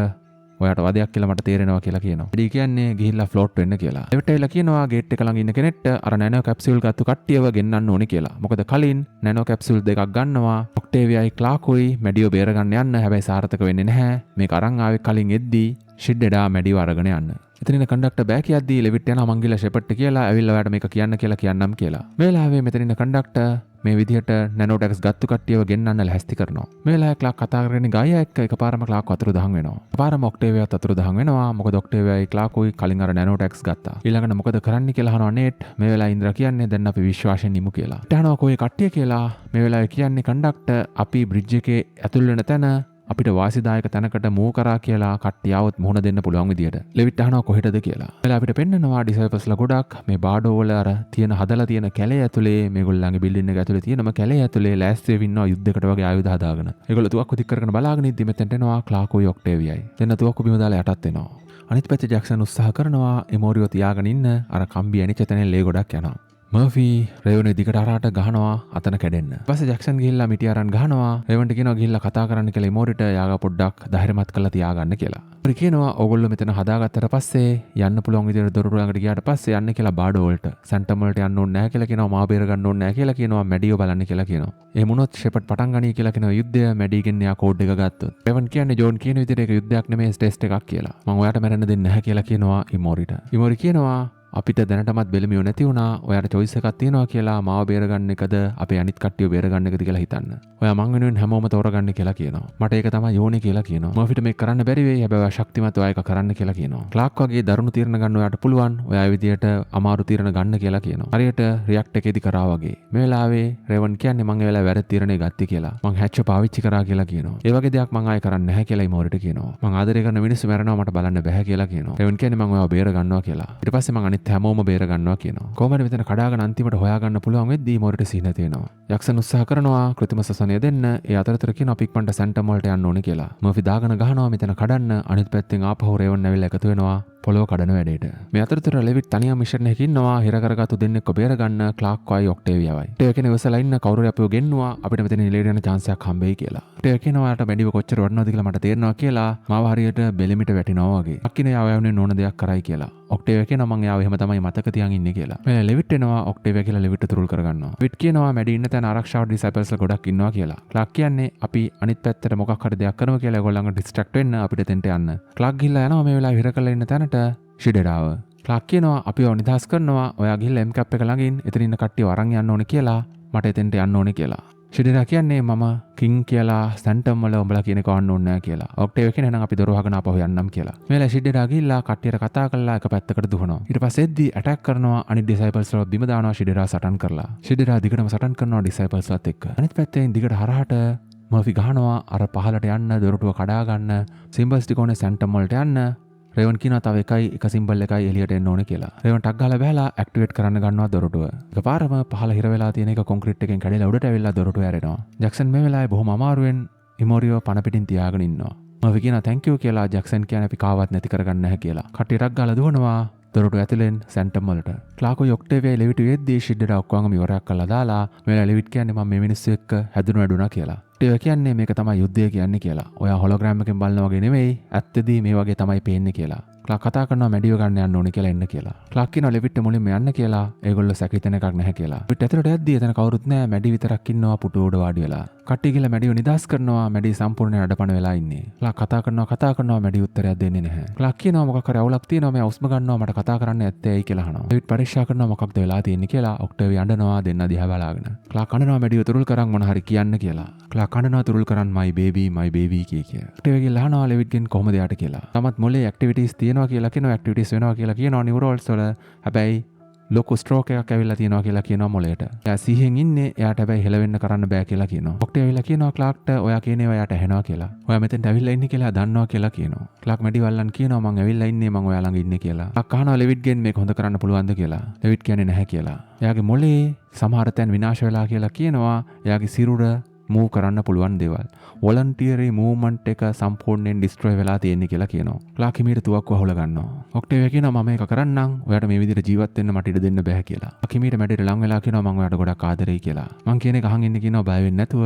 ඔයාට වදයක් කියලා මට තේරෙනවා කියලා කියනවා. එඩි කියන්නේ ගිහිල්ලා ෆ්ලෝට් වෙන්න කියලා. එවිට එලා කියනවා ගේට් එක ළඟ ඉන්න කෙනෙක්ට අර නැනෝ කැප්සියුල් ගත්තු කට්ටියව ගෙන්නන්න ඕනේ කියලා. මොකද කලින් නැනෝ කැප්සියුල් දෙකක් ගන්නවා. ඔක්ටේවියයි ක්ලාකුයි මැඩියෝ බේර ගන්න යන්න හැබැයි සාර්ථක වෙන්නේ නැහැ. මේක අරන් ආවේ කලින් එද්දී ෂිඩ්ඩා මැඩියව අරගෙන යන්න. එතනින් කන්ඩක්ටර් බෑ කියද්දී ලෙවිට් යනවා මං ගිහලා ෂෙපර්ඩ්ට කියලා ඇවිල්ලා ඔයාට මේක කියන්න කියලා කියන්නම් කියලා. මේ වෙලාවේ මෙතනින් කන්ඩක්ටර් මේ විදිහට නැනෝ ටැක්ස් ගත්තු කට්ටියව ගෙන්නන්න ලැහැස්ති කරනවා. මේ වෙලාවේ ක්ලාක් කතා කරගෙන ගායා එක්ක එකපාරම ක්ලාක් අතුරුදහන් වෙනවා. එකපාරම ඔක්ටේවියාත් අතුරුදහන් වෙනවා. මොකද ඔක්ටේවියායි ක්ලාකුයි කලින් අර නැනෝ ටැක්ස් ගත්තා. ඊළඟට මොකද කරන්න කියලා අහනවා නේට්. මේ වෙලාවේ ඉන්ද්‍රා කියන්නේ දැන් අපි විශ්වාසයෙන් නිමු කියලා. ඊටහනවා කොයි කට්ටිය කියලා මේ වෙලාවේ කියන්නේ කන්ඩක්ටර් අපි බ්‍රිජ් එකේ ඇතුල් වෙන තැන අපිට වාසිදායක තැනකට මූව් කරා කියලා කට්ටිය આવොත් මුහුණ දෙන්න පුළුවන් විදියට. ලෙවිට් අහනවා කොහෙටද කියලා. එලා අපිට පෙන්නනවා ඩිසයිපල්ස්ලා ගොඩක් මේ බාඩෝ වල අර තියෙන හදලා තියෙන කැලේ ඇතුලේ මේගොල්ලන්ගේ බිල්ඩින් එක ඇතුලේ තියෙනම කැලේ ඇතුලේ ලෑස්ති වෙවි ඉන්නවා යුද්ධයකට වගේ ආයුධ හදාගෙන. ඒගොල්ලෝ තුවක්කු දික් කරගෙන බලාගෙන ඉද්දි මෙතෙන්ට එනවා ක්ලාකෝයි ඔක්ටේවියයි. දෙන්න තුවක්කු බිම දාලා යටත් වෙනවා. අනිත් පැත්තේ ජැක්සන් උත්සාහ කරනවා එමෝරියෝ තියාගෙන ඉන්න අර කම්බි ඇනිච්ච තැනින් ලේ ගොඩක් යනවා. මර්ෆි රේවනේ දිගට අරහට ගහනවා අතන කැඩෙන්න. ඊපස්සේ ජැක්සන් ගිහිල්ලා මිටි අරන් ගහනවා. රේවන්ට කියනවා ගිහිල්ලා කතා කරන්න කියලා ඉමෝරිට යාගා පොඩ්ඩක් ධෛර්යමත් කරලා තියාගන්න කියලා. ඉතින් කියනවා ඕගොල්ලෝ මෙතන හදාගත්තට පස්සේ යන්න පුළුවන් විදිහට දොරටු ළඟට ගියාට පස්සේ යන්න කියලා බාඩෝ වලට. සැන්ටම් වලට යන්න ඕනේ නැහැ කියලා කියනවා. මාව බේර ගන්න ඕනේ නැහැ කියලා කියනවා. මැඩියෝ බලන්න කියලා කියනවා. එහෙම වුණොත් ෂෙපර්ඩ් පටන් ගනී කියලා කියනවා යුද්ධය මැඩිගෙන් යා කෝඩ් එක ගත්තොත්. රේවන් කියන්නේ ජෝන් කියන විදිහට ඒක යුද්ධයක් නෙමෙයි ටෙස්ට් එකක් කියලා. මම ඔයාට මැරෙන්න දෙන්නේ නැහැ කියලා කියනවා ඉමෝරිට. ඉමෝරි කියනවා අපිට දැනටමත් බෙලමියෝ නැති වුණා. ඔයාට choice එකක් තියෙනවා කියලා මාව බේරගන්න එකද අපේ අනිත් කට්ටියව බේරගන්න එකද කියලා හිතන්න. ඔයා මං වෙනුවෙන් හැමෝම තෝරගන්න කියලා කියනවා. මට ඒක තමයි යෝනේ කියලා කියනවා. මර්ෆිට මේක කරන්න බැරි වෙයි. හැබැයි ඔයා ශක්තිමත් ඔයා ඒක කරන්න කියලා කියනවා. ක්ලාක් වගේ දරුණු තීරණ ගන්න ඔයාට පුළුවන්. ඔයා විදියට අමාරු තීරණ ගන්න කියලා කියනවා. හරියට රියැක්ට් එකේදී කරා වගේ. මේ වෙලාවේ රේවන් කියන්නේ මං ඒ වෙලාවේ වැරදි තීරණේ ගත්තේ කියලා. මං හැච් පාවිච්චි කරා කියලා කියනවා. ඒ වගේ දෙයක් මං ආයෙ කරන්නේ නැහැ කියලා ඉමෝරිට කියනවා. මං ආදරය කරන මිනිස්සු මැරෙනවා මට බලන්න බෑ කියලා කියනවා. රේවන් කියන්නේ මං ඔයාව බේර ගන්නවා කියලා. ඊට පස්සේ මං අනිත් හැමෝම බේර ගන්නවා කියනවා. කොහොමද මෙතන කඩාගෙන අන්තිමට හොයාගන්න පුළුවන් වෙද්දී මොරිට සිහින තියෙනවා. යක්ෂන් උත්සාහ කරනවා කෘත්‍රිම සසනය දෙන්න. ඒ අතරතුර කියන පික්මන්ට සැන්ටම් වලට යන්න ඕනේ කියලා. මර්ෆි දාගෙන ගහනවා මෙතන කඩන්න. අනිත් පැත්තෙන් ආපහු රේවන් ඇවිල්ලා එකතු වෙනවා. පොළොව කඩන වැඩේට. මේ අතරතුර ලෙවිට් තනියම මිෂන් එකකින් ඉන්නවා හිර කරගත්තු දෙන්නෙක්ව බේරගන්න ක්ලාක්වයි ඔක්ටේවියාවයි. ඔක්ටේවියා කියන ඉවසලා ඉන්න කවුරු අපිව ගෙන්නුවා අපිට මෙතන ඉලේට යන chance එකක් හම්බෙයි කියලා. ඔක්ටේවියා කියනවා ඔයාට මැඩිව කොච්චර වටිනවද කියලා මට තේරෙනවා කියලා මාව හරියට බෙලිමිට වැටිනවා වගේ. අක්කිනේ යාව යවන්නේ ඕන දෙයක් කරයි කියලා. ඔක්ටේවියා කියනවා මං යාව එහෙම තමයි මතක තියන් ඉන්නේ කියලා. මේ ලෙවිට් එනවා ඔක්ටේවියා කියලා ලෙවිට් තුරුල් කරගන්නවා. ලෙවිට් කියනවා මැඩි ඉන්න තැන ආරක්ෂාව ඩිසයිපල්ස්ලා ගොඩක් ඉන්නවා කියලා. ක්ලාක් කියන්නේ අපි අනිත් පැත්තට මොකක් හරි දෙයක් කරනවා කියලා ඒගොල්ලන්ව ඩිස්ට්‍රැක්ට් වෙන්න අපිට තෙන්ට යන්න. ක්ලාක් ගිහිල්ලා යනවා මේ වෙලාවේ හිර කරලා ඉන්න තැනට ෂිඩෙරාව. ක්ලාක් කියනවා අපිව නිදහස් කරනවා ඔයා ගිහිල්ලා එම් කැප් එක ළඟින් එතන ඉන්න කට්ටියව අරන් යන්න ඕනේ කියලා මට එතෙන්ට යන්න ඕනේ කියලා. ෂිඩෙරා කියන්නේ මම කිං කියලා සැන්ටම් වල උඹලා කියන එක වන්න ඕනේ නැහැ කියලා. ඔක්ටේවියා කියන එහෙනම් අපි දොර වහගෙන ආපහු යන්නම් කියලා. මේලා ෂිඩෙරා ගිහිල්ලා කට්ටියට කතා කරලා එක පැත්තකට දුවනවා. ඊට පස්සේ එද්දි ඇටැක් කරනවා අනිත් ඩිසයිපල්ස්ලා බිම දානවා ෂිඩෙරා සටන් කරලා. ෂිඩෙරා දිගටම සටන් කරනවා ඩිසයිපල්ස්ලාත් එක්ක. අනිත් පැත්තෙන් දිගට හරහට මර්ෆි ගහනවා අර පහලට යන්න දොරටුව කඩා ගන්න සිම්බල්ස් ටික ඕනේ සැන්ටම් වලට යන්න. රේවන් කියනවා තව එක සිම්බල් එකයි එළියට එන්න ඕනේ කියලා. රේවන් ටක් ගාලා බහැලා ඇක්ටිවේට් කරන්න ගන්නවා දොරටුව. එකපාරම පහල හිර වෙලා තියෙන එක කොන්ක්‍රීට් එකෙන් කැඩිලා උඩට ඇවිල්ලා දොරටුව ඇරෙනවා. ජැක්සන් මේ වෙලාවේ බොහොම අමාරුවෙන් ඉමෝරියෝ පණ පිටින් තියාගෙන ඉන්නවා. මර්ෆි කියනවා thank you කියලා ජැක්සන් කියන්නේ අපි කාවත් නැති කරගන්න නැහැ කියලා. කට්ටිය ටක් ගාලා දුවනවා දොරටුව ඇතුලෙන් සැන්ටම් වලට. ක්ලාකෝ ඔක්ටේවියා ලෙවිට් වෙද්දී ෂිඩ්ඩට ඔක්කොම ඉවරයක් කරලා දාලා මෙලා ලෙවිට් කියන්නේ මම මේ මිනිස්සු එක්ක හැදුණු වැඩුණා කියලා. ඔක්ටේවියා කියන්නේ මේක තමයි යුද්ධය කියන්නේ කියලා. ඔයා හොලෝග්‍රෑම් එකෙන් බලනා වගේ නෙමෙයි ඇත්තදී මේ වගේ තමයි පේන්නේ කියලා. ක්ලාක් කතා කරනවා මැඩිව ගන්න යන්න ඕනේ කියලා එන්න කියලා. ක්ලාක් කියනවා ලෙවිට් මුලින්ම යන්න කියලා. ඒගොල්ලෝ සැකහිතන එකක් නැහැ කියලා. ලෙවිට් ඇතුළට යද්දී එතන කවුරුත් නැහැ. මැඩි විතරක් ඉන්නවා පුටුව උඩ වාඩි වෙලා. කට්ටිය ගිහලා මැඩිව නිදාස් කරනවා. මැඩි සම්පූර්ණයෙන් අඩපණ වෙලා ඉන්නේ. ක්ලාක් කතා කරනවා මැඩි උත්තරයක් දෙන්නේ නැහැ. ක්ලාක් කියනවා මොකක් හරි අවුලක් තියෙනවා මම උස්ම ගන්නවා මට කතා කරන්න ඇත්තේ ඇයි කියලා අහනවා. ලෙවිට් පරීක්ෂා කරනවා මොකක්ද වෙලා තියෙන්නේ කියලා. ඔක්ටේවියා අඬනවා දෙන්න දිහා බලාගෙන. ක්ලාක් අඬනවා මැඩිව තුරුල් කරන් මොන හරි කියන්න කියලා. ක්ලාක් අඬනවා තුරුල් කරන් my baby කිය. ඔක්ටේවියා ගිහලා අහනවා ලෙවිට්ගෙන් කොහොමද යාට කියලා. තමත් මොලේ ඇක්ටිවිටීස් තියෙනවා කියලා කියනවා වෙනවා කියලා කියනවා නියුරෝල්ස් වල හැබැයි ලොකු ස්ට්‍රෝක් එකක් ඇවිල්ලා තියෙනවා කියලා කියනවා මොලේට. එයා සිහියෙන් ඉන්නේ එයාට හැබැයි හෙලවෙන්න කරන්න බෑ කියලා කියනවා. ඔක්ටේවියා ඇවිල්ලා කියනවා ක්ලාක්ට ඔයා කියන ඒවා එයාට ඇහෙනවා කියලා. ඔයා මෙතෙන්ට ඇවිල්ලා ඉන්නේ කියලා දන්නවා කියලා කියනවා. ක්ලාක් මැඩි වල්ලන් කියනවා මං ඇවිල්ලා ඉන්නේ මං ඔයා ළඟ ඉන්නේ කියලා. ක්ලාක් අහනවා ලෙවිට්ගෙන් මේක හොඳ කරන්න පුළුවන්ද කියලා. ලෙවිට් කියන්නේ නැහැ කියලා. එයාගේ මොලේ සමහර තැන් විනාශ වෙලා කියලා කියනවා. එයාගේ සිරුර මූව් කරන්න පුළුවන් දේවල්. වොලන්ටියරි මූව්මන්ට් එක සම්පූර්ණයෙන් ඩිස්ට්‍රොයි වෙලා තියෙන්නේ කියලා කියනවා. ක්ලාක් හිමීට තුවක්කුව අහුල ගන්නවා. ඔක්ටේවියා කියනවා මම මේක කරන්නම්. ඔයාට මේ විදිහට ජීවත් වෙන්න මට ඉඩ දෙන්න බෑ කියලා. හිමීට මැඩේට ලං වෙලා කියනවා මම ඔයාට ගොඩක් ආදරෙයි කියලා. මං කියන එක අහන් ඉන්න කියනවා බය වෙන්නේ නැතුව.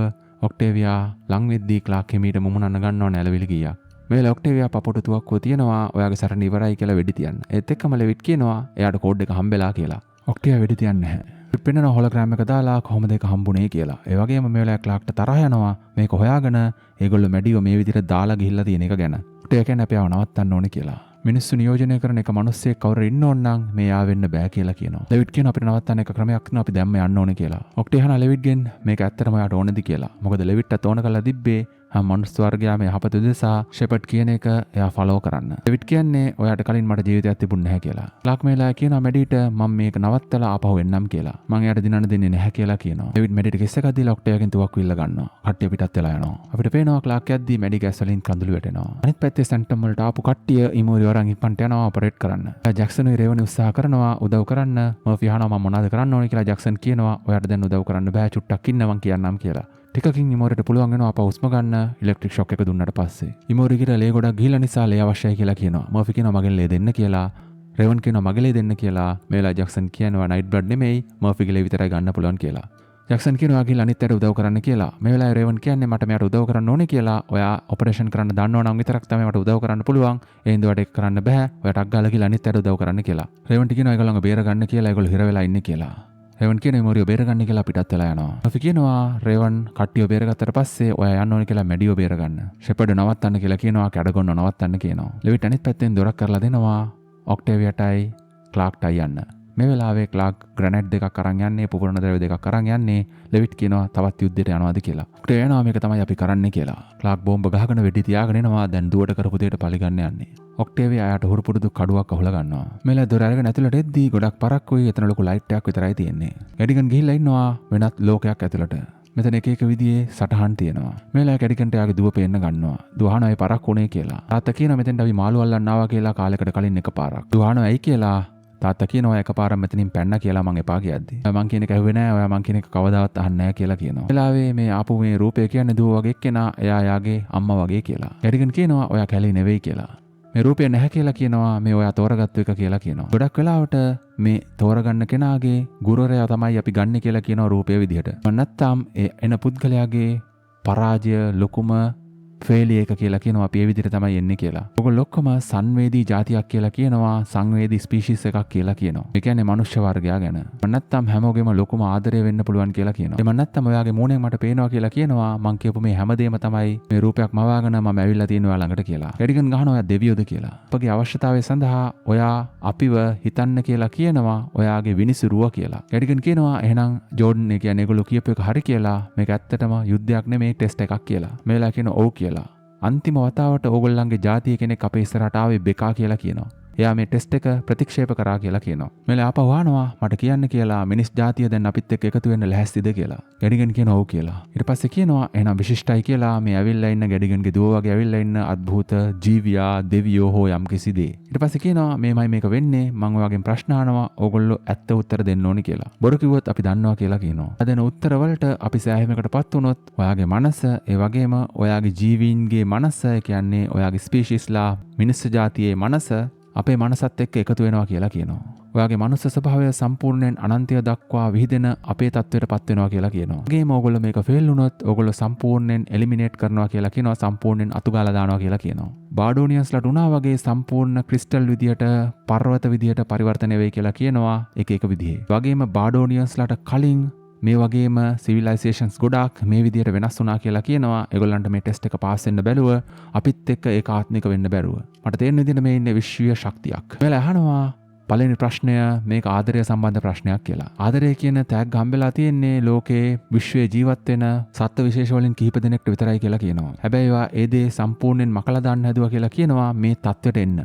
ඔක්ටේවියා ලං වෙද්දී ක්ලාක් හිමීට මුමුණන්න ගන්නවා නැලවිලි ගියා. මේ ඔක්ටේවියා පපොට තුවක්කුව තියනවා ඔයාගේ සරණ ඉවරයි කියලා වෙඩි තියන්න. ඒත් එක්කම ලෙවිට් කියනවා එයාට කෝඩ් එක හම්බෙලා කියලා. ඔක්ටේවියා වෙඩි තියන්නේ නැහැ. පෙන්වන හොලෝග්‍රෑම් එක දාලා කොහොමද ඒක හම්බුනේ කියලා. ඒ වගේම මේ වෙලාවේ ක්ලාක්ට තරහ යනවා මේක හොයාගෙන ඒගොල්ලෝ මැඩිව මේ විදිහට දාලා ගිහිල්ලා තියෙන එක ගැන. ඔක්ටේවියා කියන්නේ අපි ආව නවත්තන්න ඕනේ කියලා. මිනිස්සු නියෝජනය කරන එක මිනිස්සෙක් කවුරු ඉන්න ඕන නම් මේ ආවෙන්න බෑ කියලා කියනවා. ලෙවිට් කියනවා අපිට නවත්තන්න එක ක්‍රමයක් තියෙනවා අපි දැම්ම යන්න ඕනේ කියලා. ඔක්ටේවියා අහනවා ලෙවිට්ගෙන් මේක ඇත්තටම යාට ඕනද කියලා. මොකද ලෙවිට්ට ඕන කරලා තිබ්බේ මනුස්ස වර්ගයාම යහපත උදෙසා ෂෙපර්ඩ් කියන එක එයා ෆලෝ කරන්න. ලෙවිට් කියන්නේ ඔයාට කලින් මට ජීවිතයක් තිබුණ නැහැ කියලා. ක්ලාක් මේලා කියනවා මැඩිට මම මේක නවත්තලා ආපහු එන්නම් කියලා. මං එයාට දිනන්න දෙන්නේ නැහැ කියලා කියනවා. ලෙවිට් මැඩිට කිස් එකක් දීලා ඔක්ටේවියාගෙන් තුවක්කු ඉල්ල ගන්නවා. කට්ටිය පිටත් වෙලා යනවා. අපිට පේනවා ක්ලාක් යද්දී මැඩි ගෑස් වලින් කඳුළු වැටෙනවා. අනිත් පැත්තේ සැන්ටම් වලට ආපු කට්ටිය ඉමෝරි වරන් ඉපන්ට යනවා ඔපරේට් කරන්න. ජැක්සන් රේවනි උත්සාහ කරනවා උදව් කරන්න. මර්ෆි අහනවා මම මොනවද කරන්න ඕනේ කියලා ජැක්සන් කියනවා ඔයාට දැන් උදව් කරන්න බෑ චුට්ටක් ඉන්න මං කියන්නම් කියලා. ටිකකින් ඉමෝරිට පුළුවන් වෙනවා අපව උස්ම ගන්න ඉලෙක්ට්‍රික් ෂොක් එක දුන්නට පස්සේ. ඉමෝරි කියලා ලේ ගොඩක් ගිහිලා නිසා ලේ අවශ්‍යයි කියලා කියනවා. මර්ෆි කියනවා මගෙන් ලේ දෙන්න කියලා. රේවන් කියනවා මගේ ලේ දෙන්න කියලා. මේලා ජැක්සන් කියනවා නයිට් බ්ලඩ් නෙමෙයි මර්ෆිගේ ලේ විතරයි ගන්න පුළුවන් කියලා. ජැක්සන් කියනවා ගිහිල්ලා අනිත් අයට උදව් කරන්න කියලා. මේ වෙලාවේ රේවන් කියන්නේ මට මෙයාට උදව් කරන්න ඕනේ කියලා. ඔයා ඔපරේෂන් කරන්න දන්නව නම් විතරක් තමයි මට උදව් කරන්න පුළුවන්. ඒ හින්දා වැඩ කරන්න බෑ. ඔයාට අග්ගාලා කියලා අනිත් අයට උදව් කරන්න කියලා. රේවන්ට කියනවා ඒගොල්ලන්ව බේර ගන්න කියලා. ඒගොල්ලෝ හිර වෙලා ඉන්නේ කියලා. රේවන් කියන ඉමෝරිය බේරගන්න කියලා පිටත් වෙලා යනවා. අපි කියනවා රේවන් කට්ටිය බේරගත්තට පස්සේ ඔයා යන්න ඕනේ කියලා මැඩිව බේරගන්න. ෂෙපර්ඩ් නවත්තන්න කියලා කියනවා කැඩගොන්න නවත්තන්න කියනවා. ලෙවිට් අනිත් පැත්තෙන් දොරක් කරලා දෙනවා ඔක්ටේවියාටයි ක්ලාක්ටයි යන්න. මේ වෙලාවේ ක්ලාක් ග්‍රැනේඩ් දෙකක් අරන් යන්නේ පුපුරන ද්‍රව්‍ය දෙකක් අරන් යන්නේ ලෙවිට් කියනවා තවත් යුද්ධයට යනවාද කියලා. ඔක්ටේවියා යනවා මේක තමයි අපි කරන්නේ කියලා. ක්ලාක් බෝම්බ ගහගෙන වෙඩි තියාගෙන එනවා දැන් දුවට කරපු දෙයට පරිගන්න යන්නේ. ඔක්ටේවියා අයට හුරු පුරුදු කඩුවක් අහුලා ගන්නවා. මෙලා දොර අරගෙන ඇතුළට එද්දී ගොඩක් පරක්කුයි එතන ලොකු ලයිට් එකක් විතරයි තියෙන්නේ. එඩිගන් ගිහිල්ලා ඉන්නවා වෙනත් ලෝකයක් ඇතුළට. මෙතන එක එක විදිහේ සටහන් තියෙනවා. මේලා කැඩිකන්ට යාගේ දුව පේන්න ගන්නවා. දුවහනවා ඒ පරක් උනේ කියලා. තාත්තා කියනවා මෙතෙන්ට අපි මාළු අල්ලන්න ආවා කියලා කාලයකට කලින් එකපාරක්. දුවහනවා ඇයි කියලා තාත්තා කියනවා එකපාරක් මෙතනින් පැන්න කියලා මං එපා කියද්දි. මං කියන එක ඇහුවේ නෑ. ඔයා මං කියන එක කවදාවත් අහන්නේ නෑ කියලා කියනවා. වෙලාවේ මේ ආපු මේ රූපය කියන්නේ දුව වගේ කෙනා එයා යාගේ අම්මා වගේ කියලා. එඩිගන් කියනවා ඔයා කැලේ නෙවෙයි කියලා. මේ රූපය නැහැ කියලා කියනවා මේ ඔයා තෝරගත්තු එක කියලා කියනවා. ගොඩක් වෙලාවට මේ තෝරගන්න කෙනාගේ ගුරුවරයා තමයි අපි ගන්න කියලා කියනවා රූපය විදිහට. නැත්නම් ඒ එන පුද්ගලයාගේ පරාජය ලොකුම ෆේලිය එක කියලා කියනවා අපි ඒ විදිහට තමයි එන්නේ කියලා. ඔයගොල්ලෝ ඔක්කොම සංවේදී జాතියක් කියලා කියනවා සංවේදී ස්පීෂීස් එකක් කියලා කියනවා. ඒ කියන්නේ මනුෂ්‍ය වර්ගයා ගැන. නැත්නම් හැමෝගෙම ලොකුම ආදරය වෙන්න පුළුවන් කියලා කියනවා. එමන් නැත්නම් ඔයාගේ මූණෙන් මට පේනවා කියලා කියනවා මං කියපු මේ හැමදේම තමයි මේ රූපයක් මවාගෙන මම ඇවිල්ලා තියෙනවා ඔයා ළඟට කියලා. එඩිගන් ගහනවා ඔයා දෙවියෝද කියලා. අපගේ අවශ්‍යතාවය සඳහා ඔයා අපිව හිතන්න කියලා කියනවා ඔයාගේ විනිසුරුව කියලා. එඩිගන් කියනවා එහෙනම් ජෝඩන් ඒ කියන්නේ ඒගොල්ලෝ කියපු එක හරි කියලා මේක ඇත්තටම යුද්ධයක් නෙමෙයි ටෙස්ට් එකක් කියලා. මේලා කියන ඔව් කියලා. අන්තිම වතාවට ඕගොල්ලන්ගේ ජාතිය කෙනෙක් අපේ ඉස්සරහට ආවේ බෙකා කියලා කියනවා. එයා මේ ටෙස්ට් එක ප්‍රතික්ෂේප කරා කියලා කියනවා. මෙල ආපහු අහනවා මට කියන්න කියලා මිනිස් ජාතිය දැන් අපිත් එක්ක එකතු වෙන්න ලැහැස්තිද කියලා. ගැඩිගන් කියනවා ඔව් කියලා. ඊට පස්සේ කියනවා එහෙනම් විශිෂ්ටයි කියලා මේ ඇවිල්ලා ඉන්න ගැඩිගන්ගේ දුව වගේ ඇවිල්ලා ඉන්න අద్භූත ජීවියා දෙවියෝ හෝ යම් කිසි දේ. ඊට පස්සේ කියනවා මේමයි මේක වෙන්නේ මම ඔයාගෙන් ප්‍රශ්න අහනවා ඕගොල්ලෝ ඇත්ත උත්තර දෙන්න ඕනි කියලා. බොරු කිව්වොත් අපි දන්නවා කියලා කියනවා. අදන උත්තර වලට අපි සෑහීමකටපත් වුණොත් ඔයාගේ මනස ඒ වගේම ඔයාගේ ජීවීන්ගේ මනස ඒ කියන්නේ ඔයාගේ ස්පීෂීස්ලා මිනිස් ජාතියේ මනස අපේ මනසත් එක්ක එකතු වෙනවා කියලා කියනවා. ඔයාගේ මනුස්ස ස්වභාවය සම්පූර්ණයෙන් අනන්තය දක්වා විහිදෙන අපේ තත්ත්වයටපත් වෙනවා කියලා කියනවා. ඒගේම ඕගොල්ලෝ මේක ෆේල් වුණොත් ඕගොල්ලෝ සම්පූර්ණයෙන් එලිමිනේට් කරනවා කියලා කියනවා සම්පූර්ණයෙන් අතුගාලා දානවා කියලා කියනවා. බාඩෝනියන්ස්ලාට උනා වගේ සම්පූර්ණ ක්‍රිස්ටල් විදියට පර්වත විදියට පරිවර්තනය වෙයි කියලා කියනවා එක එක විදිහේ. වගේම බාඩෝනියන්ස්ලාට කලින් මේ වගේම සිවිලයිසේෂන්ස් ගොඩක් මේ විදිහට වෙනස් වුණා කියලා කියනවා. ඒගොල්ලන්ට මේ ටෙස්ට් එක පාස් වෙන්න බැලුව අපිත් එක්ක ඒකාත්මික වෙන්න බැරුව. මට තේරෙන විදිහට මේ ඉන්නේ විශ්වීය ශක්තියක්. මෙලා අහනවා පළවෙනි ප්‍රශ්නය මේක ආදරය සම්බන්ධ ප්‍රශ්නයක් කියලා. ආදරය කියන තෑග්ග හම්බෙලා තියෙන්නේ ලෝකේ විශ්වයේ ජීවත් වෙන සත්ත්ව විශේෂ වලින් කිහිප දෙනෙක්ට විතරයි කියලා කියනවා. හැබැයි ඒවා ඒ දේ සම්පූර්ණයෙන් මකලා දාන්න හැදුවා කියලා කියනවා මේ තත්ත්වයට එන්න.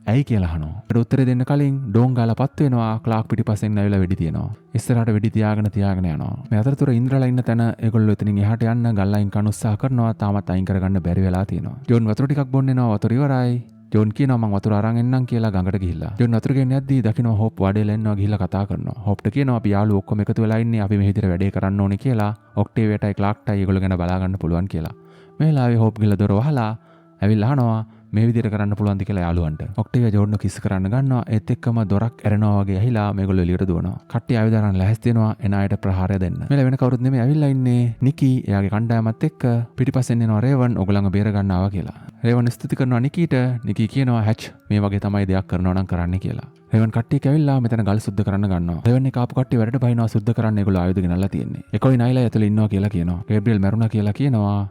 ඇයි කියලා අහනවා. ඒකට උත්තර දෙන්න කලින් ඩෝන් ගාලාපත් වෙනවා. ක්ලාක් පිටිපස්සෙන් ඇවිල්ලා වෙඩි තියනවා. ඉස්සරහට වෙඩි තියාගෙන යනවා. මේ අතරතුර ඉන්ද්‍රලා ඉන්න තැන ඒගොල්ලෝ එතනින් එහාට යන්න ගල්ලයින් කන උත්සාහ කරනවා. තාමත් අයින් කරගන්න බැරි වෙලා තියෙනවා. ජෝන් වතුර ටිකක් බොන්න එනවා. වතුර ඉවරයි. ජෝන් කියනවා මං වතුර අරන් එන්නම් කියලා ගඟට ගිහිල්ලා. ජෝන් වතුර ගෙන්න යද්දී දකින්න හොප් වඩේලා ඉන්නවා ගිහිල්ලා කතා කරනවා. හොප්ට කියනවා අපි යාළුවෝ ඔක්කොම එකතු වෙලා ඉන්නේ අපි මේ විදිහට වැඩේ කරන්න ඕනේ කියලා. ඔක්ටේවියටයි ක්ලාක්ටයි ඒගොල්ලෝ ගැන බලා ගන්න පුළුවන් කියලා. මේ වෙලාවේ හොප් ගිහලා දොර වහලා ඇවිල්ලා අහනවා මේ විදිහට කරන්න පුළුවන්ද කියලා යාළුවන්ට. ඔක්ටේවියා ජෝඩ්න කිස් කරන්න ගන්නවා. ඒත් එක්කම දොරක් ඇරෙනවා වගේ ඇහිලා මේගොල්ලෝ එළියට දුවනවා. කට්ටිය ආයුධ අරන් ලැහැස්ති වෙනවා එන අයට ප්‍රහාරය දෙන්න. මෙල වෙන කවුරුත් නෙමෙයි ඇවිල්ලා ඉන්නේ නිකි එයාගේ කණ්ඩායමත් එක්ක පිටිපස්සෙන් එනවා රේවන් ඔයගොල්ලන්ව බේර ගන්න ආවා කියලා. රේවන් ස්තුති කරනවා නිකීට. නිකී කියනවා හැච් මේ වගේ තමයි දෙයක් කරනවා නම් කරන්න කියලා. රේවන් කට්ටිය කැවිල්ලා මෙතන ගල් සුද්ධ කරන්න ගන්නවා. රේවන් එක ආපු කට්ටිය වැඩට බහිනවා සුද්ධ කරන්න ඒගොල්ලෝ ආයුධ ගෙනල්ලා තියෙන්නේ. එකෝයි නයිලා ඇතුලේ ඉන්නවා කියලා කියනවා. ගේබ්‍රියල් මැරුණා කියලා කියනවා.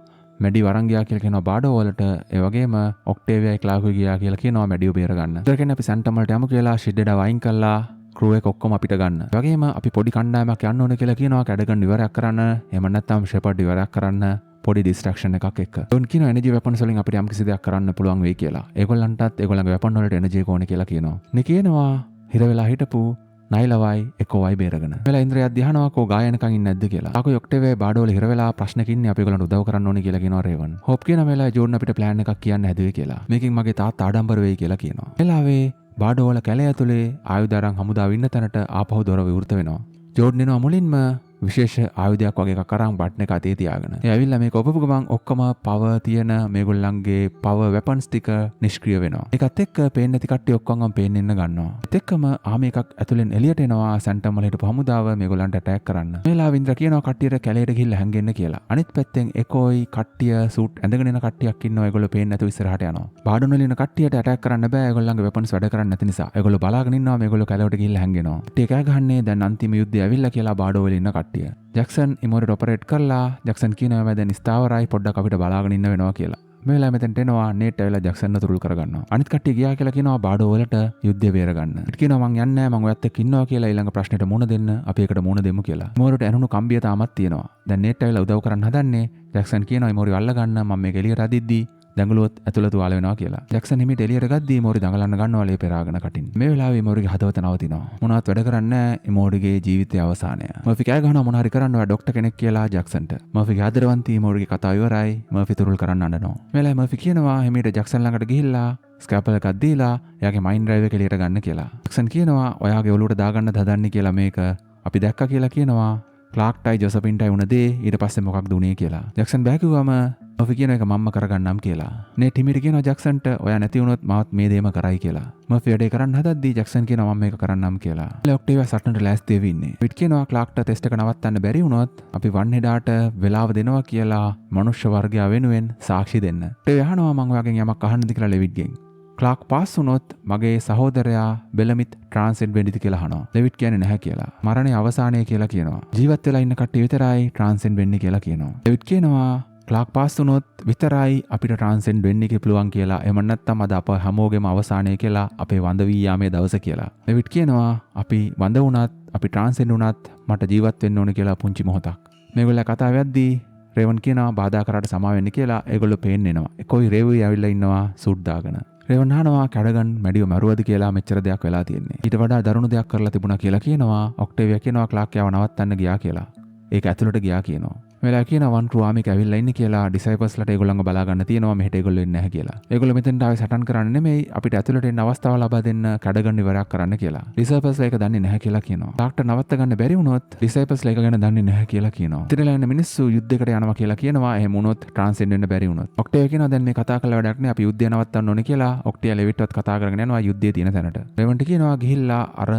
මැඩි වරන් ගියා කියලා කියනවා බාඩෝ වලට. ඒ වගේම ඔක්ටේවියයි ක්ලාකුයි ගියා කියලා කියනවා මැඩිව බේර ගන්න. ඒතර කියන්නේ අපි සැන්ටම් වලට යමු කියලා ෂෙඩ් එක වයින් කළා ක්‍රූ එක ඔක්කොම අපිට ගන්න. ඒ වගේම අපි පොඩි කණ්ඩායමක් යන්න ඕනේ කියලා කියනවා කැඩගන්න ඉවරයක් කරන්න. එහෙම නැත්නම් ෂෙපර්ඩ් ඉවරයක් කරන්න පොඩි ඩිස්ට්‍රැක්ෂන් එකක් එක්ක. උන් කියනවා එනර්ජි වෙපන්ස් වලින් අපිට යම් කිසි දෙයක් කරන්න පුළුවන් වෙයි කියලා. ඒගොල්ලන්ටත් ඒගොල්ලන්ගේ වෙපන් වලට එනර්ජි එක ඕනේ කියලා කියනවා. නේ කියනවා හිර වෙලා හිටපු නයිලවයි එකෝවයි බේරගෙන. වෙලා ඉන්ද්‍රයා ධ්‍යානවා කෝ ගායනකන් ඉන්නේ නැද්ද කියලා. ආකෝ යොක්ටේවේ බාඩෝල හිර වෙලා ප්‍රශ්නක ඉන්නේ අපි ඒගොල්ලන්ට උදව් කරන්න ඕනේ කියලා කියනවා රේවන්. හොප් කියන වෙලාවේ ජෝඩන් අපිට ප්ලෑන් එකක් කියන්න හැදුවේ කියලා. මේකෙන් මගේ තාත්තා ආඩම්බර වෙයි කියලා කියනවා. වෙලාවේ බාඩෝවල කැලේ ඇතුලේ ආයුධ අරන් හමුදාව ඉන්න තැනට ආපහු දොර විවෘත වෙනවා. ජෝඩන් එනවා මුලින්ම විශේෂ ආයුධයක් වගේ එකක් අරන් බටන් එක අතේ තියාගෙන. ඒ ඇවිල්ලා මේක ඔපපු ගමන් ඔක්කොම පවර් තියෙන මේගොල්ලන්ගේ පවර් වෙපන්ස් ටික නිෂ්ක්‍රිය වෙනවා. ඒකත් එක්ක පේන්නේ නැති කට්ටිය ඔක්කොම පේන්න ඉන්න ගන්නවා. ඒත් එක්කම ආමි එකක් ඇතුලෙන් එළියට එනවා සැන්ටම් වල හිටපු හමුදාව මේගොල්ලන්ට ඇටැක් කරන්න. මේලා වින්ද්‍ර කියනවා කට්ටියට කැලේට ගිහිල්ලා හැංගෙන්න කියලා. අනිත් පැත්තෙන් එකෝයි කට්ටිය සූට් ඇඳගෙන එන කට්ටියක් ඉන්නවා. ඒගොල්ලෝ පේන්නේ නැතුව ඉස්සරහට යනවා. බාඩොන් වල ඉන්න කට්ටියට ඇටැක් කරන්න බෑ. ඒගොල්ලන්ගේ වෙපන්ස් වැඩ කරන්නේ නැති නිසා. ඒගොල්ලෝ බලාගෙන ඉන්නවා මේගොල්ලෝ කැලේට ගිහිල්ලා හැංගෙනවා. ටික කෑ ගහන්නේ දැන් අන්තිම යුද්ධය ඇවිල්ලා කියලා බාඩෝ වල ඉන්න කට්ටිය. ජැක්සන් ඉමෝරට ඔපරේට් කරලා ජැක්සන් කියනවා මම දැන් ස්ථාවරයි පොඩ්ඩක් අපිට බලාගෙන ඉන්න වෙනවා කියලා. මේ වෙලාවෙ මෙතෙන්ට එනවා නේට් ඇවිල්ලා ජැක්සන්ව තුරුල් කරගන්නවා. අනිත් කට්ටිය ගියා කියලා කියනවා බාඩෝ වලට යුද්ධය බේර ගන්න. ඊට කියනවා මං යන්නේ නැහැ මං ඔයත් එක්ක ඉන්නවා කියලා ඊළඟ ප්‍රශ්නෙට මුහුණ දෙන්න අපි එකට මුහුණ දෙමු කියලා. ඉමෝරට ඇනුණු කම්බිය තාමත් තියෙනවා. දැන් නේට් ඇවිල්ලා උදව් කරන්න හදන්නේ. ජැක්සන් කියනවා ඉමෝරි අල්ල ගන්න මම මේක එළියට අදිද්දී දඟලුවොත් ඇතුළත වාල වෙනවා කියලා. ජැක්සන් හිමිට එළියට ගද්දී ඉමෝරි දඟලන්න ගන්නවා ලේ පෙරාගෙන කටින්. මේ වෙලාවේ ඉමෝරිගේ හදවත නවතිනවා. මොනවත් වැඩ කරන්නේ නැහැ ඉමෝරිගේ ජීවිතයේ අවසානය. මර්ෆි කෑ ගහනවා මොන හරි කරන්න ඔයා ડોක්ටර් කෙනෙක් කියලා ජැක්සන්ට. මර්ෆිගේ ආදරවන්තී ඉමෝරිගේ කතාව ඉවරයි. මර්ෆි තුරුල් කරන්න අඬනවා. මේ වෙලාවේ මර්ෆි කියනවා හිමිට ජැක්සන් ළඟට ගිහිල්ලා ස්කැපල් එකක් දීලා එයාගේ මයින්ඩ් ඩ්‍රයිව් එක එළියට ගන්න කියලා. ජැක්සන් කියනවා ඔයාගේ ඔලුවට දාගන්න හදන්නේ කියලා මේක අපි දැක්කා කියලා කියනවා. ක්ලාක්ටයි ජොසපින්ටයි වුණ දේ ඊට පස්සේ මොකක්ද උනේ කියලා. ජැක්සන් බෑ කිව්වම මර්ෆි කියන එක මම්ම කරගන්නම් කියලා. නේ ටිමිට කියනවා ජැක්සන්ට ඔයා නැති වුණොත් මාත් මේ දේම කරයි කියලා. මර්ෆි වැඩේ කරන්න හදද්දී ජැක්සන් කියනවා මම මේක කරන්නම් කියලා. ඔක්ටේවියා සටනට ලෑස්ති වෙවි ඉන්නේ. පිට කියනවා ක්ලාක්ට ටෙස්ට් එක නවත්තන්න බැරි වුණොත් අපි වන් හෙඩාට වෙලාව දෙනවා කියලා මනුෂ්‍ය වර්ගය වෙනුවෙන් සාක්ෂි දෙන්න. ඔක්ටේවියා අහනවා මං ඔයාගෙන් යමක් අහන්නද කියලා ලෙවිට්ගෙන්. ක්ලාක් පාස් වුණොත් මගේ සහෝදරයා බෙලමිත් ට්‍රාන්සෙන්ඩ් වෙන්නද කියලා අහනවා. ලෙවිට් කියන්නේ නැහැ කියලා. මරණය අවසානය කියලා කියනවා. ජීවත් වෙලා ඉන්න කට්ටිය විතරයි ට්‍රාන්සෙන්ඩ් වෙන්නේ කියලා කියනවා. ලෙවිට් කියනවා ක්ලාක් පාස් වුණොත් විතරයි අපිට ට්‍රාන්සෙන්ඩ් වෙන්න එක පුළුවන් කියලා. එහෙම නැත්නම් අද අප හැමෝගෙම අවසානය කියලා අපේ වඳ වී යාමේ දවස කියලා. ලෙවිට් කියනවා අපි වඳ වුණත් අපි ට්‍රාන්සෙන්ඩ් වුණත් මට ජීවත් වෙන්න ඕනේ කියලා පුංචි මොහොතක්. මේගොල්ලෝ කතා වෙද්දී රේවන් කියනවා බාධා කරාට සමා වෙන්න කියලා. ඒගොල්ලෝ පේන්න එනවා. කොයි රේවුයි ඇවිල්ලා ඉන්නවා සූට් දාගෙන. රේවන් අහනවා කැඩගන් මැඩියෝ මරුවද කියලා මෙච්චර දෙයක් වෙලා තියෙන්නේ. ඊට වඩා දරුණු දෙයක් කරලා තිබුණා කියලා කියනවා. ඔක්ටේවියා කියනවා ක්ලාක් යාව නවත්තන්න ගියා කියලා. ඒක ඇතුළට ගියා කියනවා. වෙලා කියනවා වන් ක්‍රූආමික ඇවිල්ලා ඉන්නේ කියලා ඩිසයිපල්ස්ලට ඒගොල්ලන්ව බලා ගන්න තියෙනවා මෙහෙට ඒගොල්ලෝ එන්නේ නැහැ කියලා. ඒගොල්ලෝ මෙතෙන්ට ආවේ සටන් කරන්න නෙමෙයි අපිට ඇතුළට එන්න අවස්ථාව ලබා දෙන්න කැඩගන් ඉවරයක් කරන්න කියලා. ඩිසයිපල්ස්ලා ඒක දන්නේ නැහැ කියලා කියනවා. ඩාක්ටර් නවත්ත ගන්න බැරි වුණොත් ඩිසයිපල්ස්ලා ඒක ගැන දන්නේ නැහැ කියලා කියනවා. ඉතින්ලා ඉන්න මිනිස්සු යුද්ධයකට යනවා කියලා කියනවා. එහෙම වුණොත් ට්‍රාන්සෙන්ඩ් වෙන්න බැරි වුණොත්. ඔක්ටේවියා කියනවා දැන් මේ කතා කරලා වැඩක් නෑ අපි යුද්ධය නවත්තන්න ඕනේ කියලා. ඔක්ටියා ලෙවිට්වත් කතා කරගෙන යනවා යුද්ධයේ තියෙන තැනට. රෙවන්ට් කියනවා ගිහිල්ලා අර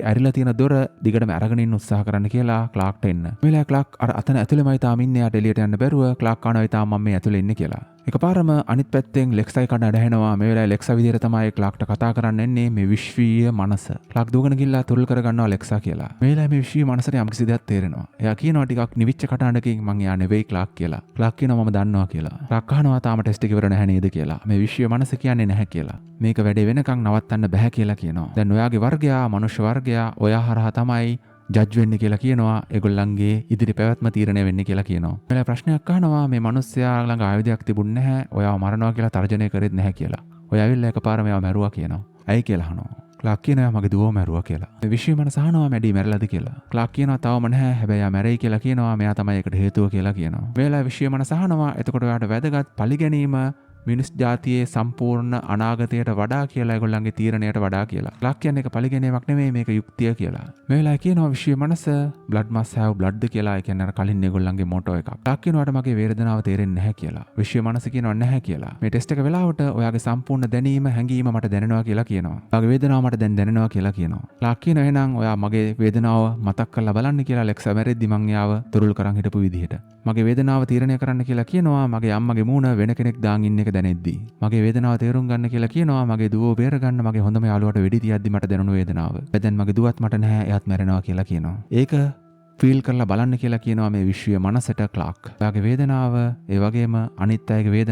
ඇරිලා තියෙන දොර දිගටම අරගෙන ඉන්න උත්සාහ කරන්න කියලා ක්ලාක්ට එන්න. මෙලා ක්ලාක් අර අතන ඇතුළේමයි තාම ඉන්නේ යාට එළියට බැරුව ක්ලාක් කනවා ඉතාම මම මේ ඇතුලේ ඉන්නේ කියලා. එකපාරම අනිත් පැත්තෙන් ලෙක්සයි කඩ ඇදහෙනවා. මේ වෙලාවේ ලෙක්සා විදියට තමයි ක්ලාක්ට කතා කරන්න එන්නේ මේ විශ්වීය මනස. ක්ලාක් දුවගෙන ගිහිල්ලා තුරුල් කරගන්නවා ලෙක්සා කියලා. මේ වෙලාවේ මේ විශ්වීය මනසට යම්කිසි දෙයක් තේරෙනවා. එයා කියනවා ටිකක් නිවිච්ච කටහඬකින් මං එයා නෙවෙයි ක්ලාක් කියලා. ක්ලාක් කියනවා මම දන්නවා කියලා. ක්ලාක් අහනවා තාම ටෙස්ට් එක ඉවර නැහැ නේද කියලා. මේ විශ්වීය මනස කියන්නේ නැහැ කියලා. මේක වැඩේ වෙනකන් නවත්තන්න බෑ කියලා කියනවා. දැන් ඔයාගේ වර්ගයා මනුෂ්‍ය වර්ගයා ඔයා හරහා තමයි ජජ් වෙන්න කියලා කියනවා. ඒගොල්ලන්ගේ ඉදිරි පැවැත්ම තීරණය වෙන්නේ කියලා කියනවා. මෙලා ප්‍රශ්නයක් අහනවා මේ මිනිස්සයා ළඟ ආයුධයක් තිබුණ නැහැ. ඔයාව මරනවා කියලා තර්ජනය කරෙත් නැහැ කියලා. ඔයා ඇවිල්ලා එකපාරම එයාව මැරුවා කියනවා. ඇයි කියලා අහනවා. ක්ලාක් කියනවා මගේ දුවව මැරුවා කියලා. මේ විශ්වීය මනස අහනවා මැඩි මැරලාද කියලා. ක්ලාක් කියනවා තවම නැහැ. හැබැයි එයා මැරෙයි කියලා කියනවා. මෙයා තමයි ඒකට හේතුව කියලා කියනවා. මේ වෙලාවේ විශ්වීය මනස අහනවා එතකොට ඔයාට වැදගත් පරිගැනීම මිනිස් ජාතියේ සම්පූර්ණ අනාගතයට වඩා කියලා ඒගොල්ලන්ගේ තීරණයට වඩා කියලා. ක්ලාක් කියන්නේ ඒක පරිගැනීමක් නෙමෙයි මේක යුක්තිය කියලා. මේ වෙලාවේ කියනවා විශ්වීය මනස blood must have blood කියලා. ඒ කියන්නේ අර කලින් ඒගොල්ලන්ගේ මොටෝ එකක්. ක්ලාක් කියනවාට මගේ වේදනාව තේරෙන්නේ නැහැ කියලා. විශ්වීය මනස කියනවා නැහැ කියලා. මේ ටෙස්ට් එක වෙලාවට ඔයාගේ සම්පූර්ණ දැනීම හැඟීම මට දැනෙනවා කියලා කියනවා. ඔයාගේ වේදනාව මට දැන් දැනෙනවා කියලා කියනවා. ක්ලාක් කියනවා එහෙනම් ඔයා මගේ වේදනාව මතක් කරලා බලන්න කියලා ලෙක්සා මැරෙද්දි මං යාව තුරුල් කරන් හිටපු විදිහට. මගේ වේදනාව තීරණය කරන්න කියලා කියනවා. මගේ අම්මගේ මූණ වෙන කෙනෙක් දාන් ඉන්න එක දැනෙද්දි. මගේ වේදනාව තේරුම් ගන්න කියලා කියනවා. මගේ දුවව බේර ගන්න මගේ හොඳම යාළුවාට වෙඩි තියද්දි මට දැනුණු වේදනාව. දැන් මගේ දුවත් මට නැහැ. එයාත් මැරෙනවා කියලා කියනවා. ඒක ෆීල් කරලා බලන්න කියලා කියනවා මේ විශ්වීය මනසට ක්ලාක්. ඔයාගේ වේදනාව ඒ වගේම අනිත් අයගේ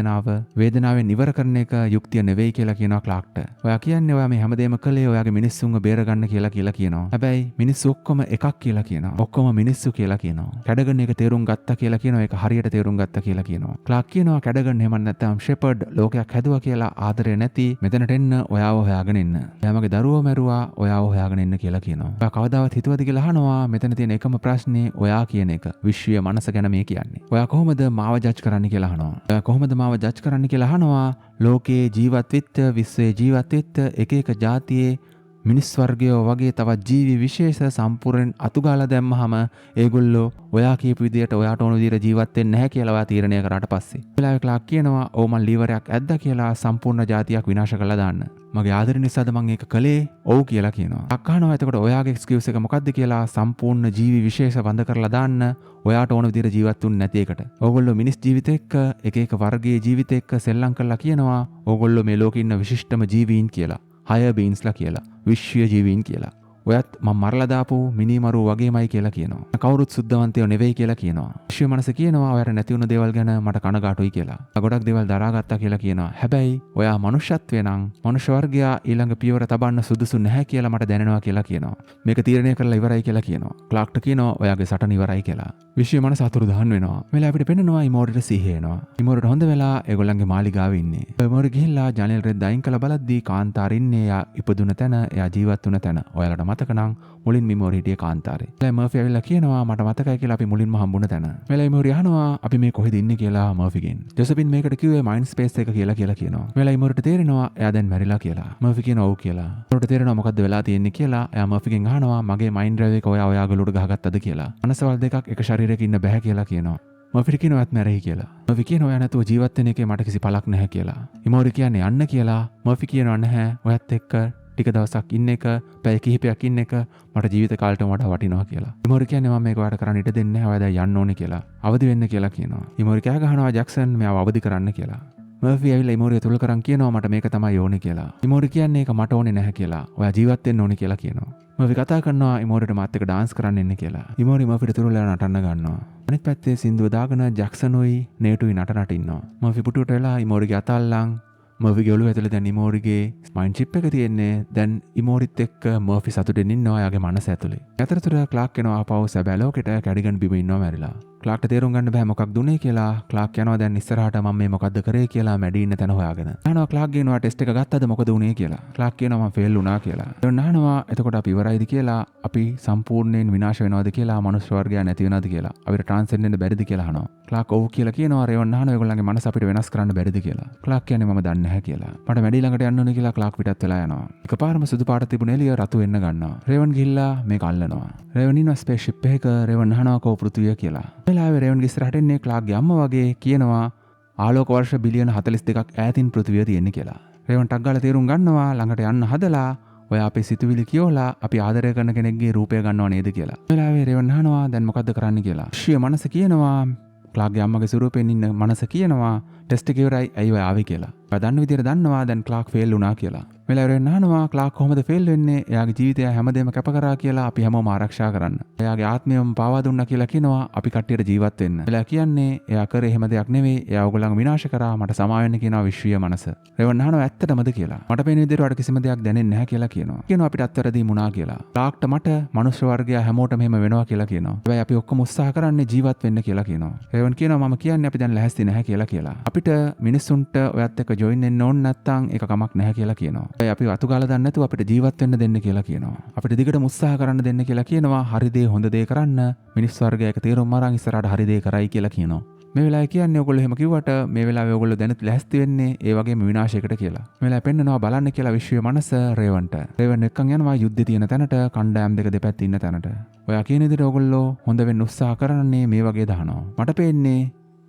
වේදනාවෙන් ඉවර කරන එක යුක්තිය නෙවෙයි කියලා කියනවා ක්ලාක්ට. ඔයා කියන්නේ ඔයා මේ හැමදේම කළේ ඔයාගේ මිනිස්සුන්ව බේර ගන්න කියලා කියනවා. හැබැයි මිනිස්සු ඔක්කොම එකක් කියලා කියනවා. ඔක්කොම මිනිස්සු කියලා කියනවා. කැඩගන් එක තේරුම් ගත්තා කියලා කියනවා. ඒක හරියට තේරුම් ගත්තා කියලා කියනවා. ක්ලාක් කියනවා කැඩගන් එහෙම නැත්නම් ෂෙපර්ඩ් ලෝකයක් හැදුවා කියලා ආදරය නැති මෙතනට එන්න ඔයාව හොයාගෙන එන්න. එයා මගේ දරුවෝ මැරුවා ඔයාව හොයාගෙන එන්න කියලා කියනවා. ඔයා කවදාවත් හිතුවද කියලා අහනවා. මෙතන තියෙන එකම ප්‍රශ්නේ ඔයා කියන එක. විශ්වීය මනස ගැන මේ කියන්නේ. ඔයා කොහොමද මාව ජජ් කරන්න කියලා අහනවා. ඔයා කොහොමද මාව ජජ් කරන්න කියලා අහනවා. ලෝකේ ජීවත් වෙච්ච විශ්වයේ ජීවත් වෙච්ච එක එක ජාතියේ මිනිස් වර්ගයෝ වගේ තවත් ජීවි විශේෂ සම්පූර්ණයෙන් අතුගාලා දැම්මහම ඒගොල්ලෝ ඔයා කියපු විදියට ඔයාට ඕන විදියට ජීවත් වෙන්නේ නැහැ කියලා ඔයා තීරණය කරාට පස්සේ. වෙලාවේ ක්ලාක් කියනවා "ඔව් මං ලීවරයක් ඇද්දා කියලා සම්පූර්ණ ජාතියක් විනාශ කරලා දාන්න. මගේ ආදරය නිසාද මං ඒක කළේ?" "ඔව්" කියලා කියනවා. අක්කහනවා එතකොට ඔයාගේ එක්ස්කියුස් එක මොකද්ද කියලා සම්පූර්ණ ජීවි විශේෂ වඳ කරලා දාන්න ඔයාට ඕන විදියට ජීවත් වෙන්නේ නැති එකට. ඕගොල්ලෝ මිනිස් ජීවිත එක්ක එක එක වර්ගයේ ජීවිත එක්ක සෙල්ලම් කරලා කියනවා ඕගොල්ලෝ මේ ලෝකේ ඉන්න විශිෂ්ටම ජීවීන් කියලා. higher beings කියලා. විශ්වීය ජීවීන් කියලා. ඔයත් මම මරලා දාපු මිනිමරු වගේමයි කියලා කියනවා. කවුරුත් සුද්ධවන්තයෝ නෙවෙයි කියලා කියනවා. විශ්වීය මනස කියනවා ඔයාට නැති වුණ දේවල් ගැන මට කනගාටුයි කියලා. ගොඩක් දේවල් දරාගත්තා කියලා කියනවා. හැබැයි ඔයා මනුෂ්‍යත්වේ නම් මනුෂ්‍ය වර්ගයා ඊළඟ පියවර තබන්න සුදුසු නැහැ කියලා මට දැනෙනවා කියලා කියනවා. මේක තීරණය කරලා ඉවරයි කියලා කියනවා. ක්ලාක්ට කියනවා ඔයාගේ සටන ඉවරයි කියලා. විශ්වීය මනස අතුරුදහන් වෙනවා. මෙලා අපිට පෙන්නනවා ඉමෝරිට සිහිය එනවා. ඉමෝරිට හොඳ වෙලා ඒගොල්ලන්ගේ මාලිගාවේ ඉන්නේ. ඉමෝරි ගිහිල්ලා ජනේල් රෙද්ද අයින් කළා බලද්දී කාන්තාර ඉන්නේ. එයා ඉපදුන තැන, එයා ජීවත් වුණ තැන. ඔයාලට මතක නම් මුලින් මිමෝරි හිටියේ කාන්තාරේ. එලා මර්ෆි ඇවිල්ලා කියනවා මට මතකයි කියලා අපි මුලින්ම හම්බුණ තැන. මෙලා ඉමෝරි අහනවා අපි මේ කොහෙද ඉන්නේ කියලා මර්ෆිගෙන්. ජොසපින් මේකට කිව්වේ මයින්ඩ් ස්පේස් එක කියලා කියනවා. මෙලා ඉමෝරිට තේරෙනවා එයා දැන් මැරිලා කියලා. මර්ෆි කියනවා ඔව් කියලා. ඉමෝරිට තේරෙනවා මොකද්ද වෙලා තියෙන්නේ කියලා. එයා මර්ෆිගෙන් අහනවා මගේ මයින්ඩ් ඩ්‍රයිව් එක ඔයා ඔයාගේ ලුඩ ගහගත්තද කියලා. මනසවල් දෙකක් එක ශරීරයක ඉන්න බෑ කියලා කියනවා. මර්ෆිට කියනවා එයාත් මැරෙයි කියලා. මර්ෆි කියනවා එයා නැතුව ජීවත් වෙන එකේ මට කිසි පළක් නැහැ කියලා. ඉමෝරි කියන්නේ යන්න කියලා. මර්ෆි කියනවා නැහැ ඔයත් එක්ක ටික දවසක් ඉන්න එක, පැය කිහිපයක් ඉන්න එක මට ජීවිත කාලෙටම වඩා වටිනවා කියලා. ඉමෝරි කියන්නේ මම මේක ඔයාලට කරන්න ඉඩ දෙන්නේ නැහැ. ඔයා දැන් යන්න ඕනේ කියලා. අවදි වෙන්න කියලා කියනවා. ඉමෝරි කෑ ගහනවා ජැක්සන් මෙයාව අවදි කරන්න කියලා. මර්ෆි ඇවිල්ලා ඉමෝරිය තුල කරන් කියනවා මට මේක තමයි ඕනේ කියලා. ඉමෝරි කියන්නේ ඒක මට ඕනේ නැහැ කියලා. ඔයා ජීවත් වෙන්න ඕනේ කියලා කියනවා. මර්ෆි කතා කරනවා ඉමෝරියට මාත් එක්ක ඩාන්ස් කරන්න එන්න කියලා. ඉමෝරි මර්ෆිට තුරුලා නටන්න ගන්නවා. අනිත් පැත්තේ සින්දුව දාගෙන ජැක්සනුයි නේටුයි නට ඉන්නවා. මර්ෆි පුටුවට වෙලා ඉමෝරිගේ අතල්ලන් මර්ෆිගේ ඔළුව ඇතුලේ දැන් ඉමෝරිගේ මයින්ඩ් චිප් එක තියෙන්නේ. දැන් ඉමෝරිත් එක්ක මර්ෆි සතුටින් ඉන්නවා එයාගේ මනස ඇතුලේ. අතරතුර ක්ලාක් එනවා ආපහු සැබෑ ලෝකෙට කැඩිගන් බිම ඉන්නවා මැරිලා. ක්ලාක්ට තේරුම් ගන්න බෑ මොකක්ද උනේ කියලා. ක්ලාක් යනවා දැන් ඉස්සරහට මම මේ මොකද්ද කරේ කියලා මැඩි ඉන්න තැන හොයාගෙන. අහනවා ක්ලාක් ගේනවා ටෙස්ට් එක ගත්තද මොකද උනේ කියලා. ක්ලාක් කියනවා මම ෆේල් වුණා කියලා. එතන අහනවා එතකොට අපි ඉවරයිද කියලා, අපි සම්පූර්ණයෙන් විනාශ වෙනවද කියලා, මනුස්ස වර්ගය නැති වෙනවද කියලා, අපිට ට්‍රාන්සෙන්ඩ් වෙන්න බැරිද කියලා අහනවා. ක්ලාක් ඔව් කියලා කියනවා. රේවන් අහනවා ඒගොල්ලන්ගේ මනස අපිට වෙනස් කරන්න බැරිද කියලා. ක්ලාක් කියන්නේ මම දන්නේ නැහැ කියලා. මට මැඩි ළඟට යන්න ඕනේ කියලා ක්ලාක් පිටත් වෙලා යනවා. එකපාරම සුදු පාට තිබුණ එළිය රතු වෙන්න ගන්නවා. රේවන් ගිහිල්ලා මේක අල්ලනවා. රේවන් ඉන්නවා ස්පේස් ෂිප් එකක. රේවන් අහනවා කෝ පෘථිවිය කියලා. වෙලාවේ රේවන්ගේ ඉස්සරහට එන්නේ ක්ලාක්ගේ අම්මා වගේ කියනවා ආලෝක වර්ෂ බිලියන 42ක් ඈතින් පෘථිවිය තියෙන්නේ කියලා. රේවන් ටක් ගාලා තේරුම් ගන්නවා ළඟට යන්න හදලා ඔය අපේ සිතුවිලි කියෝලා අපි ආදරය කරන කෙනෙක්ගේ රූපය ගන්නව නේද කියලා. වෙලාවේ රේවන් අහනවා දැන් මොකද්ද කරන්න කියලා. ශිය මනස කියනවා ක්ලාක්ගේ අම්මගේ ස්වරූපයෙන් ඉන්න මනස කියනවා ටෙස්ට් එක ඉවරයි ඇයි ඔය ආවේ කියලා. ඔයා දන්න විදියට දන්නවා දැන් ක්ලාක් ෆේල් වුණා කියලා. මෙලවරෙන් අහනවා ක්ලාක් කොහොමද ෆේල් වෙන්නේ? එයාගේ ජීවිතය හැමදේම කැප කරා කියලා අපි හැමෝම ආරක්ෂා කරන්න. එයාගේ ආත්මයම පාවා දුන්නා කියලා කියනවා අපි කට්ටියට ජීවත් වෙන්න. එලා කියන්නේ එයා කරේ එහෙම දෙයක් නෙවෙයි. එයා ඔයගොල්ලන්ව විනාශ කරා මට සමා වෙන්න කියනවා විශ්වීය මනස. රෙවන් අහනවා ඇත්තටමද කියලා. මට පේන විදියට ඔයාලට කිසිම දෙයක් දැනෙන්නේ නැහැ කියලා කියනවා. කියනවා අපිට අත්වැරදි වුණා කියලා. ක්ලාක්ට මට මනුෂ්‍ය වර්ගය හැමෝටම එහෙම වෙනවා කියලා කියනවා. හැබැයි අපි ඔක්කොම උත්සාහ කරන්නේ ජීවත් වෙන්න කියලා කියනවා. රෙවන් කියනවා මම කියන්නේ අපි දැන් ලැහැස්ති නැහැ කියලා. අපිට මිනිස්සුන්ට ඔයත් එක්ක ජොයින් වෙන්න ඕන නැත්නම් ඒක කමක් නැහැ කියලා කියනවා. අපි වතු ගාලා දාන්න නැතුව අපිට ජීවත් වෙන්න දෙන්න කියලා කියනවා. අපිට දිගටම උත්සාහ කරන්න දෙන්න කියලා කියනවා. හරි දේ හොඳ දේ කරන්න මිනිස් වර්ගයක තීරුම් අරන් ඉස්සරහට හරි දේ කරයි කියලා කියනවා. මේ වෙලාවේ කියන්නේ ඔයගොල්ලෝ එහෙම කිව්වට මේ වෙලාවේ ඔයගොල්ලෝ දැනුත් ලැහැස්ති වෙන්නේ ඒ වගේම විනාශයකට කියලා. මේ වෙලාවේ පෙන්නනවා බලන්න කියලා විශ්වීය මනස රේවන්ට. රේවන් එක්කන් යනවා යුද්ධ තියෙන තැනට, කණ්ඩායම් දෙක දෙපැත්ත ඉන්න තැනට. ඔයා කියන විදිහට ඔයගොල්ලෝ හොඳ වෙන්න උත්සාහ කරන්නේ මේ වගේ දහනවා. මට පේන්නේ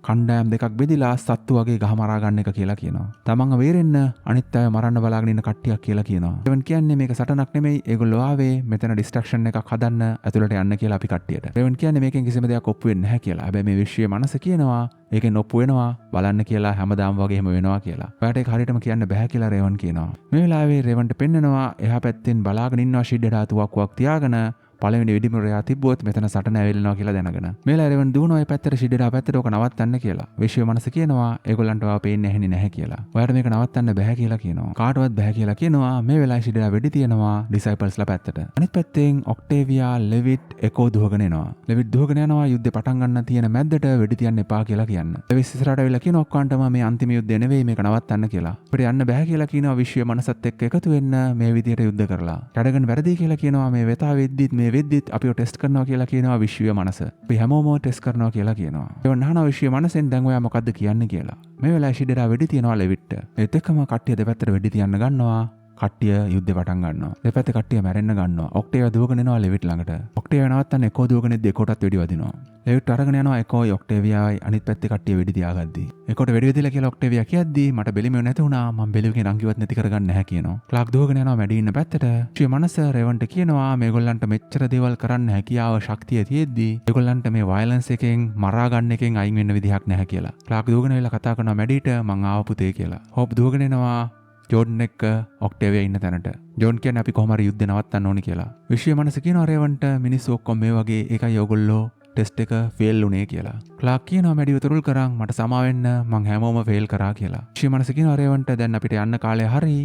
කණ්ඩායම් දෙකක් බෙදිලා සත්තු වගේ ගහ මරා ගන්න එක කියලා කියනවා. තමන්ව වේරෙන්න අනිත් අය මරන්න බලාගෙන ඉන්න කට්ටියක් කියලා කියනවා. රේවන් කියන්නේ මේක සටනක් නෙමෙයි. ඒගොල්ලෝ ආවේ මෙතන ඩිස්ට්‍රැක්ෂන් එකක් හදන්න ඇතුළට යන්න කියලා අපි කට්ටියට. රේවන් කියන්නේ මේකෙන් කිසිම දෙයක් ඔප්පු වෙන්නේ නැහැ කියලා. හැබැයි මේ විශ්වීය මනස කියනවා ඒකෙන් ඔප්පු වෙනවා බලන්න කියලා හැමදාම වගේ එහෙම වෙනවා කියලා. ඔයාට ඒක හරියටම කියන්න බෑ කියලා රේවන් කියනවා. මේ වෙලාවේ රේවන්ට පෙන්නනවා එහා පැත්තෙන් බලාගෙන ඉන්නවා ෂිඩ්ඩට තුවක්කුවක් තියාගෙන පළවෙනි වෙඩිමුරයා තිබ්බොත් මෙතන සටන ඇවිල්නවා කියලා දැනගෙන. මේලා රෙවන් දුවනවා ඒ පැත්තට ෂිඩ්ඩා පැත්තට ඕක නවත්තන්න කියලා. විශ්ව මනස කියනවා ඒගොල්ලන්ට ඔයාව පේන්නේ නැහෙන්නේ නැහැ කියලා. ඔයාට මේක නවත්තන්න බෑ කියලා කියනවා. කාටවත් බෑ කියලා කියනවා. මේ වෙලාවේ ෂිඩ්ඩා වෙඩි තියනවා ඩිසයිපල්ස්ලා පැත්තට. අනිත් පැත්තෙන් ඔක්ටේවියා ලෙවිට් එකෝ දුවගෙන එනවා. ලෙවිට් දුවගෙන යනවා යුද්ධය පටන් ගන්න තියෙන මැද්දට වෙඩි තියන්න එපා කියලා කියන්න. ලෙවිට් ඉස්සරහට ඇවිල්ලා කියනවා ඔක්කොන්ටම මේ අන්තිම යුද්ධය නෙවෙයි මේක නවත්තන්න කියලා. අපිට යන්න බෑ කියලා කියනවා විශ්ව මනසත් එක්ක එකතු වෙන්න මේ විදියට යුද්ධ කරලා. කඩගෙන වැරදි කියලා කියනවා මේ වෙතාව වෙද්දිත් මේ වෙද්දිත් අපිව ටෙස්ට් කරනවා කියලා කියනවා විශ්වීය මනස. අපි හැමෝම ටෙස්ට් කරනවා කියලා කියනවා. ඒවන් අහනවා විශ්වීය මනසෙන් දැන් ඔයා මොකද්ද කියන්නේ කියලා. මේ වෙලාවේ ෂිඩරා වෙඩි තියනවා ලෙවිට්ට. ඒත් එක්කම කට්ටිය දෙපැත්තට වෙඩි තියන්න ගන්නවා. කට්ටිය යුද්ධේ පටන් ගන්නවා. දෙපැත්තේ කට්ටිය මැරෙන්න ගන්නවා. ඔක්ටේවියා දුවගෙන එනවා ලෙවිට් ළඟට. ඔක්ටේවියා නවත්තන්න එකෝ දුවගෙන එද්දි එකෝටත් වෙඩි වදිනවා. ලෙවිට් අරගෙන යනවා එකෝයි ඔක්ටේවියායි අනිත් පැත්තේ කට්ටිය වෙඩි තියාගද්දි. එකොට වෙඩි වෙදිලා කියලා ඔක්ටේවියා කියද්දි මට බෙලිමෙව නැති වුණා. මම බෙලිමකින් රංගිවත් නැති කරගන්න නැහැ කියනවා. ක්ලාක් දුවගෙන යනවා මැඩි ඉන්න පැත්තට. ෂිය මනස රේවන්ට කියනවා මේගොල්ලන්ට මෙච්චර දේවල් කරන්න හැකියාව ශක්තිය තියෙද්දි ඒගොල්ලන්ට මේ වයලන්ස් එකෙන් මරා ගන්න එකෙන් අයින් වෙන්න විදිහක් නැහැ කියලා. ක්ලාක් දුවගෙන වෙලා කතා කරනවා මැඩිට මං ආව පුතේ කියලා. හොප් දුවගෙන එනවා ජෝඩන් එක්ක ඔක්ටේවියා ඉන්න තැනට. ජෝන් කියන්නේ අපි කොහොම හරි යුද්ධය නවත්තන්න ඕනි කියලා. විශ්වීය මනස කියනවා රේවන්ට මිනිස්සු ඔක්කොම මේ වගේ ඒකයි ඔයගොල්ලෝ ටෙස්ට් එක ෆේල් වුණේ කියලා. ක්ලාක් කියනවා මැඩිව තුරුල් කරන් මට සමා වෙන්න මං හැමෝම ෆේල් කරා කියලා. විශ්වීය මනස කියනවා රේවන්ට දැන් අපිට යන්න කාලේ හරි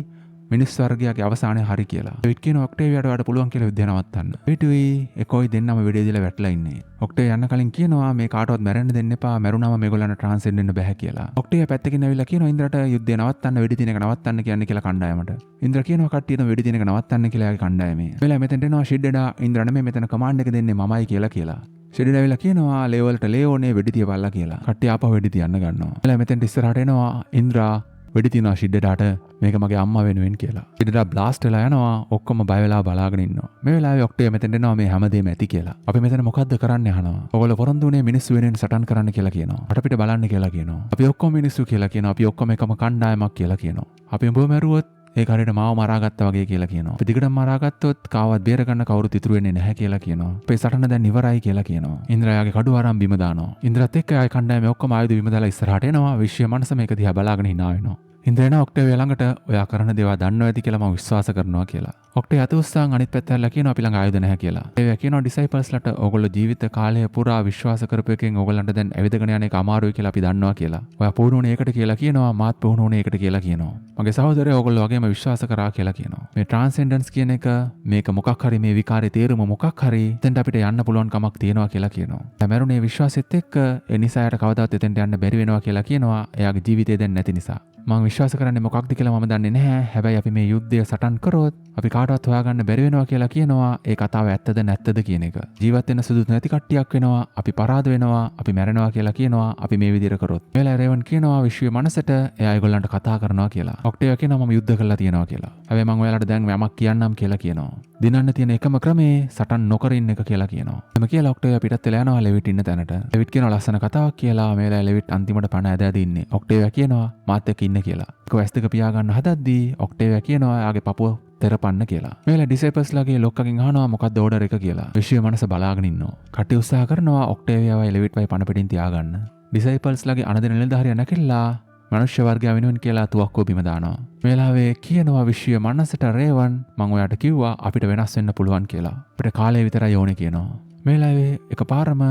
මිනිස් වර්ගයාගේ අවසානය හරි කියලා. ඩේවිඩ් කියනවා ඔක්ටේවියාට වඩා පුළුවන් කියලා යුද්ධය නවත්තන්න. ඩේවිඩ්යි එකෝයි දෙන්නම වෙඩේ දීලා වැටලා ඉන්නේ. ඔක්ටේවියා යන්න කලින් කියනවා මේ කාටවත් මැරෙන්න දෙන්න එපා. මැරුණාම මේගොල්ලන්ට ට්‍රාන්සෙන්ඩ් වෙන්න බෑ කියලා. ඔක්ටේවියා පැත්තකින් ඇවිල්ලා කියනවා ඉන්ද්‍රට යුද්ධය නවත්තන්න වෙඩි තින එක නවත්තන්න කියන්නේ කියලා කණ්ඩායමට. ඉන්ද්‍ර කියනවා කට්ටියටම වෙඩි තින එක නවත්තන්න කියලා එයාගේ කණ්ඩායමේ. මෙලා මෙතෙන්ට එනවා ෂිඩ්ඩා ඉන්ද්‍ර නෙමෙයි මෙතන කමාන්ඩ් එක දෙන්නේ මමයි කියලා. ෂෙඩිලා ඇවිල්ලා කියනවා ලේවල්ට ලේෝනේ වෙඩි තියපල්ලා කියලා. කට්ටිය ආපහු වෙඩි තියන්න ගන්නවා. මෙලා මෙතෙන්ට ඉස්සරහට එනවා ඉන්ද්‍රා වෙඩි තියනවා ෂිඩ්ඩට මේක මගේ අම්මා වෙනුවෙන් කියලා. ෂිඩ්ඩට බ්ලාස්ට් වෙලා යනවා ඔක්කොම බය වෙලා බලාගෙන ඉන්නවා. මේ වෙලාවේ ඔක්ටේවියා මෙතෙන්ට එනවා මේ හැමදේම ඇති කියලා. අපි මෙතන මොකද්ද කරන්න අහනවා. ඔයගොල්ලෝ පොරොන්දු වුණේ මිනිස්සු වෙනුවෙන් සටන් කරන්න කියලා කියනවා. අපිට බලන්න කියලා කියනවා. අපි ඔක්කොම මිනිස්සු කියලා කියනවා. අපි ඔක්කොම එකම කණ්ඩායමක් කියලා කියනවා. අපි උඹව මැරුවොත් ඒක හරියට මාව මරාගත්තා වගේ කියලා කියනවා. අපි දිගටම මරාගත්තොත් කාවත් බේර ගන්න කවුරුත් ඉතුරු වෙන්නේ නැහැ කියලා කියනවා. අපේ සටන දැන් ඉවරයි කියලා කියනවා. ඉන්ද්‍රයාගේ කඩුව අරන් බිම දානවා. ඉන්ද්‍රත් එක්ක ආය කණ්ඩායමේ ඔක්කොම ආයුධ බිම දාලා ඉස්සරහට එනවා. විශ්ව මනස මේක දිහා බලාගෙන hina වෙනවා. ඉන්ද්‍රයන ඔක්ටේවියා ළඟට ඔයා කරන දේවල් දන්නවා ඇති කියලා මම විශ්වාස කරනවා කියලා. ඔක්ටේ අත උස්සන් අනිත් පැත්තට කියනවා අපි ළඟ ආයුධ නැහැ කියලා. ඒ කියනවා ඩිසයිපල්ස්ලට ඕගොල්ලෝ ජීවිත කාලය පුරා විශ්වාස කරපු එකෙන් ඕගොල්ලන්ට දැන් ඇවිදගෙන යන එක අමාරුයි කියලා අපි දන්නවා කියලා. ඔයා පුහුණුනේ ඒකට කියලා කියනවා මාත් පුහුණුනේ ඒකට කියලා කියනවා. මගේ සහෝදරයෝ ඕගොල්ලෝ වගේම විශ්වාස කරා කියලා කියනවා. මේ ට්‍රාන්සෙන්ඩන්ස් කියන එක මේක මොකක් හරි මේ විකාරේ තේරුම මොකක් හරි එතෙන්ට අපිට යන්න පුළුවන් කමක් තියෙනවා කියලා කියනවා. මැරුණේ විශ්වාසෙත් එක්ක ඒ නිසා යට කවදාවත් එතෙන්ට යන්න බැරි වෙනවා කියලා කියනවා. එයාගේ ජීවිතේ දැන් නැති නිසා. මම විශ්වාස කරන්නේ මොකක්ද කියලා මම දන්නේ නැහැ. හැබැයි අපි මේ යුද්ධය සටන් කරොත් අපි කාටවත් හොයාගන්න බැරි වෙනවා කියලා කියනවා. ඒ කතාව ඇත්තද නැත්තද කියන එක. ජීවත් වෙන්න සුදුසු නැති කට්ටියක් වෙනවා. අපි පරාද වෙනවා. අපි මැරෙනවා කියලා කියනවා. අපි මේ විදිහට කරොත්. මේලා රේවන් කියනවා විශ්වයේ මනසට එයා ඒගොල්ලන්ට කතා කරනවා කියලා. ඔක්ටේවියා කියනවා මම යුද්ධ කරලා තියෙනවා කියලා. හැබැයි මම ඔයාලට දැන් යමක් කියන්නම් කියලා කියනවා. දිනන්න තියෙන එකම ක්‍රමේ සටන් නොකර ඉන්න එක කියලා කියනවා. එම කියලා ඔක්ටේවියා පිටත් වෙලා යනවා ලෙවිට් ඉන්න තැනට. ලෙවිට් කියනවා ලස්සන කතාවක් කියලා. මේලා ලෙවිට් අන්තිමට පණ ඇදලා ඉන්නේ. ඔක්ටේවියා කියනවා මාත් එක්ක ඉන්න කියලා. කොස් දෙක පියාගන්න හදද්දී ඔක්ටේවියා කියනවා එයාගේ පපුව තෙරපන්න කියලා. මේලා ඩිසයිපල්ස්ලාගේ ලොක්කගෙන් අහනවා මොකක්ද ඕඩර් එක කියලා. විශ්වයේ මනස බලාගෙන ඉන්නවා. කටි උත්සාහ කරනවා ඔක්ටේවියාවයි ලෙවිට්වයි පණ පිටින් තියාගන්න. ඩිසයිපල්ස්ලාගේ අනදෙන නිලධාරියා නැකිලා මනුෂ්‍ය වර්ගය වෙනුවෙන් කියලා තුවක්කුව බිම දානවා. මේලාවේ කියනවා විශ්වයේ මනසට රේවන් මම ඔයාට කිව්වා අපිට වෙනස් වෙන්න පුළුවන් කියලා. අපිට කාලය විතරයි ඕනේ කියනවා. මේලාවේ එකපාරම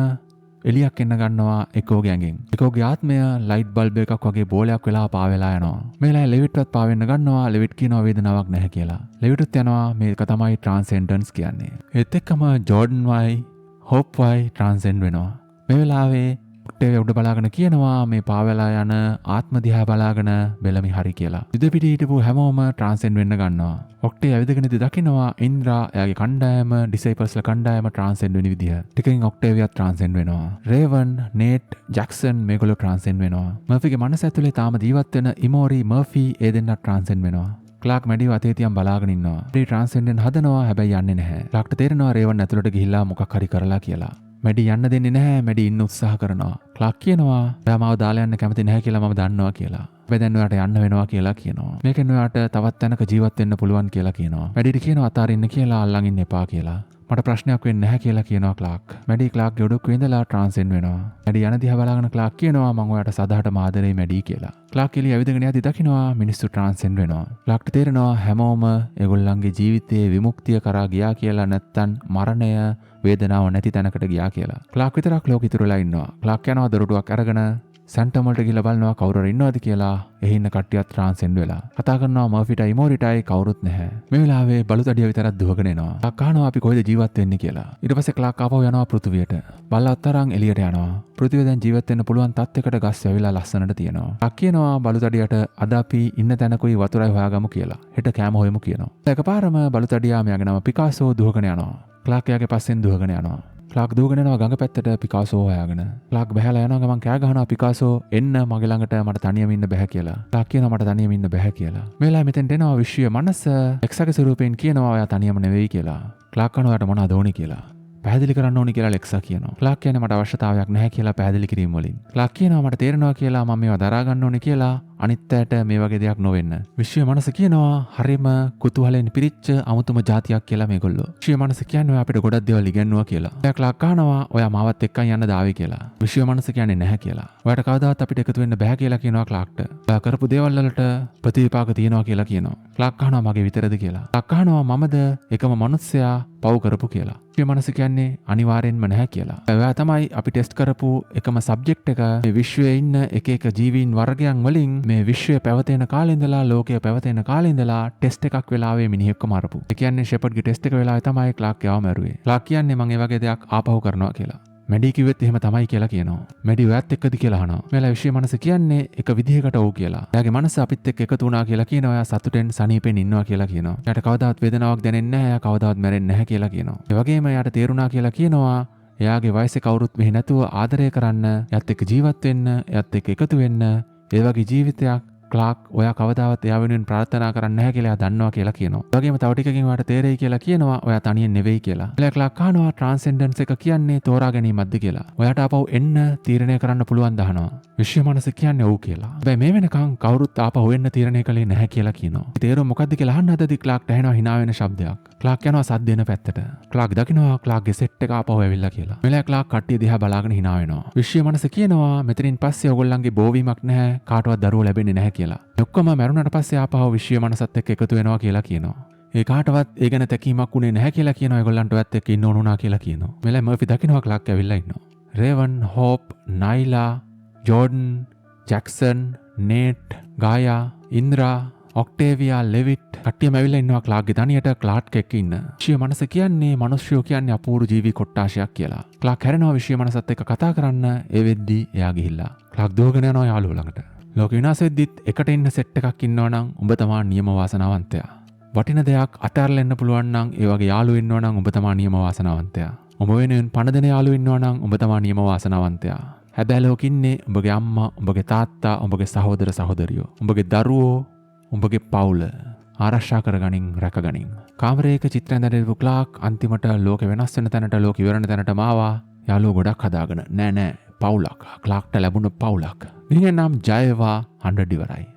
එලියක් එන්න ගන්නවා එකෝගේ ඇඟෙන්. එකෝගේ ආත්මය ලයිට් බල්බ් එකක් වගේ බෝලයක් වෙලා පාවෙලා යනවා. මේලා ලෙවිට්වත් පාවෙන්න ගන්නවා. ලෙවිට් කියනවා වේදනාවක් නැහැ කියලා. ලෙවිට්ත් යනවා මේක තමයි ට්‍රාන්සෙන්ඩන්ස් කියන්නේ. ඒත් එක්කම ජෝඩන් වයි හොප් වයි ට්‍රාන්සෙන්ඩ් වෙනවා. මේ වෙලාවේ ඔක්ටේවියා උඩ බලාගෙන කියනවා මේ පාවෙලා යන ආත්ම දිහා බලාගෙන බෙලමි හරි කියලා. යුද පිටි හිටපු හැමෝම ට්‍රාන්සෙන්ඩ් වෙන්න ගන්නවා. ඔක්ටේ ඇවිදගෙන ඉඳි දකිනවා ඉන්ද්‍රා එයාගේ කණ්ඩායම ඩිසයිපල්ස්ලා කණ්ඩායම ට්‍රාන්සෙන්ඩ් වෙන විදිහ. ටිකකින් ඔක්ටේවියා ට්‍රාන්සෙන්ඩ් වෙනවා. රේවන්, නේට්, ජැක්සන් මේගොල්ලෝ ට්‍රාන්සෙන්ඩ් වෙනවා. මර්ෆිගේ මනස ඇතුලේ තාම ජීවත් වෙන ඉමෝරි, මර්ෆි ඒ දෙන්නා ට්‍රාන්සෙන්ඩ් වෙනවා. ක්ලාක් මැඩිව අතේ තියන් බලාගෙන ඉන්නවා. මේ ට්‍රාන්සෙන්ඩන් හදනවා හැබැයි යන්නේ නැහැ. ක්ලාක්ට තේරෙනවා රේවන් ඇතුළට ගිහිල්ලා මොකක් හරි කරලා කියලා. මැඩි යන්න දෙන්නේ නැහැ. මැඩි ඉන්න උත්සාහ කරනවා. ක්ලාක් කියනවා ඔයා මාව දාලා යන්න කැමති නැහැ කියලා මම දන්නවා කියලා. හැබැයි දැන් ඔයාට යන්න වෙනවා කියලා කියනවා. මේකෙන් ඔයාට තවත් තැනක ජීවත් වෙන්න පුළුවන් කියලා කියනවා. මැඩිට කියනවා අතාරින්න කියලා අල්ලන් ඉන්න එපා කියලා. මට ප්‍රශ්නයක් වෙන්නේ නැහැ කියලා කියනවා ක්ලාක්. මැඩි ක්ලාක්ගේ ඔඩොක්කේ ඉඳලා ට්‍රාන්සෙන්ඩ් වෙනවා. මැඩි යන දිහා බලාගෙන ක්ලාක් කියනවා මම ඔයාට සදාටම ආදරේ මැඩි කියලා. ක්ලාක් එළිය ඇවිදගෙන යද්දි දකින්නවා මිනිස්සු ට්‍රාන්සෙන්ඩ් වෙනවා. ක්ලාක්ට තේරෙනවා හැමෝම ඒගොල්ලන්ගේ ජීවිතයේ විමුක්තිය කරා ගියා කියලා නැත්තම් මරණය වේදනාව නැති තැනකට ගියා කියලා. ක්ලාක් විතරක් ලෝකෙ ඉතුරුලා ඉන්නවා. ක්ලාක් යනවා දොරටුවක් අරගෙන සැන්ටම් වලට ගිහලා බලනවා කවුරු හරි ඉන්නවද කියලා. එහි ඉන්න කට්ටියත් ට්‍රාන්සෙන්ඩ් වෙලා. කතා කරනවා මර්ෆිටයි ඉමෝරිටයි කවුරුත් නැහැ. මේ වෙලාවේ බලුතඩිය විතරක් දුවගෙන එනවා. ක්ලාක් අහනවා අපි කොහෙද ජීවත් වෙන්නේ කියලා. ඊට පස්සේ ක්ලාක් ආපහු යනවා පෘථිවියට. බලවත් තරම් එළියට යනවා. පෘථිවිය දැන් ජීවත් වෙන්න පුළුවන් තත්යකට ගස් වැවිලා ලස්සනට තියෙනවා. ක්ලාක් කියනවා බලුතඩියට අද අපි ඉන්න තැනකුයි වතුරයි හොයාගමු කියලා. හෙට කෑම හොයමු කියනවා. එකපාරම බලුතඩියා මෙයාගේ නම පිකාසෝ දුවගෙන යනවා. ක්ලාක් එයාගේ පස්සෙන් දුවගෙන යනවා. ක්ලාක් දුවගෙන යනවා ගඟ පැත්තට පිකාසෝ හොයාගෙන. ක්ලාක් බහැලා යනවා ගමන් කෑ ගහනවා පිකාසෝ එන්න මගේ ළඟට මට තනියම ඉන්න බෑ කියලා. ක්ලාක් කියනවා මට තනියම ඉන්න බෑ කියලා. මේ වෙලාවේ මෙතෙන්ට එනවා විශ්වයේ මනස එක්සගේ ස්වරූපයෙන් කියනවා ඔයා තනියම නෙවෙයි කියලා. ක්ලාක් කනවා ඔයාට මොනවද ඕනේ කියලා. පැහැදිලි කරන්න ඕනි කියලා ලෙක්සා කියනවා. ක්ලාක් කියන්නේ මට අවශ්‍යතාවයක් නැහැ කියලා පැහැදිලි කිරීම වලින්. ක්ලාක් කියනවා මට තේරෙනවා කියලා මම මේවා දරා ගන්න ඕනේ කියලා අනිත් අයට මේ වගේ දෙයක් නොවෙන්න. විශ්වයේ මනස කියනවා හරිම කුතුහලෙන් පිරිච්ච අමුතුම જાතියක් කියලා මේගොල්ලෝ. විශ්වයේ මනස කියන්නේ අපිට ගොඩක් දේවල් ඉගෙනුවා කියලා. එයා ක්ලාක් අහනවා ඔයා මාවත් එක්කන් යන්න දාවේ කියලා. විශ්වයේ මනස කියන්නේ නැහැ කියලා. ඔයාට කවදාවත් අපිට එකතු වෙන්න බෑ කියලා කියනවා ක්ලාක්ට. ඔයා කරපු දේවල් වලට ප්‍රතිවිපාක තියෙනවා කියලා කියනවා. ක්ලාක් අහනවා මගේ විතරද කියලා. ක්ලාක් අහනවා මමද එකම මිනිස්සයා පව් කරපු කියලා. විශ්වයේ මනස කියන්නේ අනිවාර්යෙන්ම නැහැ කියලා. ඔයා තමයි අපි ටෙස්ට් කරපු එකම සබ්ජෙක්ට් එක මේ විශ්වයේ ඉන්න එක එක ජීවීන් වර්ගයන් වලින් මේ විශ්වය පැවතෙන කාලේ ඉඳලා ලෝකය පැවතෙන කාලේ ඉඳලා ටෙස්ට් එකක් වෙලාවේ මිනිහෙක්ව මරපු. ඒ කියන්නේ ෂෙපර්ඩ්ගේ ටෙස්ට් එක වෙලාවේ තමයි ක්ලාක් යව මරුවේ. ක්ලාක් කියන්නේ මම ඒ වගේ දෙයක් ආපහු කරනවා කියලා. මැඩි කිව්වෙත් එහෙම තමයි කියලා කියනවා. මැඩි ඔයත් එක්කද කියලා අහනවා. මෙලා විශ්වයේ මනස කියන්නේ එක විදිහකට ඔව් කියලා. එයාගේ මනස අපිත් එක්ක එකතු වුණා කියලා කියනවා. එයා සතුටෙන් සනීපෙන් ඉන්නවා කියලා කියනවා. එයාට කවදාවත් වේදනාවක් දැනෙන්නේ නැහැ. එයා කවදාවත් මැරෙන්නේ නැහැ කියලා කියනවා. ඒ වගේම එයාට තේරුණා කියලා කියනවා. එයාගේ වයසේ කවුරුත් මෙහි නැතුව ආදරය කරන්න, එයාත් එක්ක ජීවත් වෙන්න, එයාත් එක්ක එකතු වෙන්න, ඒ වගේ ජීවිතයක් ක්ලාක් ඔයා කවදාවත් එයා වෙනුවෙන් ප්‍රාර්ථනා කරන්නේ නැහැ කියලා එයා දන්නවා කියලා කියනවා. ඒ වගේම තව ටිකකින් ඔයාට තේරෙයි කියලා කියනවා ඔයා තනියෙන් නෙවෙයි කියලා. ක්ලාක් අහනවා ට්‍රාන්සෙන්ඩන්ස් එක කියන්නේ තෝරා ගැනීමක්ද කියලා. ඔයාට ආපහු එන්න තීරණය කරන්න පුළුවන් දහනවා. විශ්ව මනස කියන්නේ ඔව් කියලා. හැබැයි මේ වෙනකන් කවුරුත් ආපහු එන්න තීරණය කළේ නැහැ කියලා කියනවා. තේරුම මොකද්ද කියලා අහන්න හදද්දි ක්ලාක්ට ඇහෙනවා hina වෙන ශබ්දයක්. ක්ලාක් යනවා සද්ද එන පැත්තට. ක්ලාක් දකිනවා ක්ලාක්ගේ සෙට් එක ආපහු ඇවිල්ලා කියලා. මෙලෑ ක්ලාක් කට්ටිය දිහා බලාගෙන hina වෙනවා. විශ්ව මනස කියනවා මෙතනින් පස්සේ ඔයගොල්ලන්ගේ බෝවීමක් නැහැ කාටවත් දරුවෝ ලැබෙන්නේ නැහැ කියලා. ඔක්කොම මැරුණාට පස්සේ ආපහු විශ්ව මනසත් එක්ක එකතු වෙනවා කියලා කියනවා. ඒ කාටවත් ඒ ගැන තැකීමක් උනේ නැහැ කියලා කියනවා. ඒගොල්ලන්ට ඔයත් එක්ක ඉන්න ඕනුනා කියලා කියනවා. මෙලෑ මර්ෆි දකිනවා ක්ලාක් ඇවිල්ලා ඉන්නවා. රේවන්, හෝප්, නයිලා, ජෝඩන්, ජැක්සන්, නේට්, ගායා, ඉන්ද්‍රා, ඔක්ටේවියා, ලෙවිට් කට්ටියම ඇවිල්ලා ඉන්නවා ක්ලාක්ගේ තනියට ක්ලාක් එක්ක ඉන්න. විශ්ව මනස කියන්නේ මිනිස්සුયો කියන්නේ අපූර්ව ජීවි කොට්ටාශයක් කියලා. ක්ලාක් හැරෙනවා විශ්ව මනසත් එක්ක කතා කරන්න. ඒ වෙද්දි එයා ගිහිල්ලා ක්ලාක් දුවගෙන යනවා යාළුවෝ ළඟට. ලෝක විනාශ වෙද්දිත් එකට ඉන්න සෙට් එකක් ඉන්නවා නම් උඹ තමා නියම වාසනාවන්තයා. වටින දෙයක් අතහැරලා එන්න පුළුවන් නම් ඒ වගේ යාළුවෝ ඉන්නවා නම් උඹ තමා නියම වාසනාවන්තයා. උඹ වෙනුවෙන් පණ දෙන යාළුවෝ ඉන්නවා නම් උඹ තමා නියම වාසනාවන්තයා. හැබැයි ලෝකෙ ඉන්නේ උඹගේ අම්මා, උඹගේ තාත්තා, උඹගේ සහෝදර සහෝදරියෝ, උඹගේ දරුවෝ, උඹගේ පවුල ආරක්ෂා කරගනින් රැකගනින්. කාමරයක චිත්‍ර ඇඳලා ක්ලාක් අන්තිමට ලෝකෙ වෙනස් වෙන තැනට ලෝකෙ ඉවරන තැනටම ආවා. යාළුවෝ ගොඩක් හදාගෙන නෑ පවුලක් ක්ලාක්ට ලැබුණ පවුලක්. නිහනම් ජයවා 100 ඉවරයි.